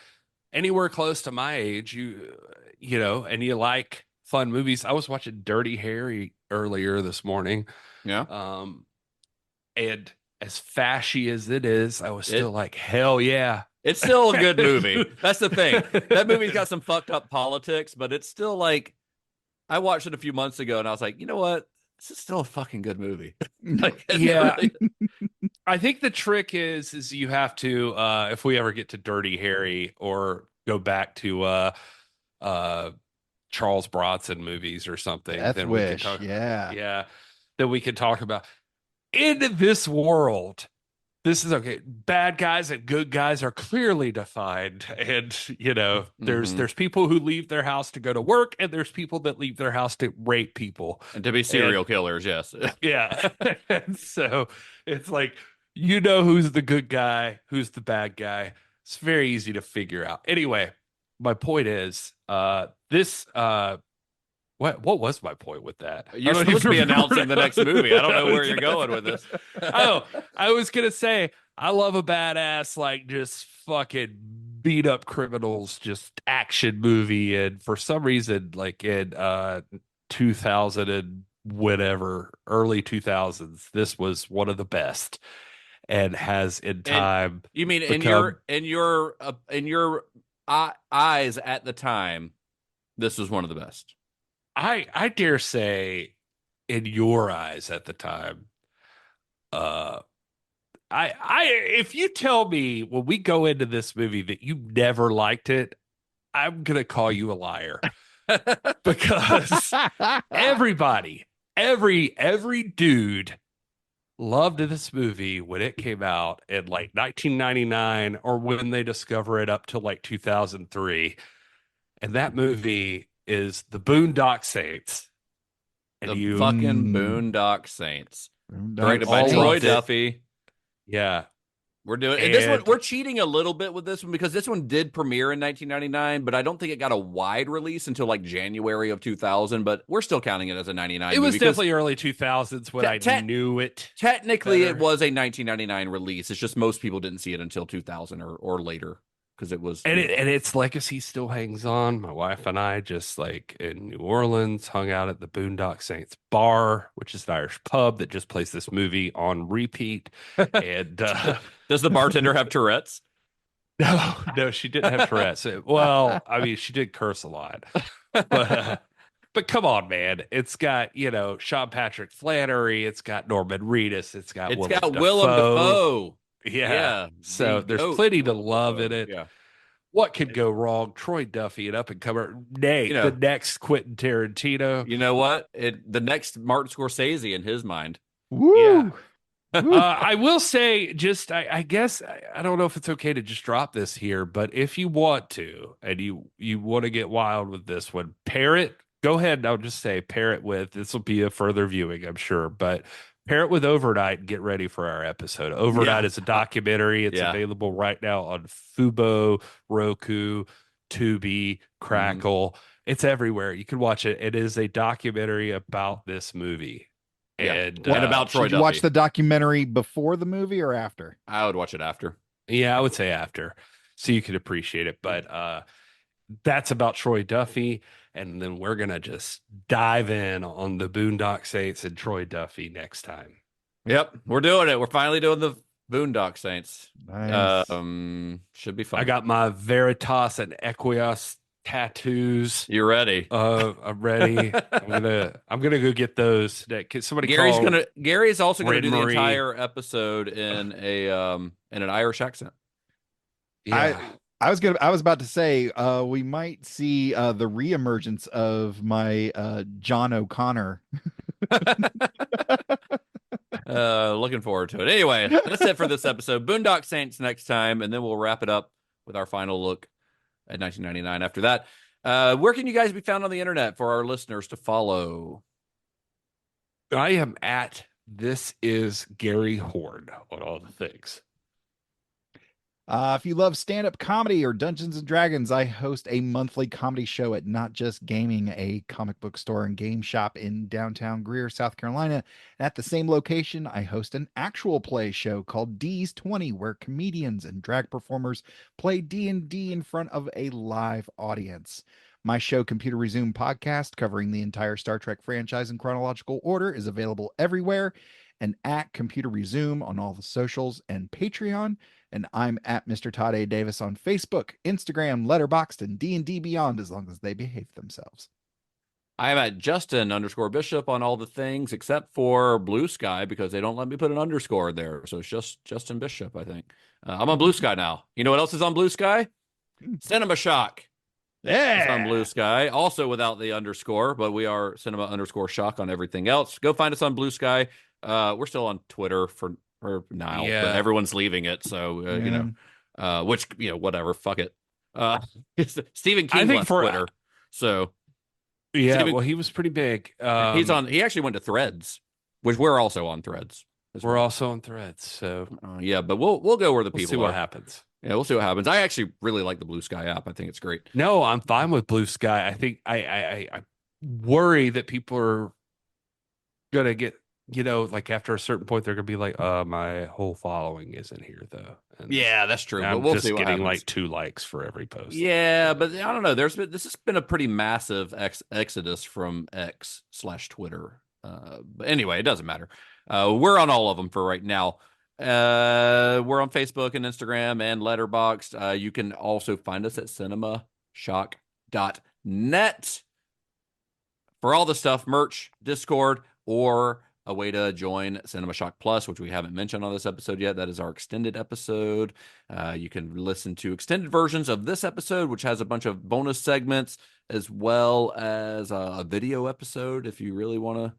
anywhere close to my age, you know, and you like fun movies. I was watching Dirty Harry earlier this morning. Yeah. And as fashy as it is, I was still like, hell yeah. It's still a good movie. That's the thing. That movie's got some fucked up politics, but it's still like, I watched it a few months ago and I was like, you know what? This is still a fucking good movie. Yeah. I think the trick is you have to, if we ever get to Dirty Harry or go back to Charles Bronson movies or something, then we can talk, then we can talk about in this world. This is okay. Bad guys and good guys are clearly defined, and you know, there's people who leave their house to go to work, and there's people that leave their house to rape people and to be serial killers. Yes, yeah. And so it's like, you know, who's the good guy, who's the bad guy. It's very easy to figure out. Anyway, my point is, this what was my point with that? You're I don't supposed to be even remember announcing the now. next movie. I don't know where you're going with this. Oh, I was gonna say I love a badass, like, just fucking beat up criminals, just action movie, and for some reason, like in 2000 and whatever, early 2000s, this was one of the best, and has in time. You mean become, in your eyes at the time, this was one of the best. I dare say, in your eyes at the time, if you tell me when we go into this movie that you never liked it, I'm gonna call you a liar. Because everybody, every dude loved this movie when it came out in like 1999, or when they discover it up to like 2003. And that movie is The Boondock Saints. And The fucking Boondock Saints. Directed by all Troy loved it. Duffy. Yeah. We're doing and this one. We're cheating a little bit with this one because this one did premiere in 1999, but I don't think it got a wide release until like January of 2000. But we're still counting it as a 99. It was definitely early 2000s when I knew it. Technically, better. it was a 1999 release. It's just most people didn't see it until 2000 or later because it was. And its legacy still hangs on. My wife and I just, like, in New Orleans, hung out at the Boondock Saints bar, which is an Irish pub that just plays this movie on repeat. And does the bartender have Tourette's? No, she didn't have Tourette's. Well, I mean, she did curse a lot, but come on, man. It's got, Sean Patrick Flannery. It's got Norman Reedus. It's got Willem Dafoe. Yeah. So there's plenty to love in it. Yeah. What could go wrong? Troy Duffy, an up and comer. Nay, the next Quentin Tarantino. You know what? The next Martin Scorsese in his mind. Woo! Yeah. I will say, just I guess I don't know if it's okay to just drop this here, but if you want to, and you want to get wild with this one, pair it. Go ahead, and I'll just say pair it with. This will be a further viewing, I'm sure, but pair it with Overnight and get ready for our episode. Overnight is a documentary. It's available right now on Fubo, Roku, Tubi, Crackle. It's everywhere. You can watch it. It is a documentary about this movie. And about Troy Duffy. Did you watch the documentary before the movie or after? I would watch it after. Yeah, I would say after, so you could appreciate it. But that's about Troy Duffy, and then we're gonna just dive in on the Boondock Saints and Troy Duffy next time. Yep, we're doing it. We're finally doing the Boondock Saints. Nice. Should be fun. I got my Veritas and Equios tattoos. You're ready. I'm ready. I'm gonna go get those. Somebody Gary's also gonna do the Marie. entire episode in an Irish accent. Yeah. I was about to say we might see the reemergence of my John O'Connor. Looking forward to it. Anyway, that's it for this episode. Boondock Saints next time, and then we'll wrap it up with our final look at 1999 after that. Where can you guys be found on the internet for our listeners to follow? I am at This Is Gary Horn on all the things. If you love stand-up comedy or Dungeons and Dragons, I host a monthly comedy show at Not Just Gaming, a comic book store and game shop in downtown Greer, South Carolina. At the same location, I host an actual play show called D's 20, where comedians and drag performers play D&D in front of a live audience. My show, Computer Resume Podcast, covering the entire Star Trek franchise in chronological order, is available everywhere and at Computer Resume on all the socials and Patreon. And I'm at Mr. Todd A. Davis on Facebook, Instagram, Letterboxd, and D&D Beyond, as long as they behave themselves. I am at Justin_Bishop on all the things except for Blue Sky because they don't let me put an underscore there. So it's just Justin Bishop, I think. I'm on Blue Sky now. You know what else is on Blue Sky? Cinema Shock. Yeah. It's on Blue Sky. Also without the underscore, but we are Cinema_Shock on everything else. Go find us on Blue Sky. We're still on Twitter for now, but everyone's leaving it. So, which, whatever, fuck it. Stephen King left Twitter. So, yeah, he was pretty big. He actually went to Threads, which we're also on Threads. We're also on Threads. So, but we'll go where the people see are. what happens. Yeah, we'll see what happens. I actually really like the Blue Sky app. I think it's great. No, I'm fine with Blue Sky. I think I worry that people are gonna get, like after a certain point, they're gonna be like, my whole following isn't here though. And Yeah, that's true. But I'm we'll just see what getting happens. like 2 likes for every post. Yeah, but I don't know. This has been a pretty massive exodus from X/Twitter. But anyway, it doesn't matter. We're on all of them for right now. We're on Facebook and Instagram and Letterboxd. You can also find us at cinemashock.net for all the stuff, merch, Discord, or a way to join Cinema Shock Plus, which we haven't mentioned on this episode yet. That is our extended episode. You can listen to extended versions of this episode, which has a bunch of bonus segments, as well as a video episode if you really want to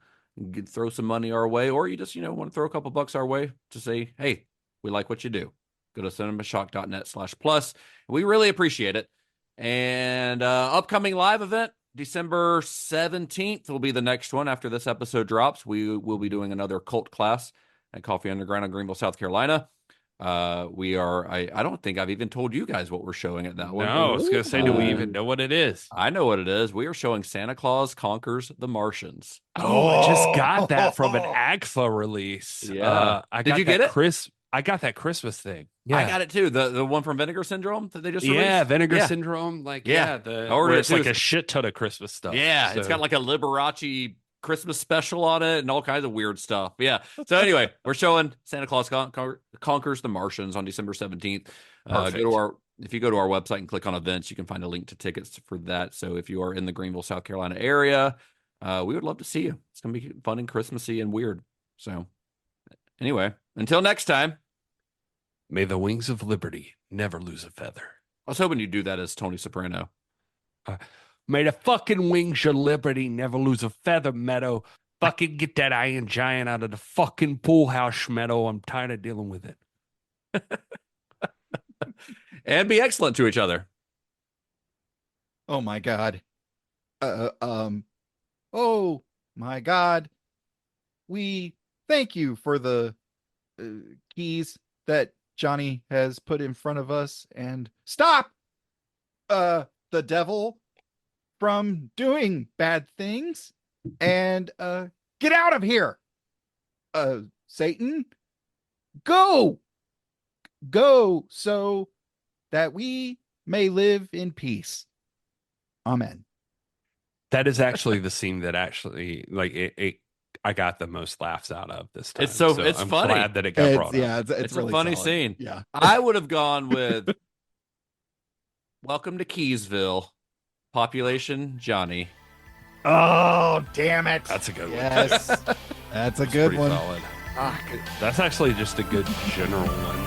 throw some money our way, or you just, want to throw a couple bucks our way to say, hey, we like what you do. Go to cinemashock.net/plus. We really appreciate it. And upcoming live event, December 17th will be the next one after this episode drops. We will be doing another cult class at Coffee Underground in Greenville, South Carolina. We are, I don't think I've even told you guys what we're showing at that one. No, I was going to say, do we even know what it is? I know what it is. We are showing Santa Claus Conquers the Martians. Oh, I just got that from an AGFA release. Yeah. Did you get it? I got that Christmas thing. Yeah. I got it too. The one from Vinegar Syndrome that they just released? Yeah, Vinegar Syndrome. Where it's like a shit ton of Christmas stuff. Yeah, so. It's got like a Liberace Christmas special on it and all kinds of weird stuff. Yeah. So anyway, we're showing Santa Claus Conquers the Martians on December 17th. If you go to our website and click on events, you can find a link to tickets for that. So if you are in the Greenville, South Carolina area, we would love to see you. It's going to be fun and Christmassy and weird. So anyway, until next time. May the wings of liberty never lose a feather. I was hoping you'd do that as Tony Soprano. May the fucking wings of liberty never lose a feather, Meadow. Fucking get that Iron Giant out of the fucking pool house, Meadow. I'm tired of dealing with it. And be excellent to each other. Oh my God. Oh my God. We thank you for the keys that Johnny has put in front of us, and stop the devil from doing bad things, and get out of here. Satan, go so that we may live in peace. Amen. That is actually the scene that actually, like, I got the most laughs out of this time. It's I'm funny. Glad that it got brought up. Yeah, it's really a funny solid. scene. Yeah, I would have gone with Welcome to Keysville, population Johnny. Oh, damn it. That's a good one. Yes. That's a good one. Solid. That's actually just a good general one.